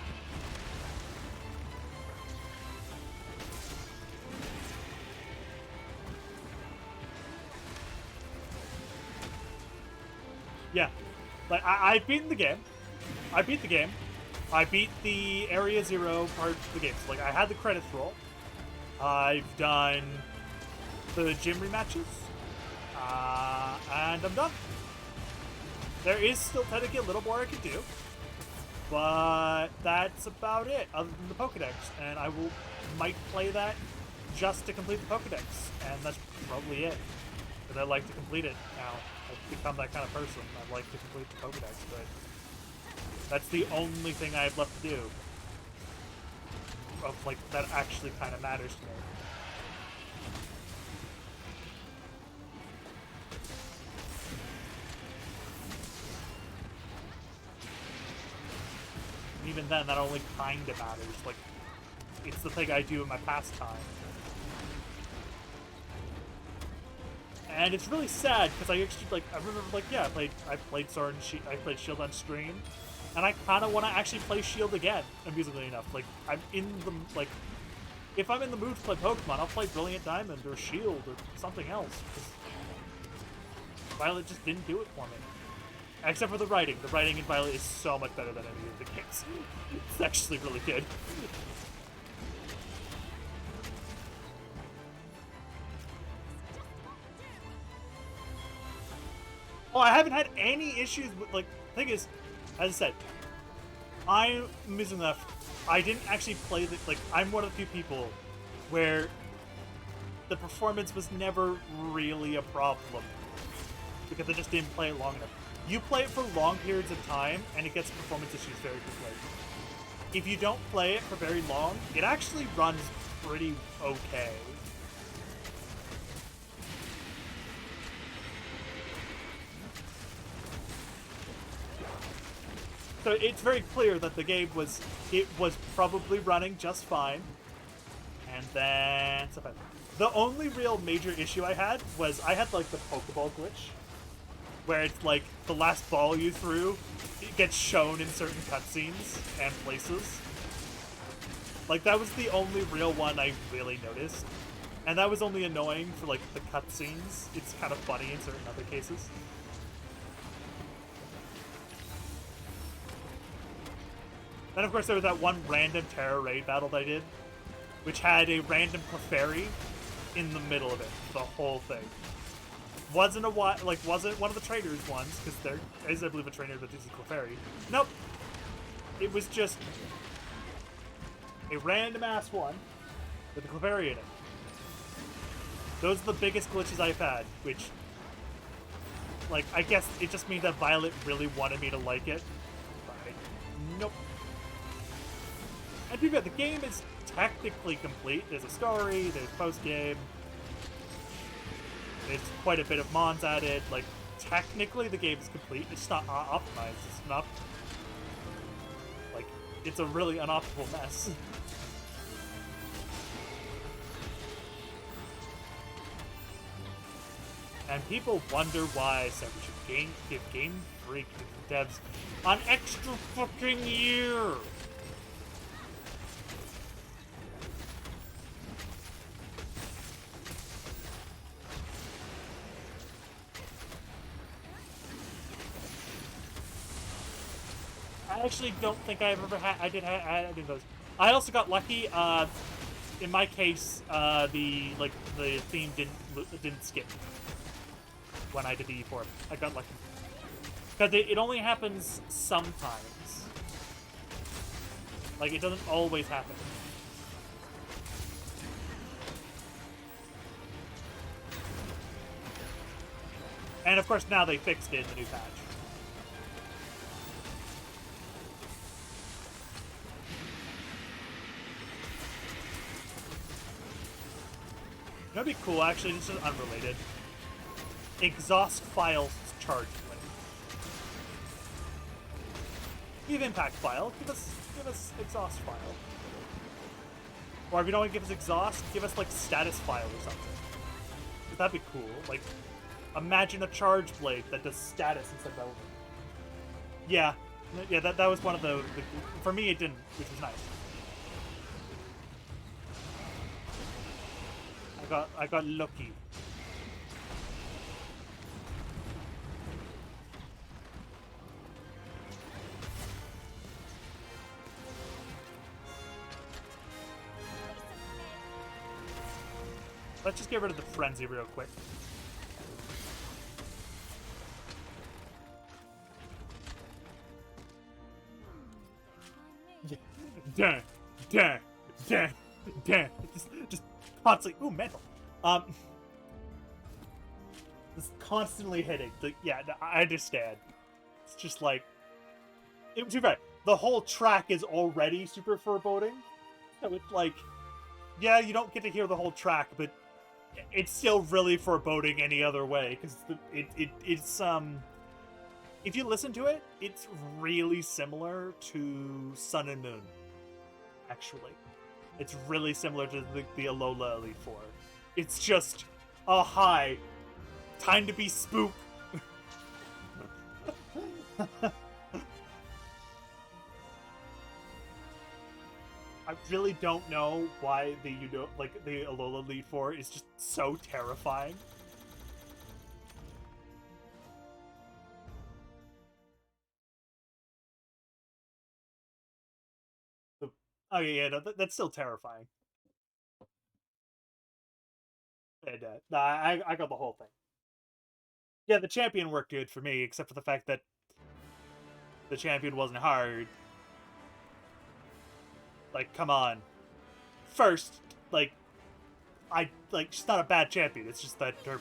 Yeah. Like, I've beaten the game. I beat the game. I beat the Area Zero part of the game. So, like, I had the credits roll. I've done the gym rematches. And I'm done. There is still technically a little more I can do. But that's about it, other than the Pokedex. And I might play that just to complete the Pokedex. And that's probably it. Because I like to complete it now. I've become that kind of person. I like to complete the Pokedex, but that's the only thing I have left to do. Of, like, that actually kind of matters to me. And even then, that only kind of matters. Like, it's the thing I do in my pastime. And it's really sad because I actually, like, I remember, like, yeah, I played Sword and Shield, I played Shield on stream, and I kind of want to actually play Shield again, amusingly enough. Like, I'm in the, like, if I'm in the mood to play Pokemon, I'll play Brilliant Diamond or Shield or something else. Violet just didn't do it for me. Except for the writing. The writing in Violet is so much better than any of the games. It's actually really good. Oh, I haven't had any issues with, like, the thing is, as I said, I'm amusing enough. I didn't actually play the, like, I'm one of the few people where the performance was never really a problem. Because I just didn't play it long enough. You play it for long periods of time, and it gets performance issues very quickly. If you don't play it for very long, it actually runs pretty okay. So it's very clear that the game was probably running just fine. And then the only real major issue I had was I had, like, the Pokeball glitch, where it's like the last ball you threw, it gets shown in certain cutscenes and places. Like, that was the only real one I really noticed. And that was only annoying for, like, the cutscenes. It's kind of funny in certain other cases. Then, of course, there was that one random Terra Raid battle that I did, which had a random Clefairy in the middle of it, the whole thing. Wasn't one of the trainers ones, because there is, I believe, a trainer that uses Clefairy. Nope. It was just a random-ass one with a Clefairy in it. Those are the biggest glitches I've had, which, like, I guess it just means that Violet really wanted me to like it. But, nope. And to be fair, the game is technically complete. There's a story, there's post-game. There's quite a bit of mons added. Like, technically the game is complete. It's not optimized. It's not... Like, it's a really unoptimal mess. And people wonder why I said we should give Game Freak devs an extra fucking year. I actually don't think I've ever had. I did those. I also got lucky. In my case, the theme didn't skip when I did the E4. I got lucky because it only happens sometimes. Like, it doesn't always happen. And of course, now they fixed it in the new patch. You know what'd be cool, actually? This is unrelated. Exhaust file charge plate. Give impact file. Give us exhaust file. Or if you don't want to give us exhaust, give us like status file or something. That'd be cool. Like, imagine a charge blade that does status instead of element. Yeah, that was one of the for me it didn't, which was nice. I got lucky. Let's just get rid of the frenzy real quick. Dang, dang, dang, dang. Just constantly. Ooh, mental. Just constantly hitting. Yeah, I understand. It's just like, to be fair, the whole track is already super foreboding. So it's like, yeah, you don't get to hear the whole track, but it's still really foreboding any other way, because it's if you listen to it, it's really similar to Sun and Moon. Actually, it's really similar to the Alola Elite Four. It's just, oh hi, time to be spook. I really don't know why the Alola Elite Four is just so terrifying. Oh yeah, no, that's still terrifying. And no, I got the whole thing. Yeah, the champion worked good for me, except for the fact that the champion wasn't hard. Like, come on. First, she's not a bad champion. It's just that her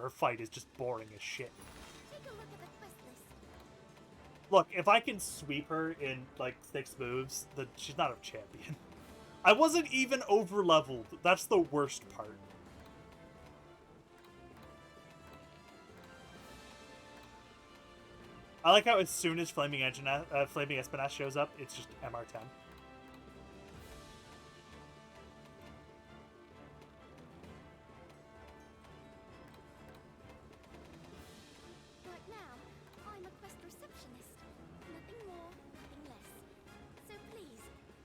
fight is just boring as shit. Take a look at the quest list. Look, if I can sweep her in like 6 moves, then she's not a champion. I wasn't even over leveled. That's the worst part. I like how as soon as Flaming Espinasse shows up, it's just MR10. Right now, I'm a quest receptionist. Nothing more, nothing less. So please,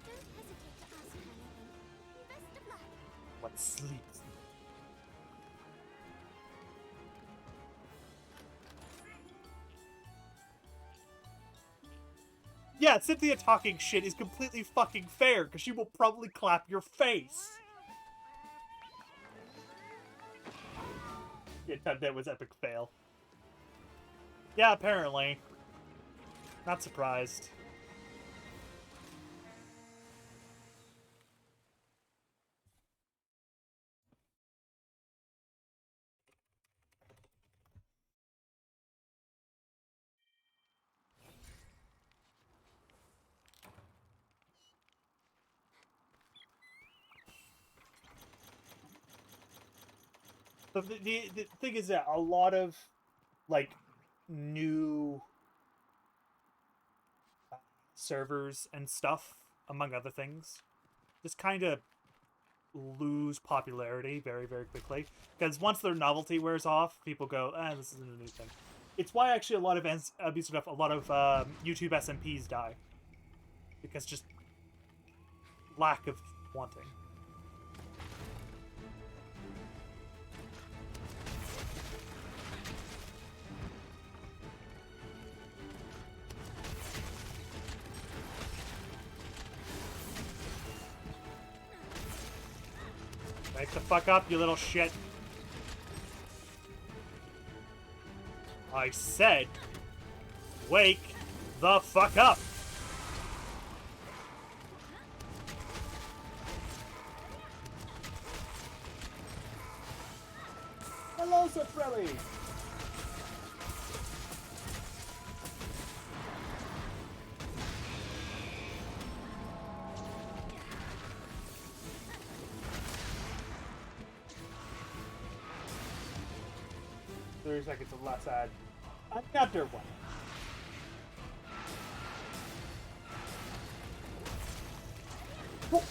don't hesitate to ask for anything. Best of luck. What sleeps? Yeah, Cynthia talking shit is completely fucking fair, because she will probably clap your face. Yeah, that was epic fail. Yeah, apparently. Not surprised. But the thing is that a lot of, like, new servers and stuff, among other things, just kind of lose popularity very, very quickly. Because once their novelty wears off, people go, this isn't a new thing. It's why, actually, a lot of YouTube SMPs die. Because just lack of wanting. Wake the fuck up, you little shit. I said, wake the fuck up. Hello, Safrelli! Seconds of less ad. Another one. Whoa.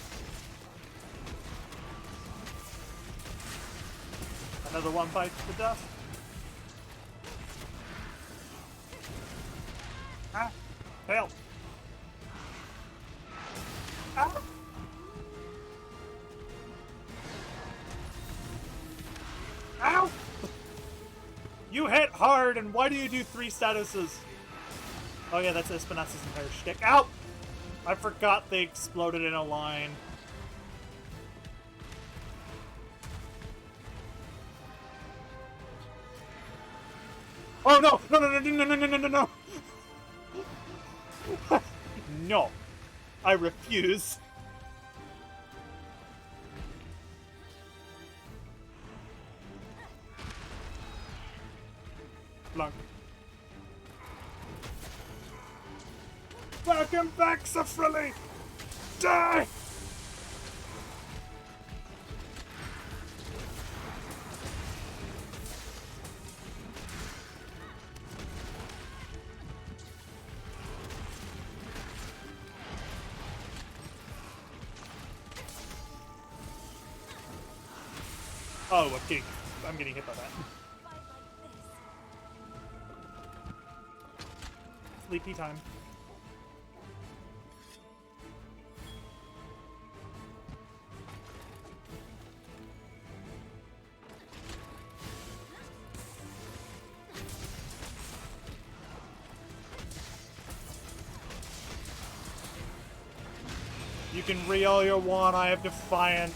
Another one bites the dust. Ah! Fail! Ah! Ow! You hit hard, and why do you do 3 statuses? Oh yeah, that's Espinasa's entire shtick. Ow! I forgot they exploded in a line. Oh no! No, no, no, no, no, no, no, no, no! No. I refuse. Flunk. Welcome back, Safrelli! Die! Oh, okay. I'm getting hit by that. Sleepy time. You can re-all your want, I have Defiant.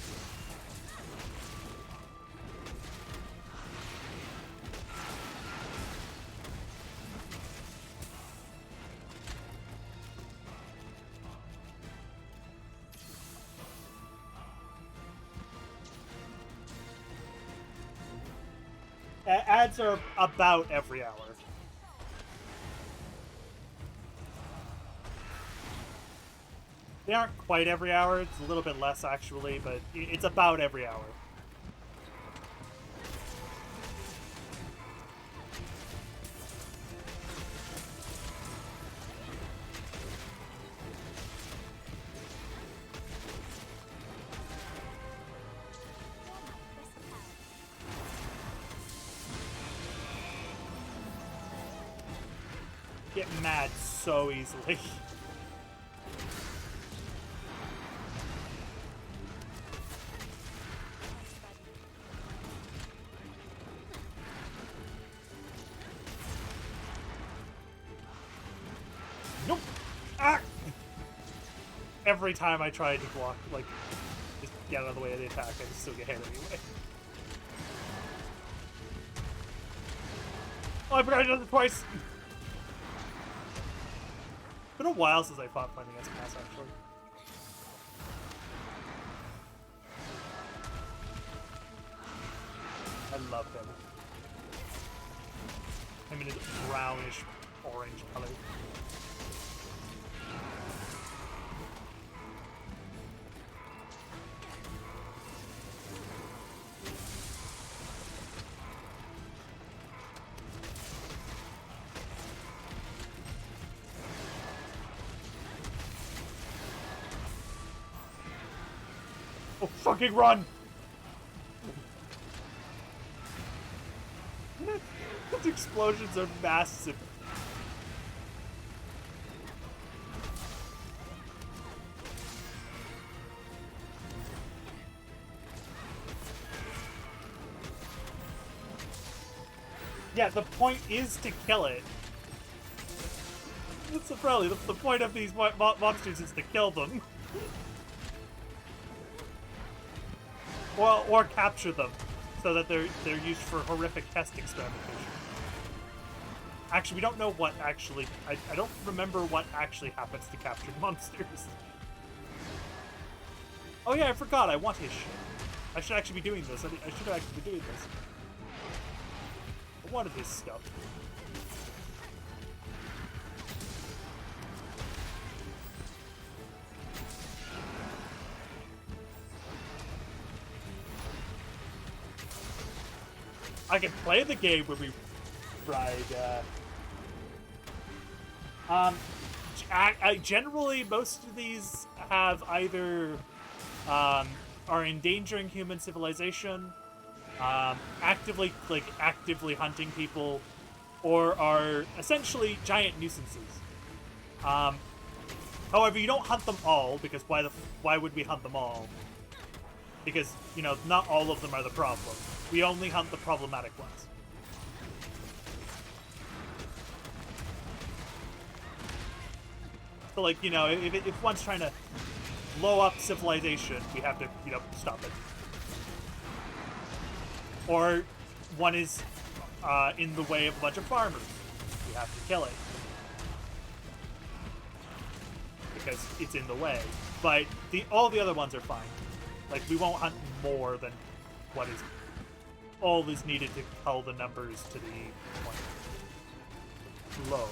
Ads are about every hour. They aren't quite every hour, it's a little bit less actually, but it's about every hour. Get mad so easily. Nope. Ah! Every time I try to block, like, just get out of the way of the attack, I just still get hit anyway. Oh, I forgot I did it twice! It's been a while since I fought Finding S-Pass, actually. I love him. I'm in a brownish orange color. Oh, fucking run! Those explosions are massive. Yeah, the point is to kill it. That's probably the point of these monsters is to kill them. Or capture them, so that they're used for horrific test experimentation. Actually, we don't know what actually... I don't remember what actually happens to captured monsters. Oh yeah, I forgot, I want his shit. I should actually be doing this. I should actually be doing this. one of his stuff. I can play the game where we ride, generally, most of these have either, are endangering human civilization, actively hunting people, or are essentially giant nuisances. However, you don't hunt them all, because why would we hunt them all? Because, you know, not all of them are the problem. We only hunt the problematic ones. So, like, you know, if one's trying to blow up civilization, we have to, you know, stop it. Or one is in the way of a bunch of farmers. We have to kill it. Because it's in the way. But all the other ones are fine. Like, we won't hunt more than what is all is needed to cull the numbers to the point low.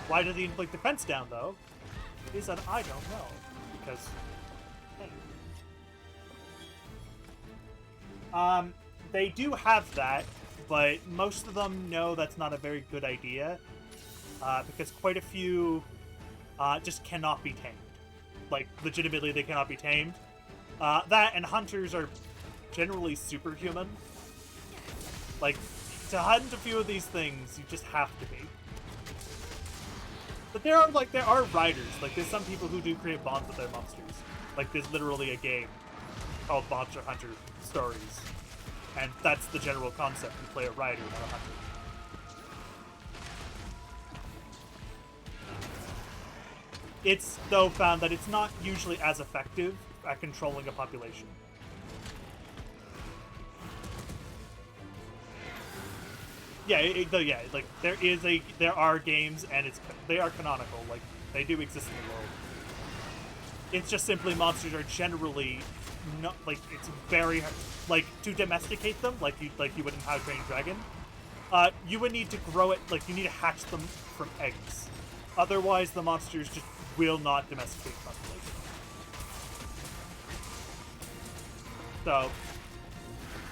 Why did the inflict defense down, though? It is that I don't know. Because, hey. They do have that, but most of them know that's not a very good idea. Because quite a few just cannot be tamed. Like, legitimately, they cannot be tamed. That and hunters are generally superhuman. Like, to hunt a few of these things, you just have to be. But there are riders. Like, there's some people who do create bonds with their monsters. Like, there's literally a game called Monster Hunter Stories. And that's the general concept. You play a rider, not a hunter. It's, though, found that it's not usually as effective at controlling a population. Yeah, like, there are games, and they are canonical, like, they do exist in the world. It's just simply monsters are generally not, like, it's very hard, like, to domesticate them, like you would in How to Train Your Dragon, you would need to grow it, like, you need to hatch them from eggs. Otherwise, the monsters just will not domesticate properly. So,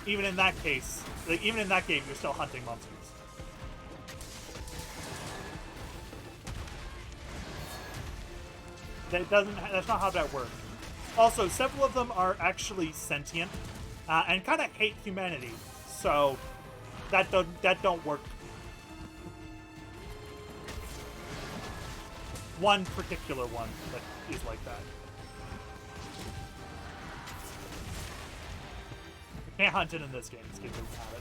even in that case, like, even in that game, you're still hunting monsters. That's not how that works. Also, several of them are actually sentient, and kind of hate humanity, so that don't work. One particular one that is like that. You can't hunt it in this game. This game doesn't have it.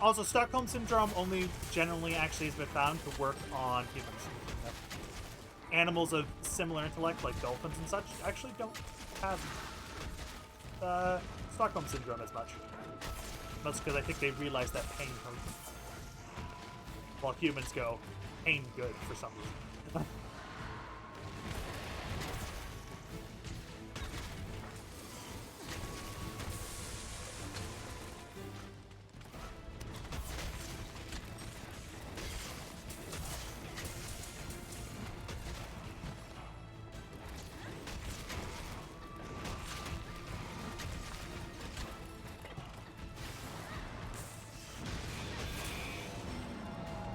Also, Stockholm Syndrome only generally actually has been found to work on humans. Animals of similar intellect, like dolphins and such, actually don't have Stockholm Syndrome as much. That's because I think they realize that pain hurts. While humans go, pain good for some reason.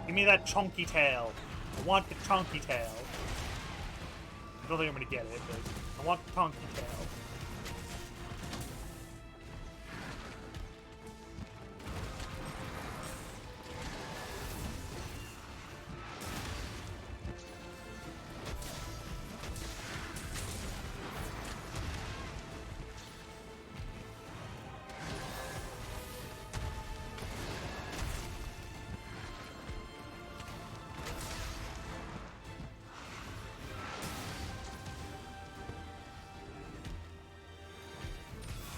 Give me that chunky tail. I want the chunky tail. I don't think I'm gonna get it, but I want the chunky tail.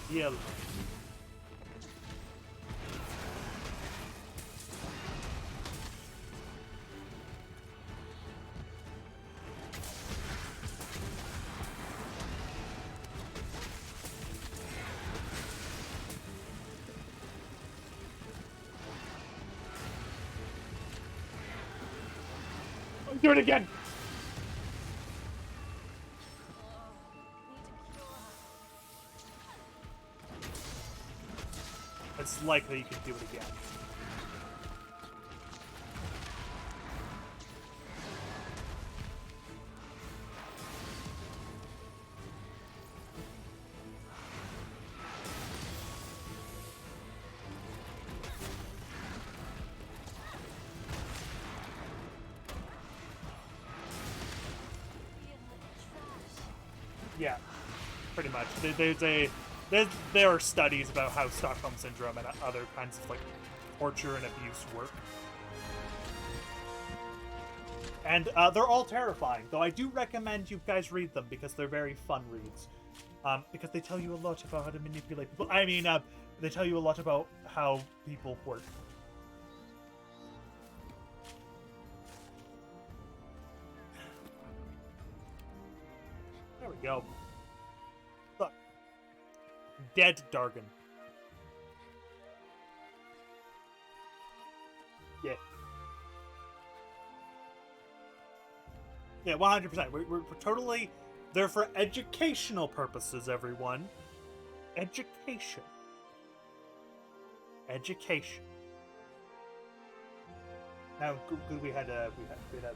Heal. Do it again! It's likely you can do it again. Yeah, pretty much. There are studies about how Stockholm Syndrome and other kinds of like torture and abuse work. And they're all terrifying, though I do recommend you guys read them because they're very fun reads. Because they tell you a lot about how to manipulate people. I mean, they tell you a lot about how people work. There we go. Look. Dead Dargon. Yeah. Yeah, 100%. We're totally there for educational purposes, everyone. Education. Education. Now, good we had some solution.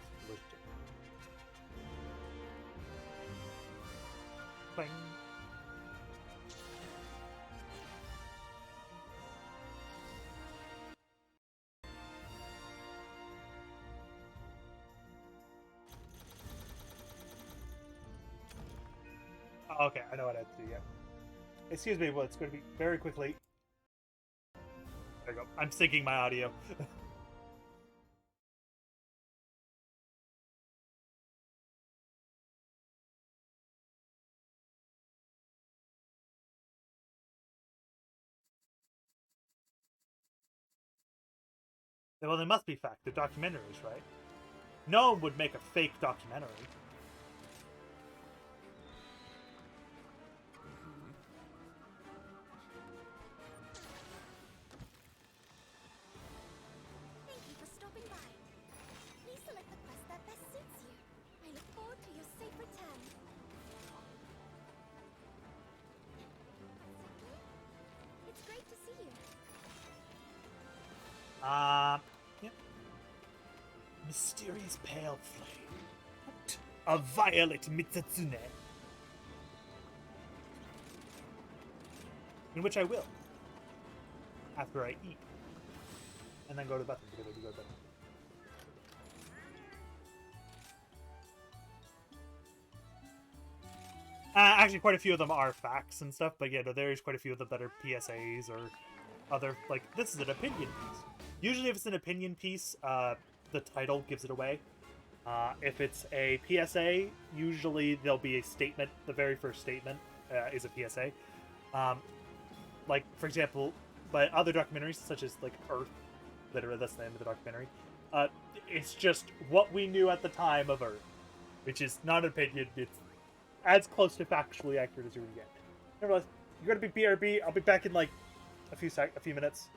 Bang. Okay, I know what I have to do, yeah. Excuse me, well, it's going to be very quickly. There you go. I'm syncing my audio. Well, they must be fact. They're documentaries, right? No one would make a fake documentary. Thank you for stopping by. Please select the quest that best suits you. I look forward to your safe return. It's great to see you. Yep. Mysterious pale flame. A violet Mitsutsune. In which I will. After I eat. And then go to the bathroom. Go to the bathroom. Actually, quite a few of them are facts and stuff, but yeah, no, there's quite a few of them that are PSAs or other, like, this is an opinion piece. Usually if it's an opinion piece, the title gives it away. If it's a PSA, usually there'll be a statement. The very first statement is a PSA. Like, for example, by other documentaries, such as, like, Earth, literally that's the name of the documentary, it's just what we knew at the time of Earth, which is not an opinion, it's as close to factually accurate as you're gonna get. Nevertheless, you're gonna be BRB, I'll be back in, like, a few minutes.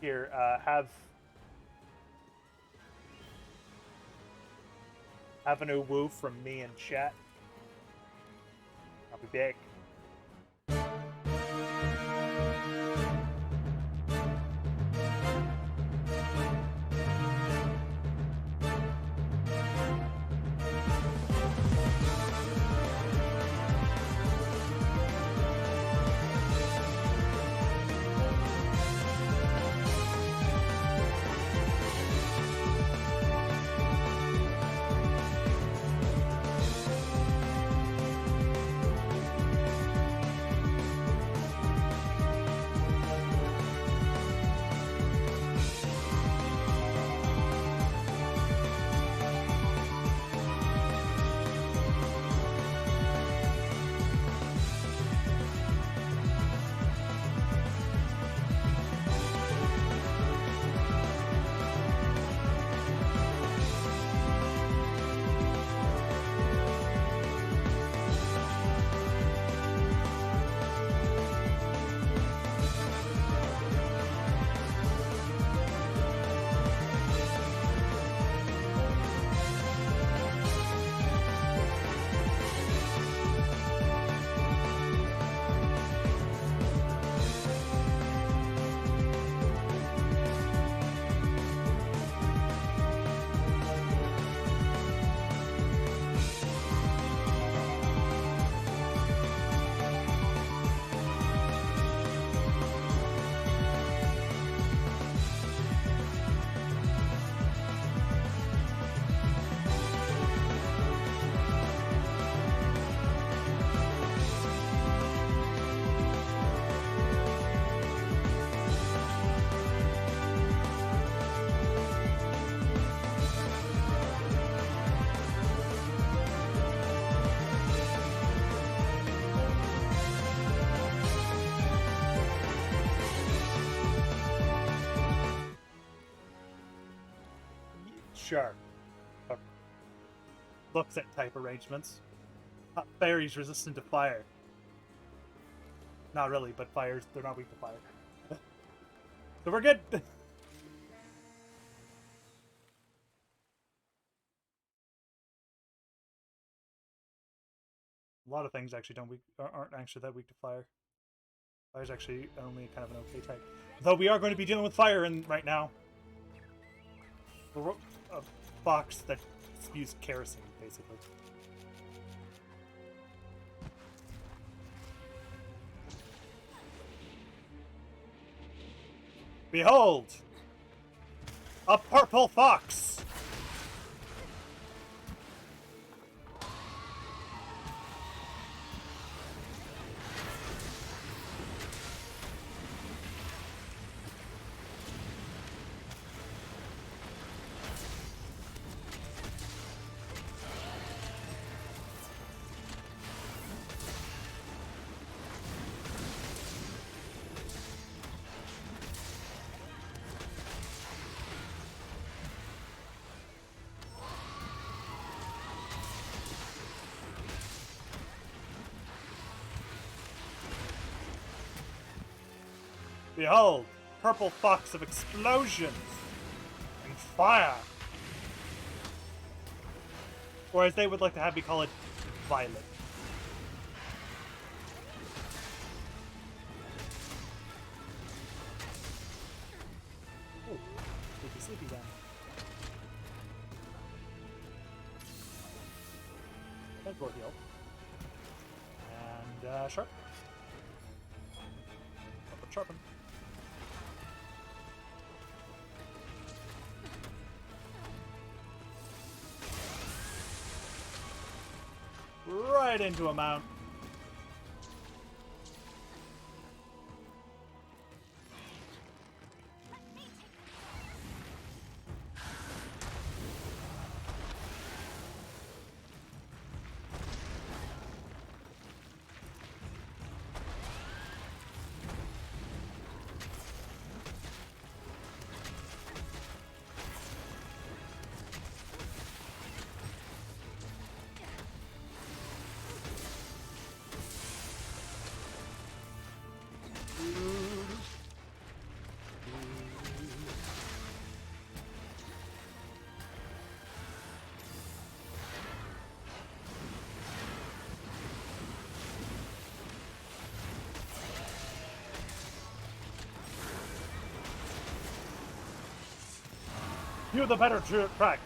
Here, have a new woo from me and chat. I'll be back. Sure. Looks at type arrangements. Hot fairies resistant to fire. Not really, but fires, they're not weak to fire. So we're good! A lot of things actually aren't actually that weak to fire. Fire's actually only kind of an okay type. Though we are going to be dealing with fire right now. We're a box that spews kerosene, basically. Behold! A purple fox! Behold, purple fox of explosions and fire. Or as they would like to have me call it, violet. Oh, sleepy down. And go heal. And sharp. Up and sharpen. Right into a mount. You're the better track.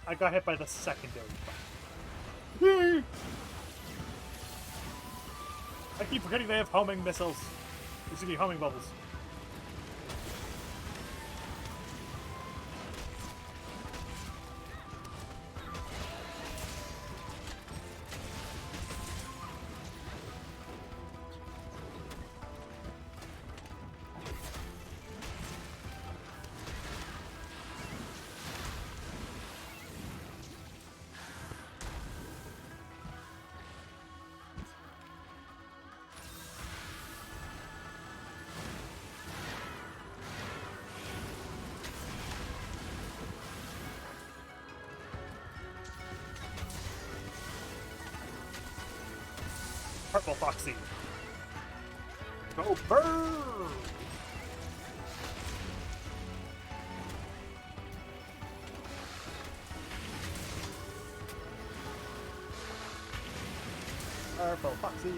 I got hit by the secondary fight. I keep forgetting they have homing missiles. Excuse me, homing bubbles. Purple Foxy. Go burn! Purple Foxy.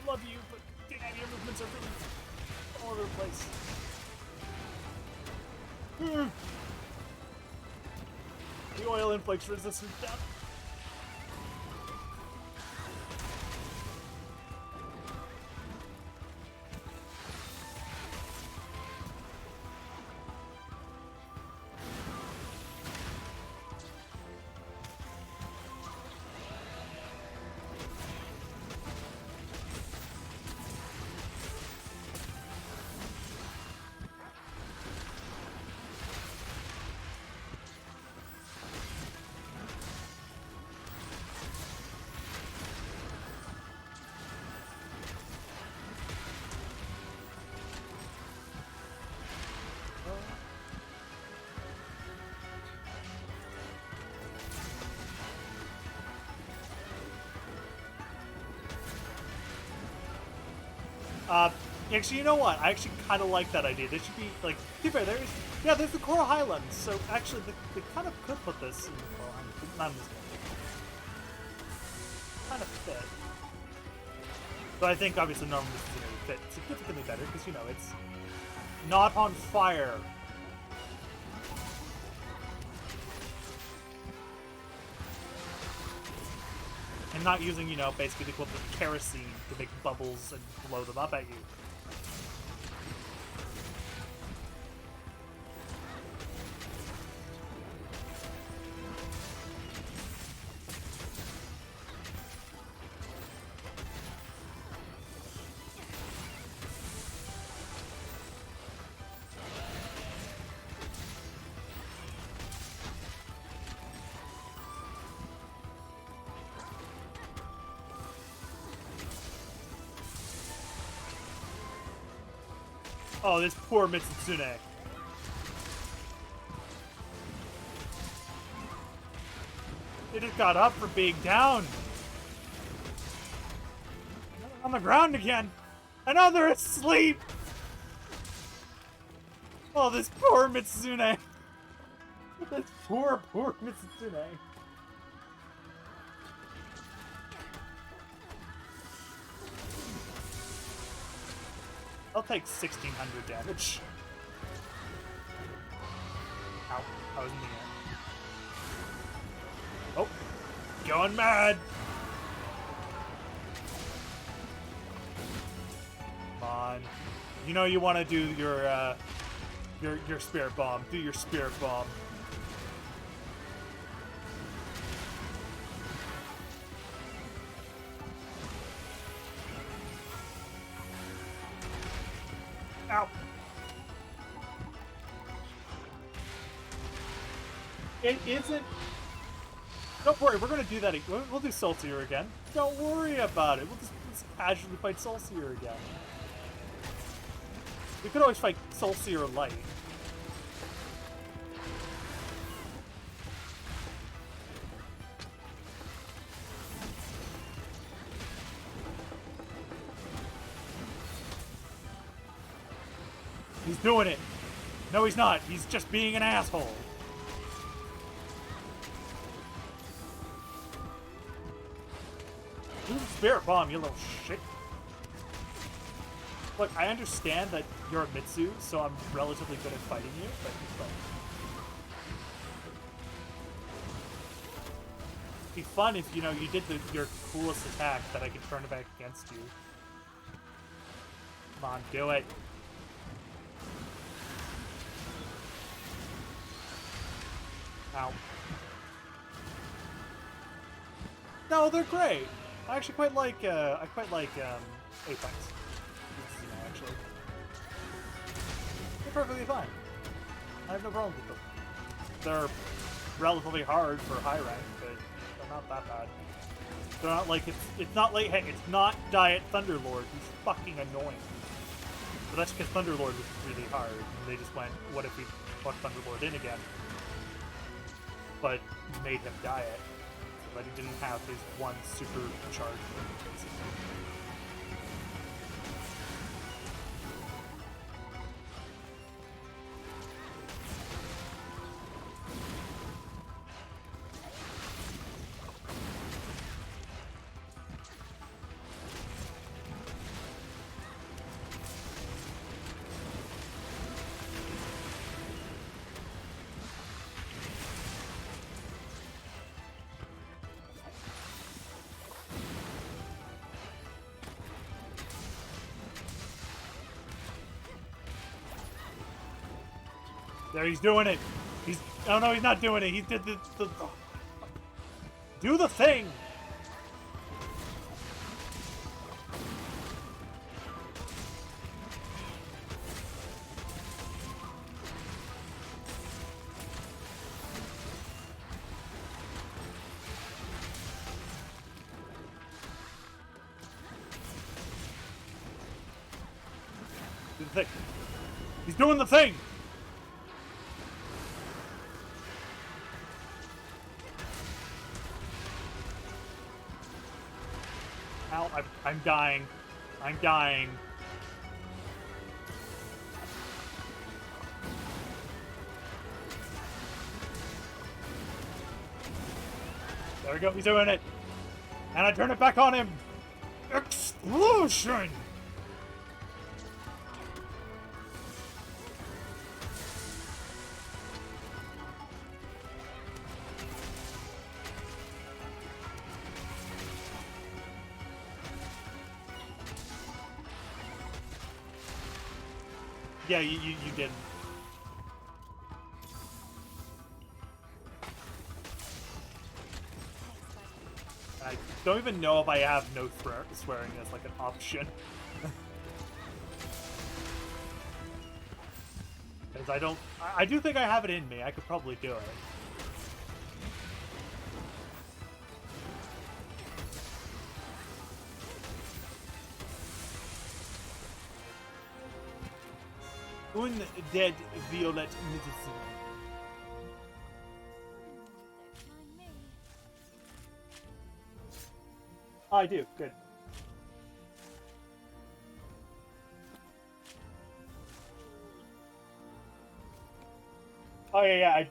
love you, but damn, your movements are really all over the place. The oil inflicts resistance down. Actually, you know what? I actually kind of like that idea. There should be, like, to be fair, there's the Coral Highlands, so actually, they kind of could put this in the Coral Highlands, but not in this game. Kind of fit. But I think, obviously, normally this is going to fit significantly better, because, you know, it's not on fire. And not using, you know, basically the equivalent of kerosene to make bubbles and blow them up at you. Oh, this poor Mitsune. They just got up for being down. On the ground again. And now they're asleep. Oh, this poor Mitsune. This poor Mitsune. I'll take 1,600 damage. Ow. I was in the air. Oh. Going mad! Come on. You know you want to do your spirit bomb. Do your spirit bomb. Ow. It isn't... Don't worry, we're going to do that. We'll do Soulseer again. Don't worry about it. We'll just casually fight Soulseer again. We could always fight Soulseer light. He's doing it. No, he's not. He's just being an asshole. Use Spirit Bomb, you little shit. Look, I understand that you're a Mitsu, so I'm relatively good at fighting you, but it'd be fun if, you know, you did your coolest attack that I could turn it back against you. Come on, do it. Ow. No, they're great. I actually quite like Apex. Actually, they're perfectly fine. I have no problem with them. They're relatively hard for high rank, but they're not that bad. They're not like it's not like, hey, it's not Diet Thunderlord who's fucking annoying. But that's because Thunderlord was really hard, and they just went, what if we put Thunderlord in again? But made him Diet, so that he didn't have his one super charge move, basically. There, he's doing it. He's... Oh, no, he's not doing it. He did the... Do the thing! Do the thing. He's doing the thing! Ow, I'm dying. I'm dying. There we go, he's doing it. And I turn it back on him. Explosion! Yeah, you didn't. I don't even know if I have no swearing as like an option. Because I don't... I do think I have it in me. I could probably do it. Un dead violet medicine. Don't mind me. Oh, I do. Good. Oh, yeah, I...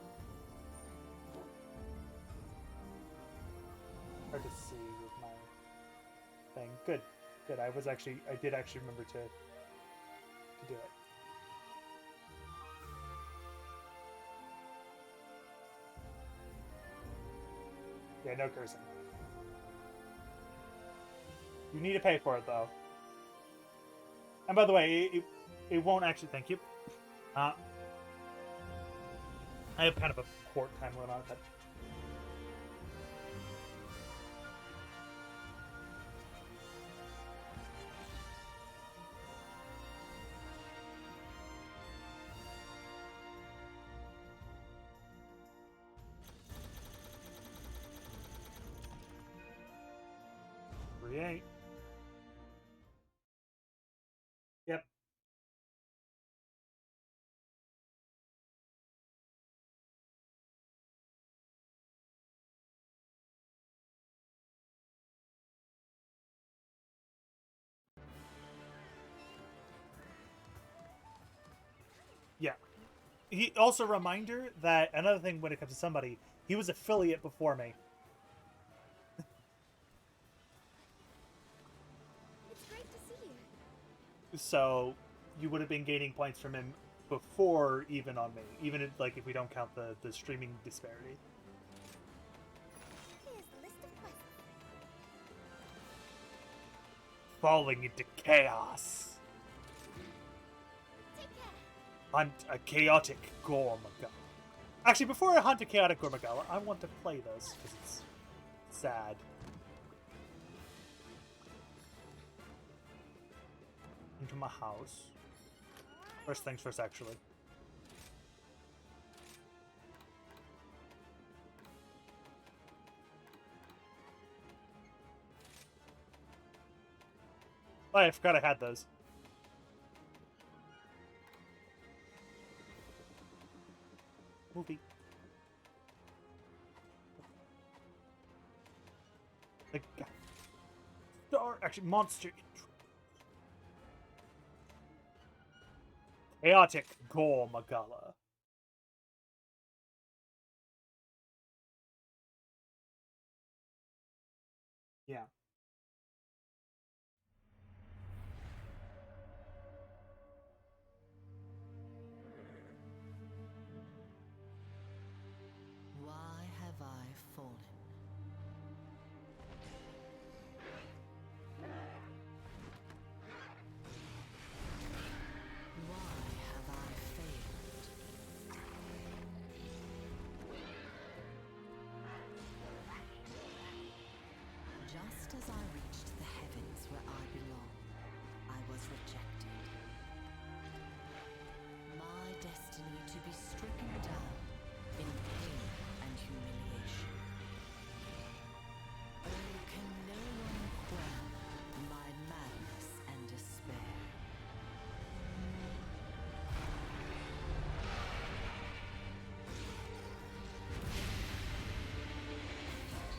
Hard to see with my thing. Good. Good. I did actually remember to do it. Yeah, no cursing. You need to pay for it, though. And by the way, it won't actually... Thank you. I have kind of a court time limit on it, but... Create. Yep. Yeah. He also reminder that another thing when it comes to somebody, he was affiliate before me. It's great to see you. So you would have been gaining points from him before even on me, even if, like if we don't count the streaming disparity. Here's the list of quests. Falling into chaos. Take care. Hunt a chaotic Gormagala. Actually, before I hunt a chaotic Gormagala, I want to play this because it's sad. Into my house. First things first, actually. Oh, I forgot I had those. Movie. Like, star, actually, monster intro. Chaotic Gormagala. Yeah. Why have I fallen? Why have I failed?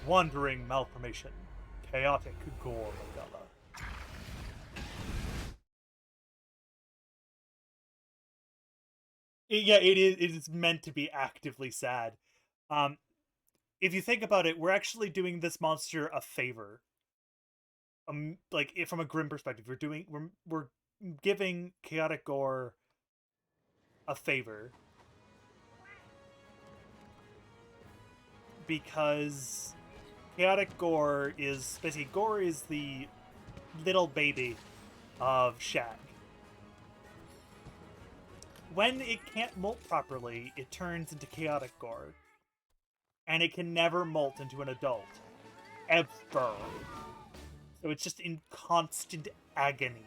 Wandering Malformation. Chaotic Gore Magala. Yeah, it is meant to be actively sad. If you think about it, we're actually doing this monster a favor. Like from a grim perspective, we're giving Chaotic Gore a favor because Chaotic Gore is basically the little baby of Shag. When it can't molt properly, it turns into Chaotic Gore. And it can never molt into an adult. Ever. So it's just in constant agony.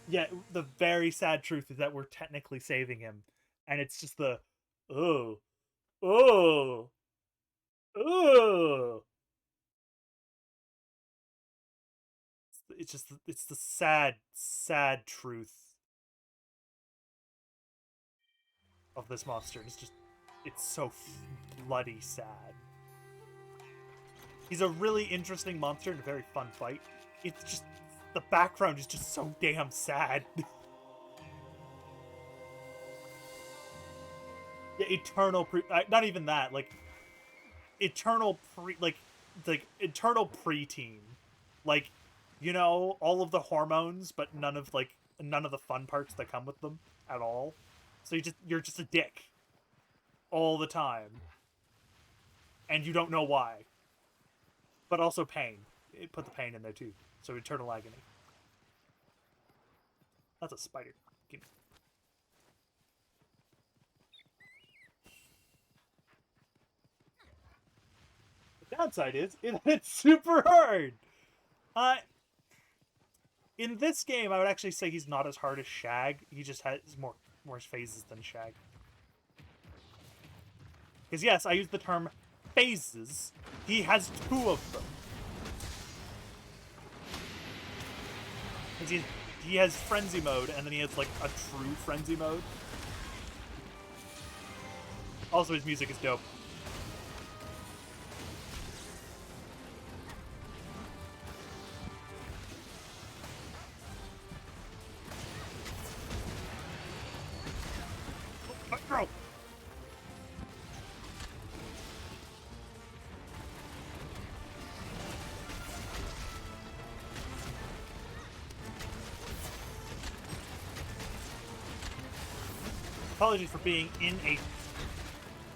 Yeah, the very sad truth is that we're technically saving him. And it's just the, oh, oh, oh. It's the sad, sad truth of this monster. It's so bloody sad. He's a really interesting monster and a very fun fight. It's just, the background is just so damn sad. Yeah, not even that, like, eternal preteen. Like, you know, all of the hormones, but none of the fun parts that come with them at all. So you're just a dick. All the time. And you don't know why. But also pain. It put the pain in there too. So eternal agony. That's a spider. Give me. The downside is it's super hard. In this game, I would actually say he's not as hard as Shag. He just has more phases than Shag. Because yes, I use the term phases. He has 2 of them. Because he has frenzy mode, and then he has like a true frenzy mode. Also, his music is dope. Girl. Apologies for being in a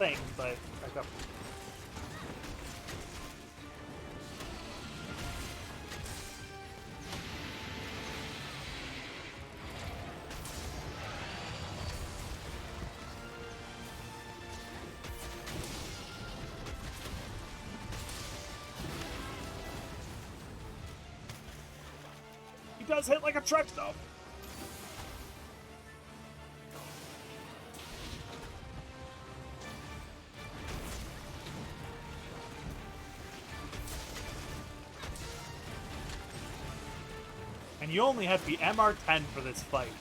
thing, but back up. He does hit like a truck stop. And you only have the MR10 for this fight.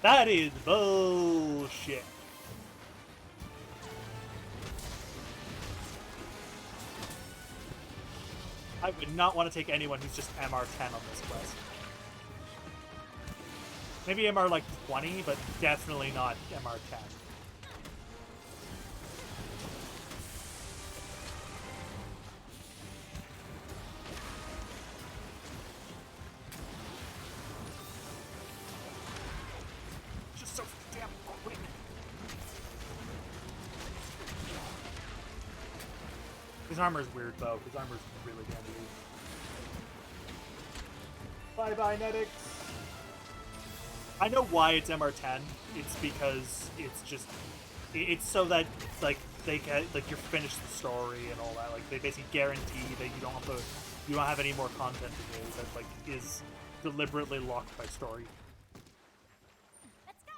That is bullshit. I would not want to take anyone who's just MR10 on this quest. Maybe MR like 20, but definitely not MR10. Just so damn quick. His armor's weird though. His armor's really damn weird. Bye-bye, Netix. I know why it's MR10. It's because it's so that like they can you're finished the story and all that. Like they basically guarantee that you don't have any more content to do that like is deliberately locked by story. Let's go.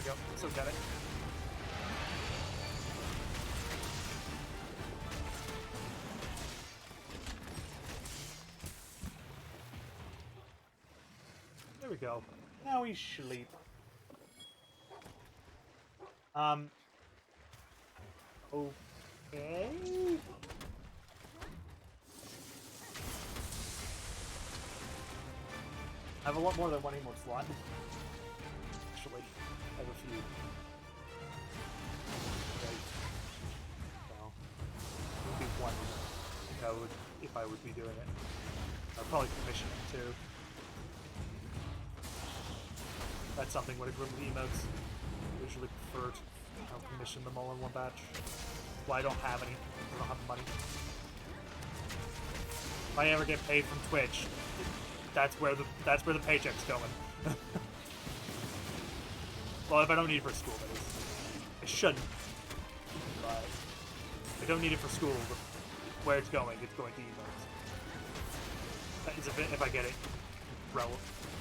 we go. So got it. There we go. Now we sleep. Okay. I have a lot more than one emote slot. Actually, I have a few. Okay. Well, it would be one if I would be doing it. I'd probably commission it too. That's something with a group of emotes. Usually prefer to commission them all in one batch. Well, I don't have any. I don't have the money. If I ever get paid from Twitch, that's where the paycheck's going. Well, if I don't need it for school, that is. I shouldn't. But I don't need it for school. But where it's going to emotes. That is if I get it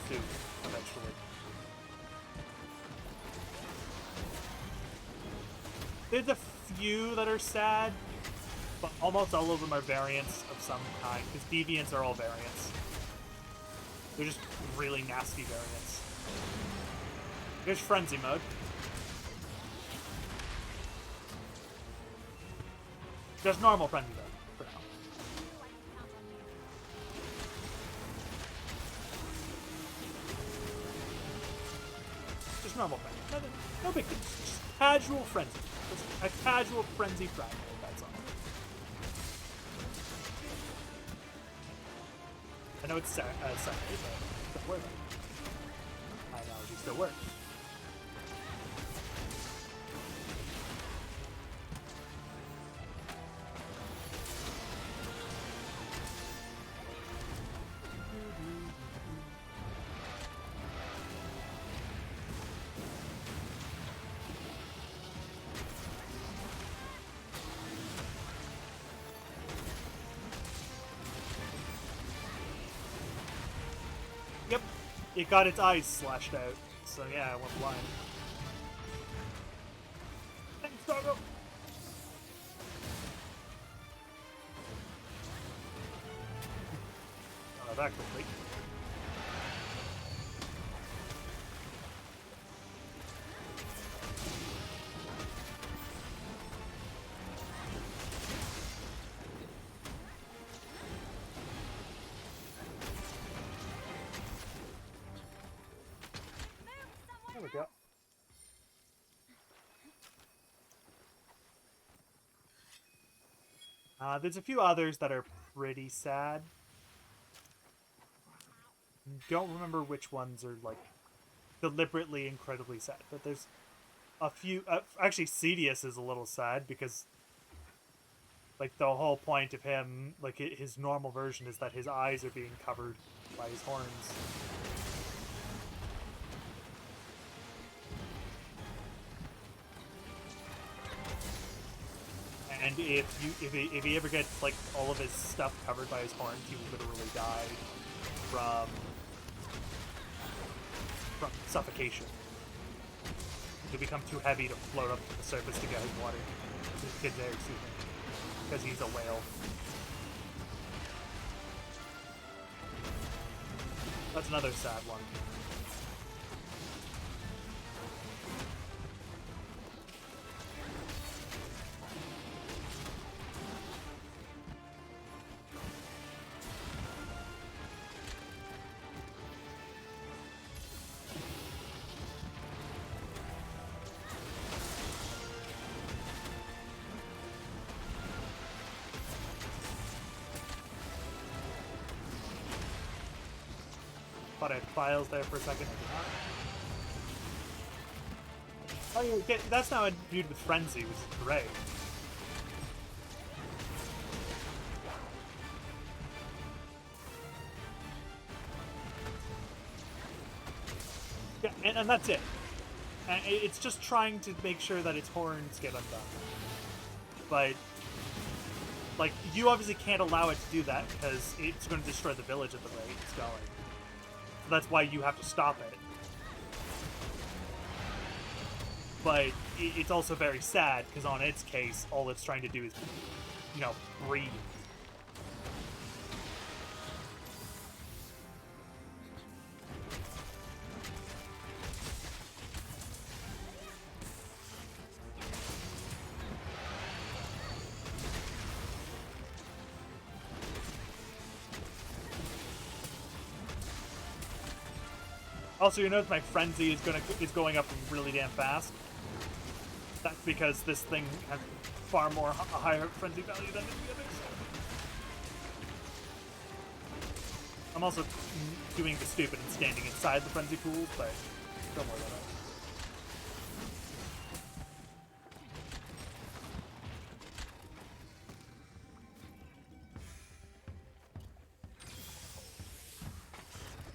soon, eventually. There's a few that are sad, but almost all of them are variants of some kind, because deviants are all variants. They're just really nasty variants. Here's Frenzy mode. Just normal Frenzy mode, for now. Just normal Frenzy. No big deal. Just casual Frenzy. Just a casual Frenzy Friday, that's all. I know it's Sunday, but don't worry about it. My analogy still works. Yep, it got its eyes slashed out, so yeah, I went blind. Thanks, doggo! Oh, that quickly. There we go. There's a few others that are pretty sad. Don't remember which ones are, like, deliberately incredibly sad, but there's a few... actually, Cedius is a little sad, because, like, the whole point of him, like, his normal version is that his eyes are being covered by his horns. And if he ever gets, like, all of his stuff covered by his horns, he will literally die from suffocation. He'll become too heavy to float up to the surface to get his water. His kid's air, excuse me. Because he's a whale. That's another sad one. Thought I had files there for a second. I did not. Oh, yeah, that's now imbued with Frenzy, which is great. Yeah, and that's it. And it's just trying to make sure that its horns get undone. But, like, you obviously can't allow it to do that, because it's going to destroy the village at the rate it's going. So that's why you have to stop it. but it's also very sad because on its case, all it's trying to do is, you know, breathe. Also, you notice my frenzy is going up really damn fast. That's because this thing has far more a higher frenzy value than the others. I'm also doing the stupid and standing inside the frenzy pools, but don't worry about that.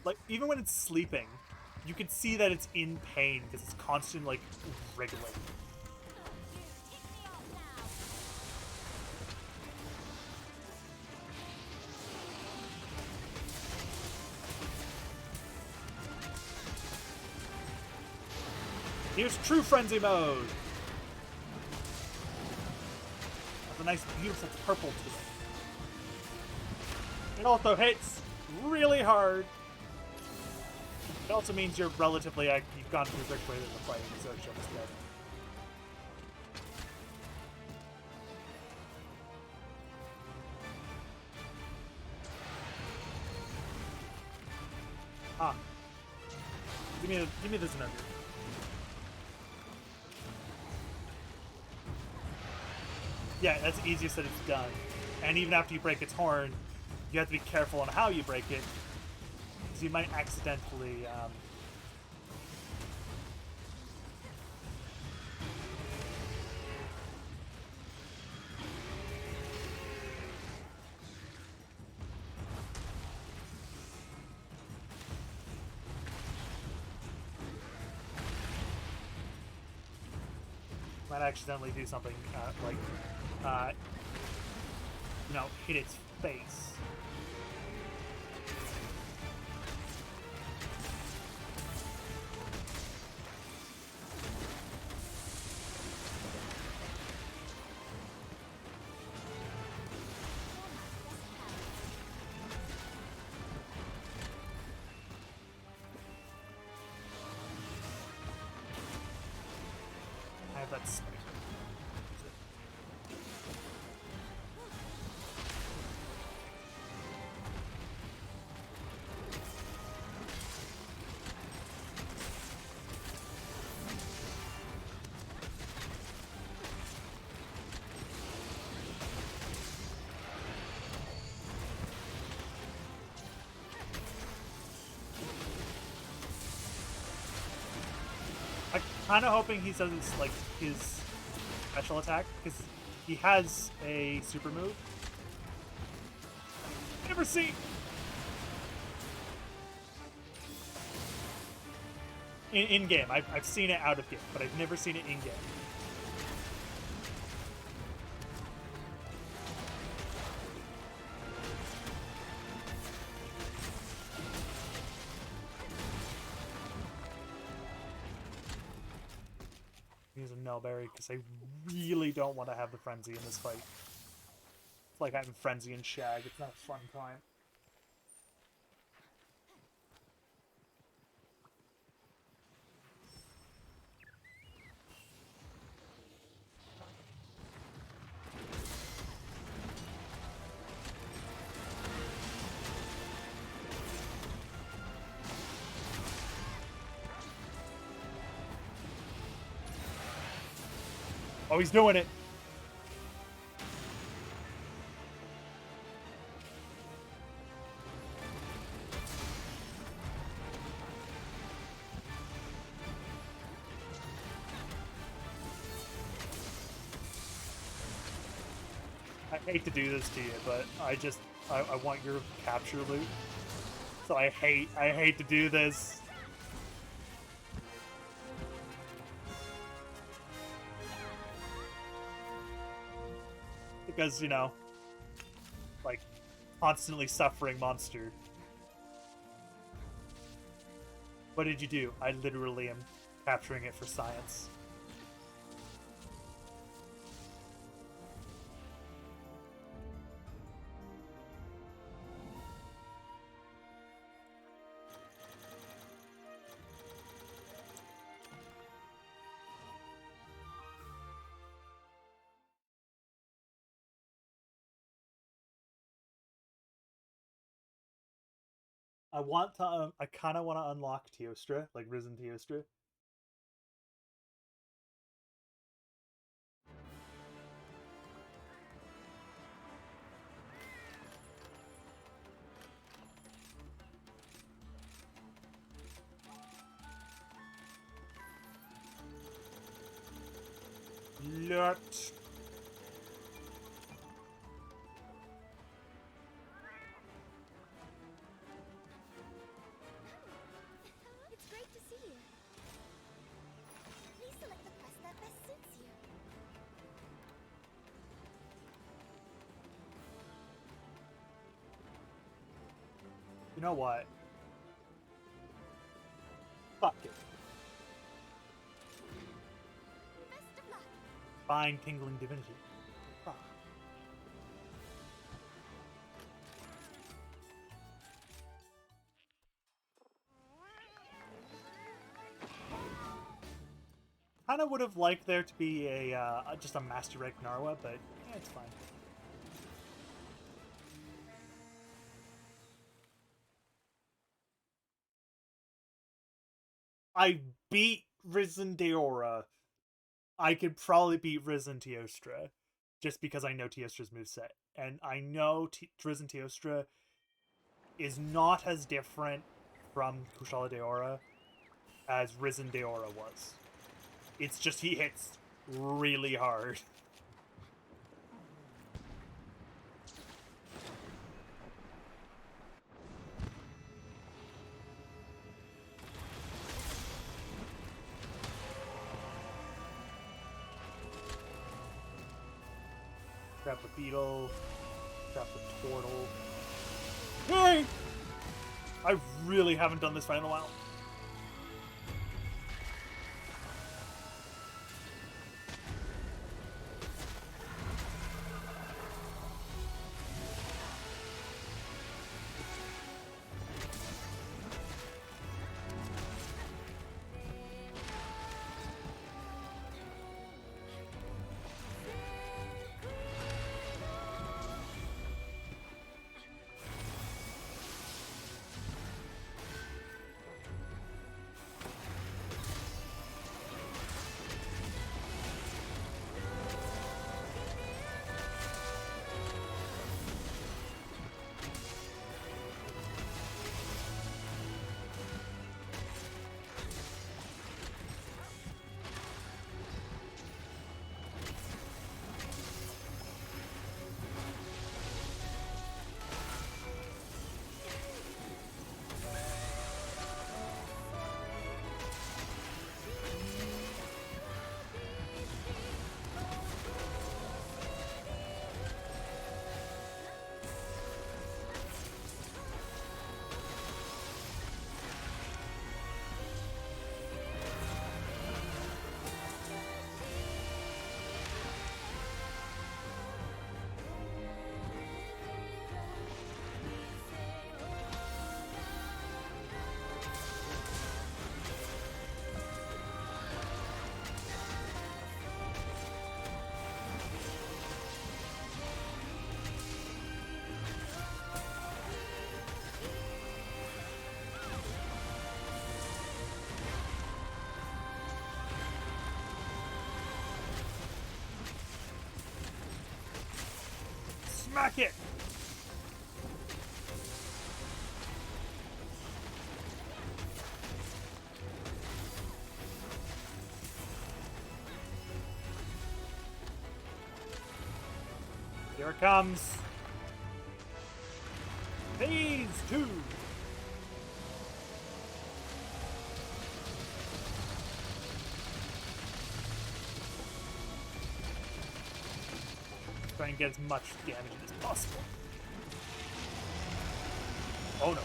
Like, even when it's sleeping, you can see that it's in pain because it's constant, like, wriggling. Here's true frenzy mode! Has a nice, beautiful purple to it. It also hits really hard. It also means you're relatively, you've gone through Rick Raid in the fight, so it's just dead. Ah. Give me this nugget. Yeah, that's the easiest that it's done. And even after you break its horn, you have to be careful on how you break it, because you might accidentally, accidentally do something like, you know, hit its face. I have that spike. I'm kind of hoping he does like his special attack, because he has a super move. Never seen. In game, I've seen it out of game, but I've never seen it in game. Use a Nullberry because I really don't want to have the frenzy in this fight. It's like having frenzy and shag. It's not a fun time. Oh, he's doing it. I hate to do this to you, but I want your capture loot. So I hate to do this. Because, you know, like, constantly suffering monster. What did you do? I literally am capturing it for science. I kind of want to unlock Teostra, like Risen Teostra. Lot. It's great to see you. Please select the quest that best suits you. You know what? Fuck it. Best of luck. Fine, Tingling Divinity. Ah. Kind of would have liked there to be a just a Master Rank Narwa, but yeah, it's fine. I beat Risen Deora. I could probably beat Risen Teostra, just because I know Teostra's moveset. And I know Risen Teostra is not as different from Kushala Deora as Risen Deora was. It's just he hits really hard. Grab the beetle. Grab the turtle. Hey! I really haven't done this fight in a while. Smack it! Here it comes. Phase 2. Try and get as much damage as possible. Oh no.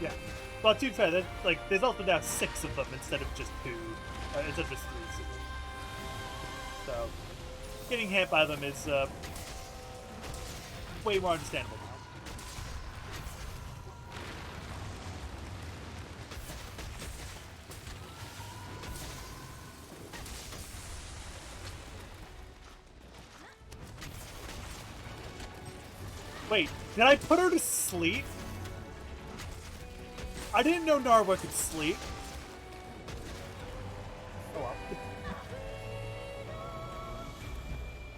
Yeah. Well, to be fair, there's also now 6 of them instead of just 2. Instead of just 3. So, getting hit by them is way more understandable now. Wait, did I put her to sleep? I didn't know Narwa could sleep. Oh well.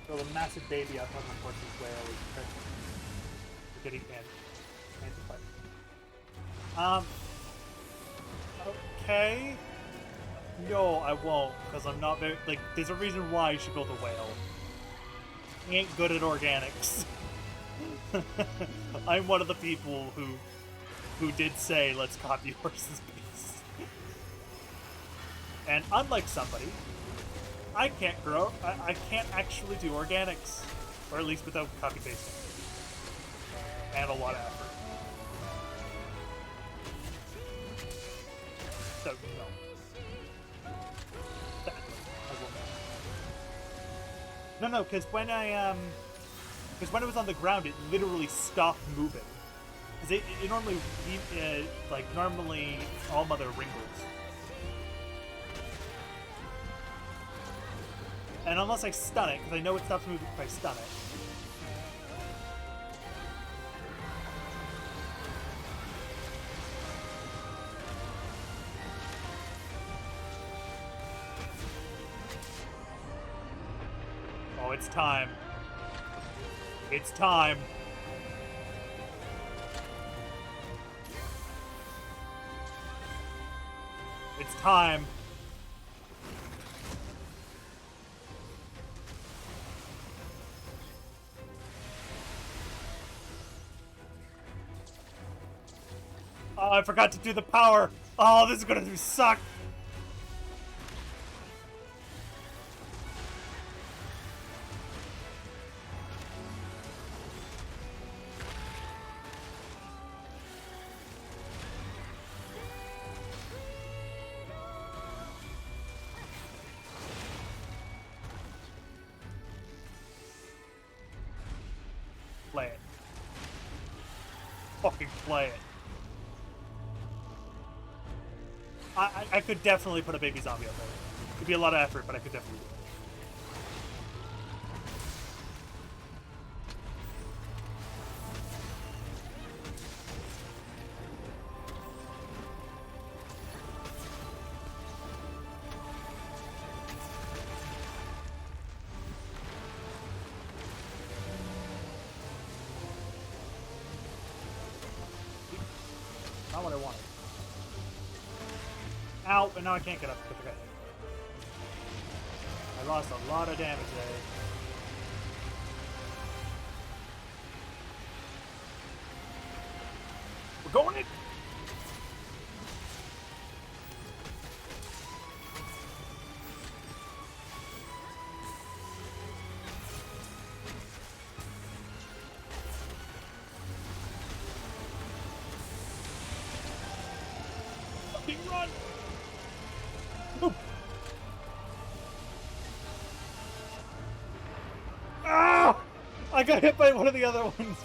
So the massive baby out on the horse's whale is getting in. Okay. No, I won't, because I'm not very there's a reason why you should build a whale. He ain't good at organics. I'm one of the people who did say, let's copy horses beast. And unlike somebody, I can't I can't actually do organics. Or at least without copy pasting. And a lot of effort. So, no. No, because when because when it was on the ground, it literally stopped moving. Because it normally, normally all mother wrinkles. And unless I stun it, because I know it stops moving if I stun it. Oh, it's time. It's time. It's time. Oh, I forgot to do the power. Oh, this is gonna suck. Play it. Fucking play it. I could definitely put a baby zombie up there. It'd be a lot of effort, but I could definitely do it. Not what I wanted. Ow, and now I can't get up because I got hit. I lost a lot of damage there. We're going in! Fucking run! Ooh. Ah! I got hit by one of the other ones.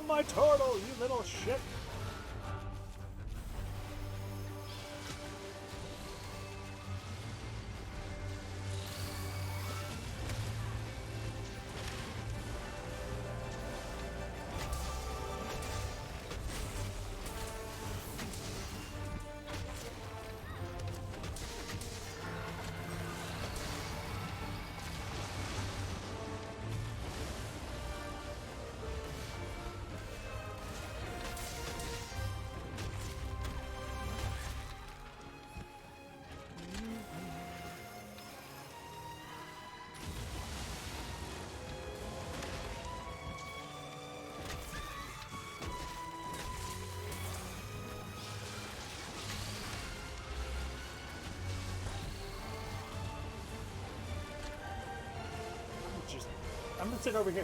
my turtle, you little shit! I'm gonna sit over here.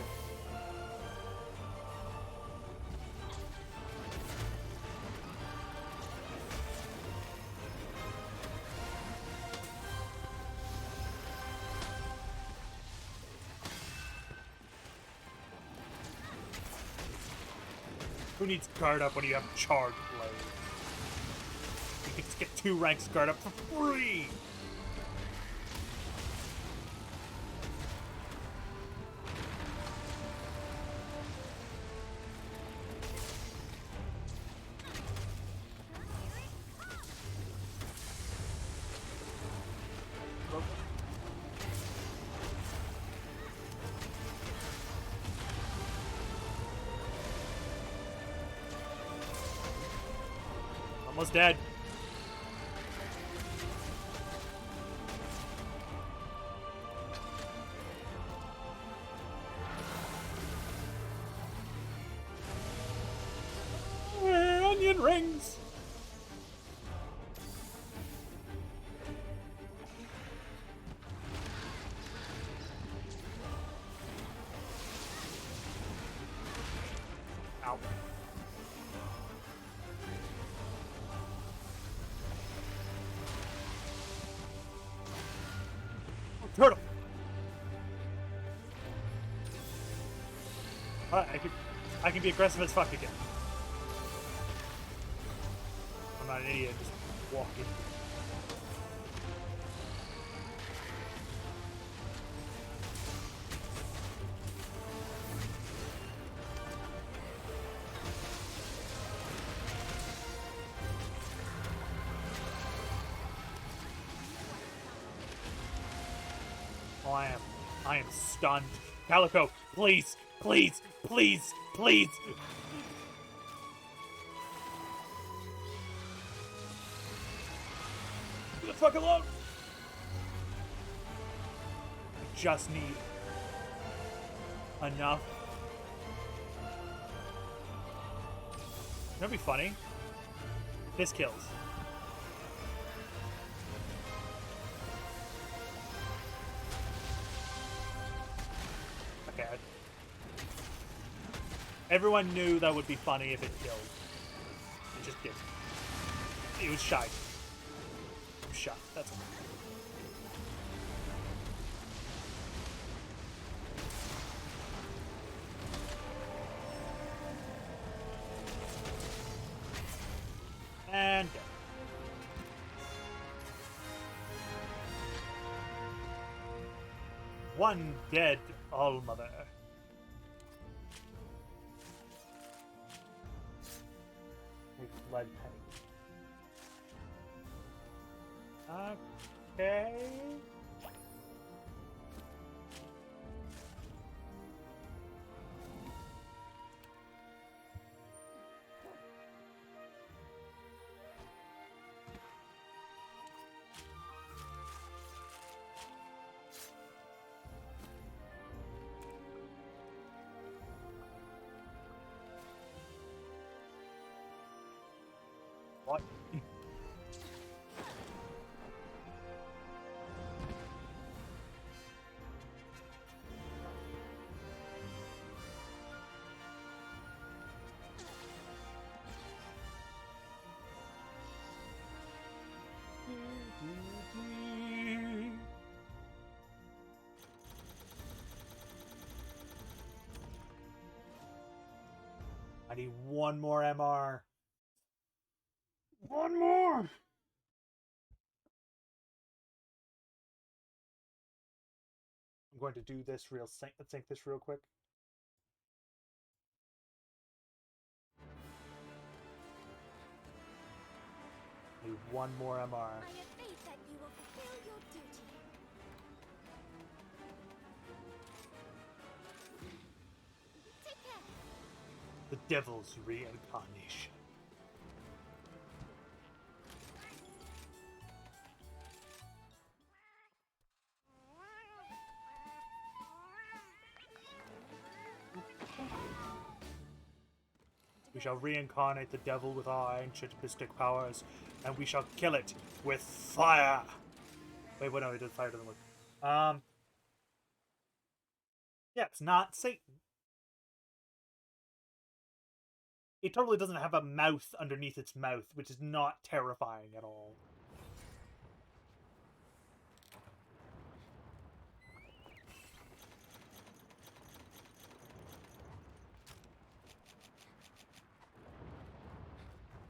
Who needs guard up when you have charge blade? You can just get 2 ranks guard up for free! Almost dead. Onion rings. Ow. Turtle! Alright, I can be aggressive as fuck again. I'm not an idiot, just walking. Oh, I am stunned. Calico, please, please, please, please. Leave the fuck alone. I just need enough. That'd be funny. This kills. Okay. Everyone knew that would be funny if it killed. It just didn't. It was shy. It was shy. That's all. And dead. One dead all-mother. Lead penny. Okay. What? I need one more MR. One more! I'm going to do this sync this real quick. Need one more MR. I have faith that you will fulfill your duty. Take care. The devil's reincarnation. We shall reincarnate the devil with our ancient mystic powers, and we shall kill it with fire. Wait, no, it did fire doesn't work. Yeah, it's not Satan. It totally doesn't have a mouth underneath its mouth, which is not terrifying at all.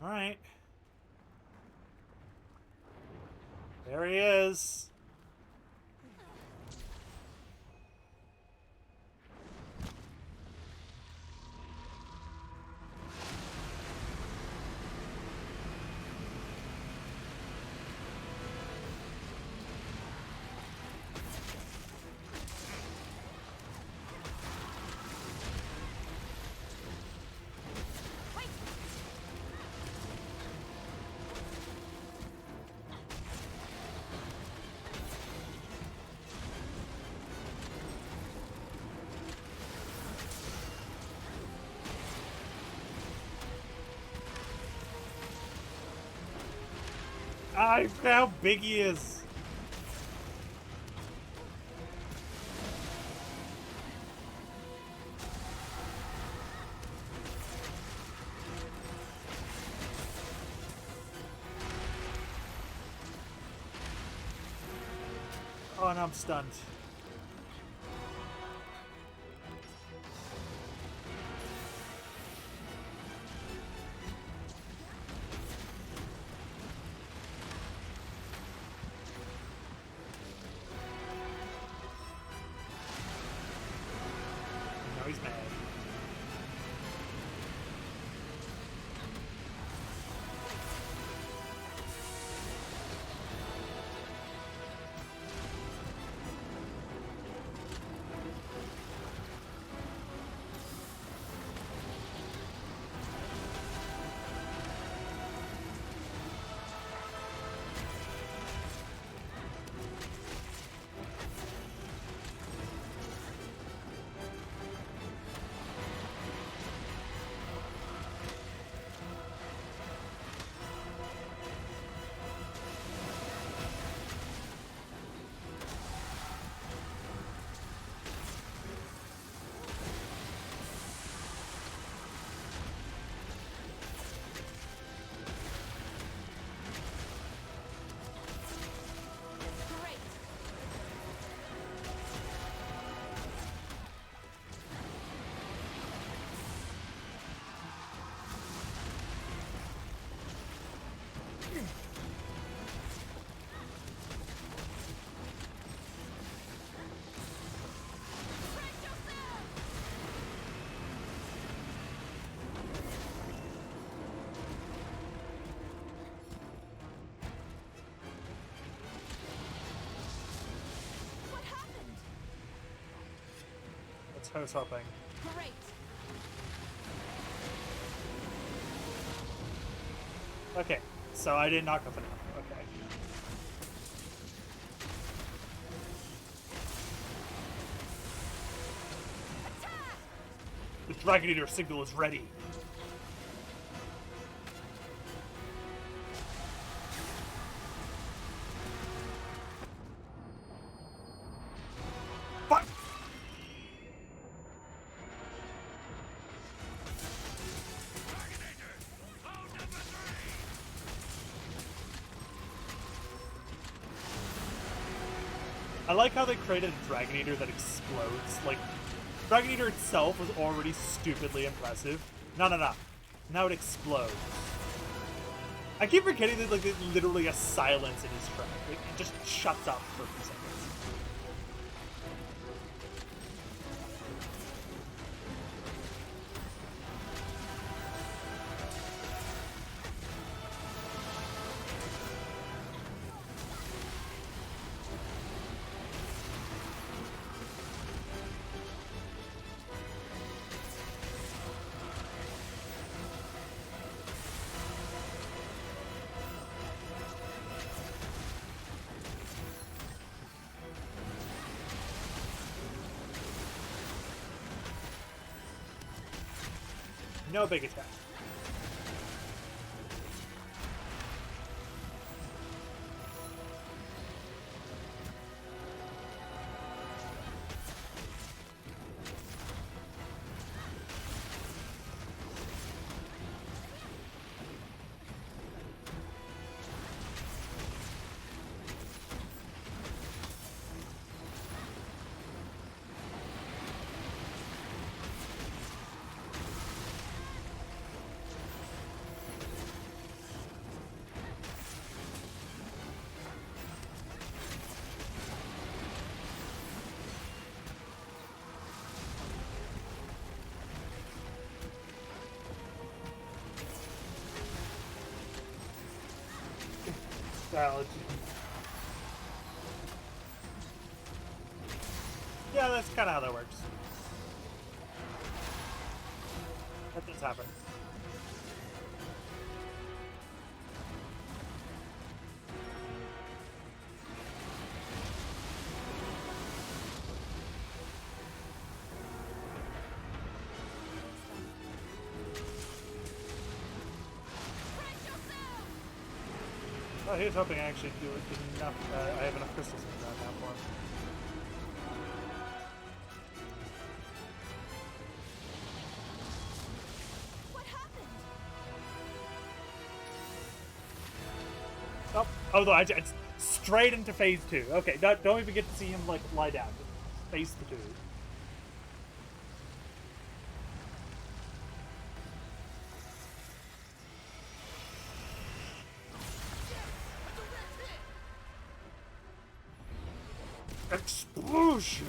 Alright. There he is. Ah, how big he is. Oh, and I'm stunned. Now he's mad. House hopping. Great. Okay, so I didn't knock off enough. Okay. Attack! The Dragon Eater signal is ready. Fuck! I like how they created a Dragon Eater that explodes. Like, Dragon Eater itself was already stupidly impressive, No, no, no. Now it explodes. I keep forgetting that like there's literally a silence in his track. Like, it just shuts up for a few seconds. No big attack. Salad. Yeah, that's kind of how that works. That does happen. Oh, he was hoping I actually do enough. I have enough crystals in the ground now for him. What happened? Oh, it's straight into phase 2. Okay, don't even get to see him like lie down. Phase 2. Explosion!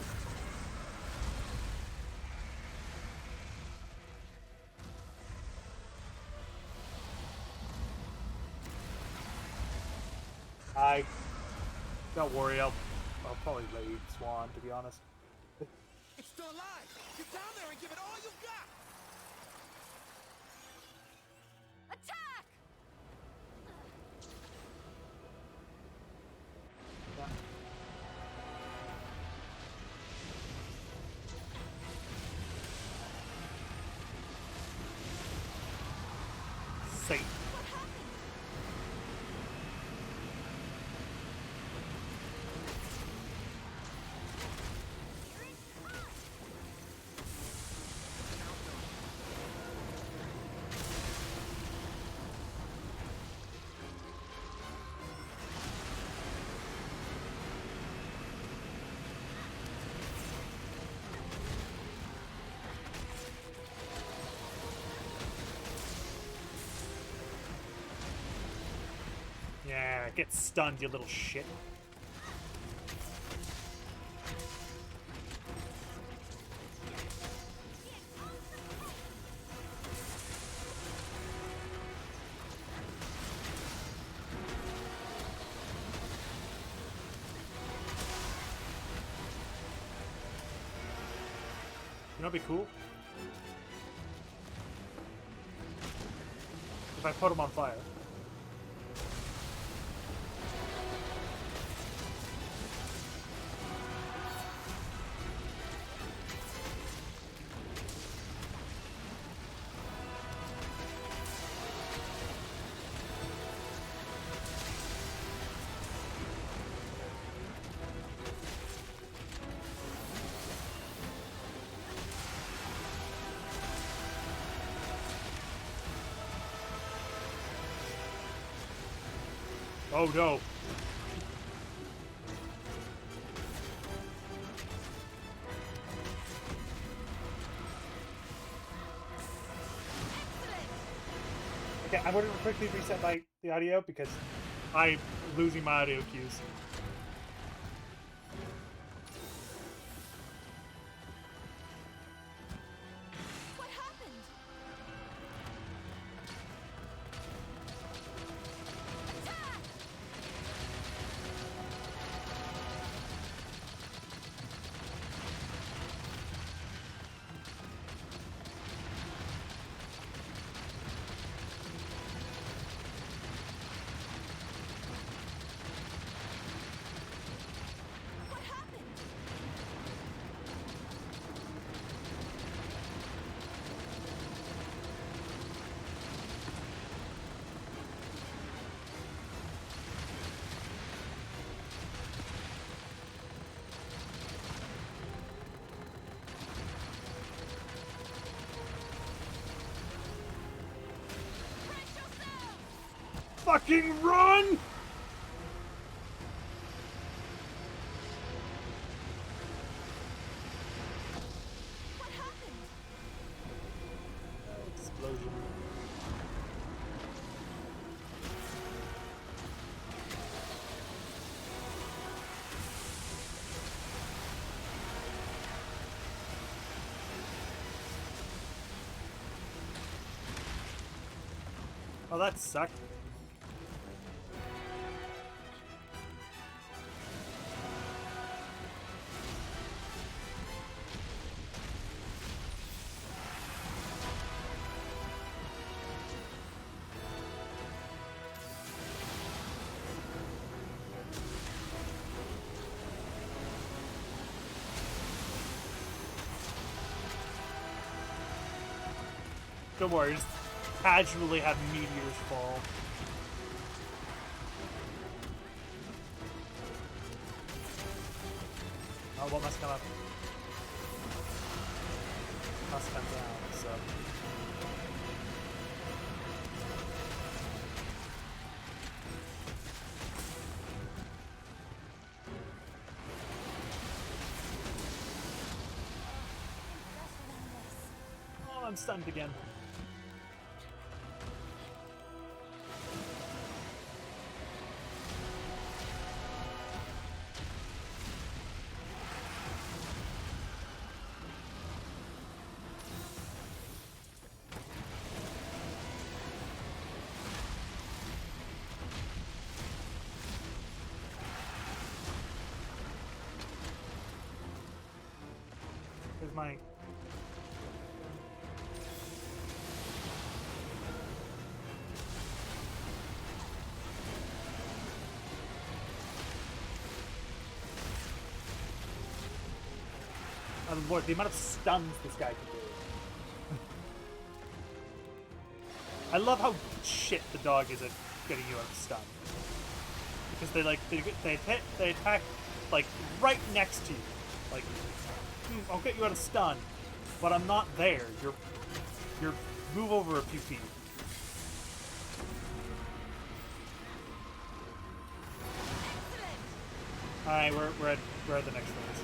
Don't worry, I'll probably raid Swan, to be honest. It's still alive. Get down there and give it all you've got. Attack! Yeah. Safe. What happened? Here it comes! Yeah, get stunned, you little shit. You know what'd be cool? If I put him on fire. Oh no. Okay, I'm going to quickly reset the audio because I'm losing my audio cues. What happened? Attack! What happened? Brace yourself! Fucking run! What happened? Explosion. Oh, that sucked. Don't worry, just casually have meteors fall. Oh, what must come up? Must come down, so. Oh, I'm stunned again. Here's my... Oh lord, the amount of stuns this guy can do. I love how shit the dog is at getting you out of stun. Because they attack like right next to you. Like, I'll get you out of stun, but I'm not there. You're move over a few feet. Alright, we're at the next phase.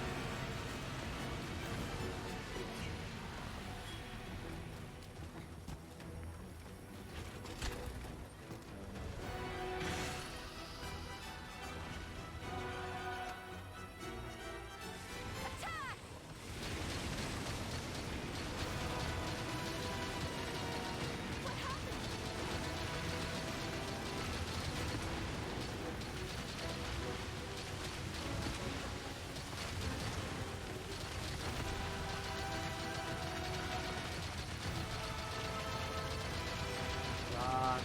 Attack! What happened? Run.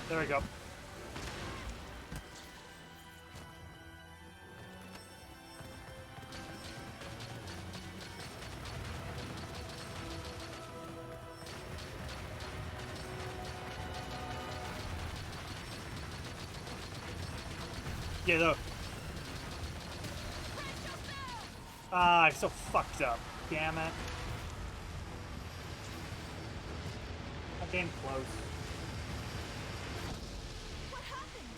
There we go. Yeah, though. Ah, I'm so fucked up. Damn it. Came close. What happened?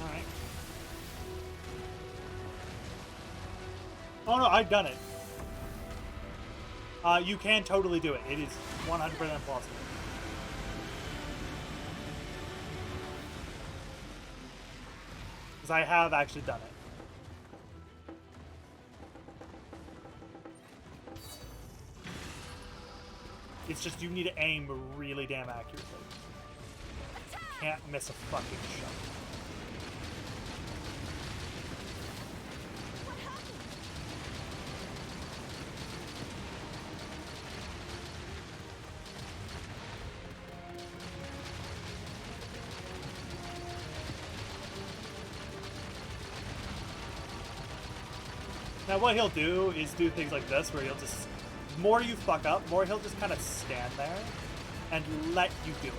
Alright. Oh no, I've done it. You can totally do it. It is 100% possible. Because I have actually done it. It's just you need to aim really damn accurately. Can't miss a fucking shot. Now what he'll do is do things like this, where he'll just, the more you fuck up, more he'll just kind of stand there and let you do it.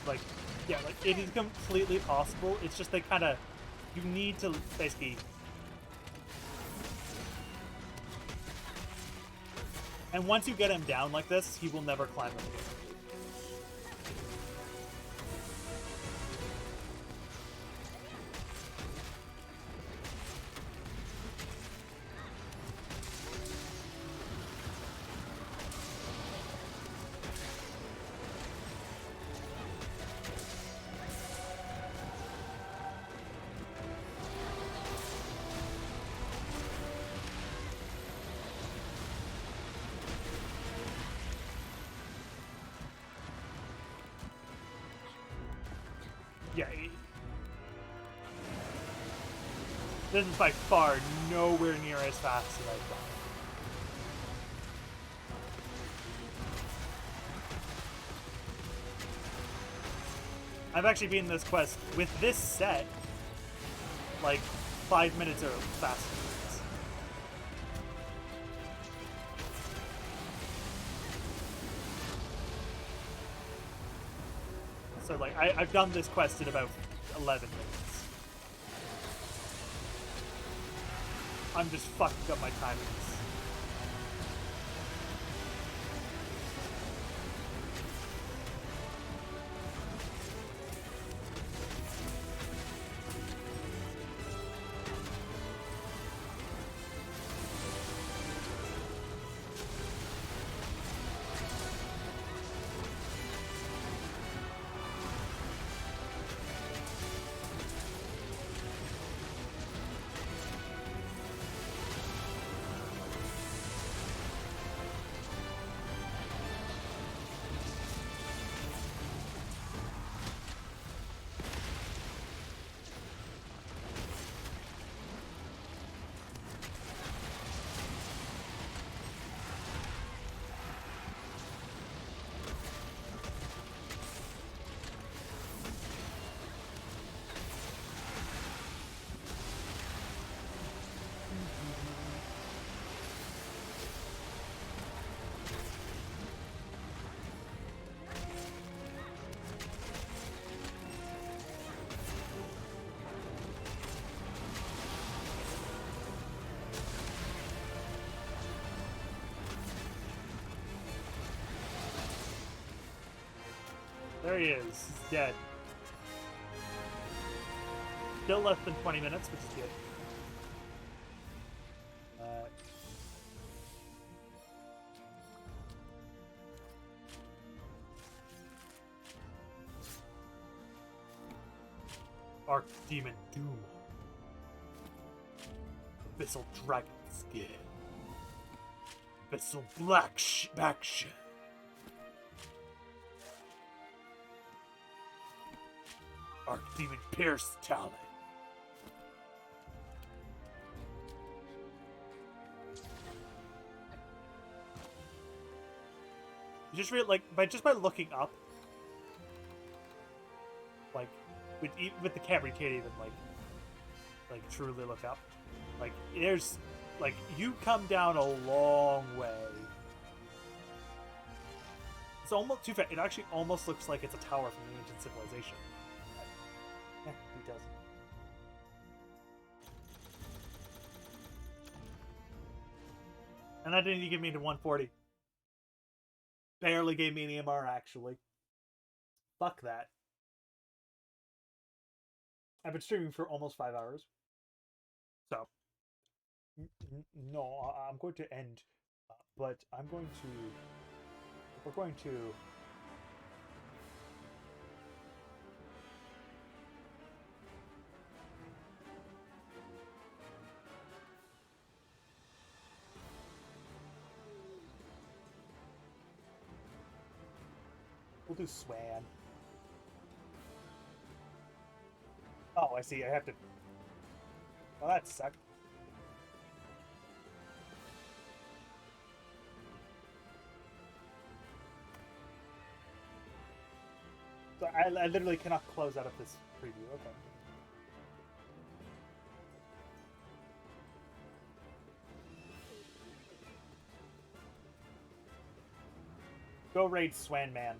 Like, yeah, like, it is completely possible. It's just they kind of, you need to basically, and once you get him down like this, he will never climb up again. Yeah. This is by far nowhere near as fast as I thought. I've actually beaten this quest with this set like 5 minutes or faster. So, like, I've done this quest in about 11 minutes. I'm just fucking up my timings. There he is. He's dead. Still less than 20 minutes, which is good. Archdemon Doom. Abyssal Dragon Skin. Abyssal Black Backshell. Archdemon Pierce Talon. You just really just by looking up, like with the camera, you can't even like truly look up. Like there's you come down a long way. It's almost too fast. It actually almost looks like it's a tower from the ancient civilization. Yeah, it does. And that didn't even give me to 140. Barely gave me an EMR, actually. Fuck that. I've been streaming for almost 5 hours. So, no, I'm going to end. But I'm going to... We're going to... We'll do Swan. Oh, I see. I have to... Well, that sucked. So I literally cannot close out of this preview. Okay. Go raid Swan Man.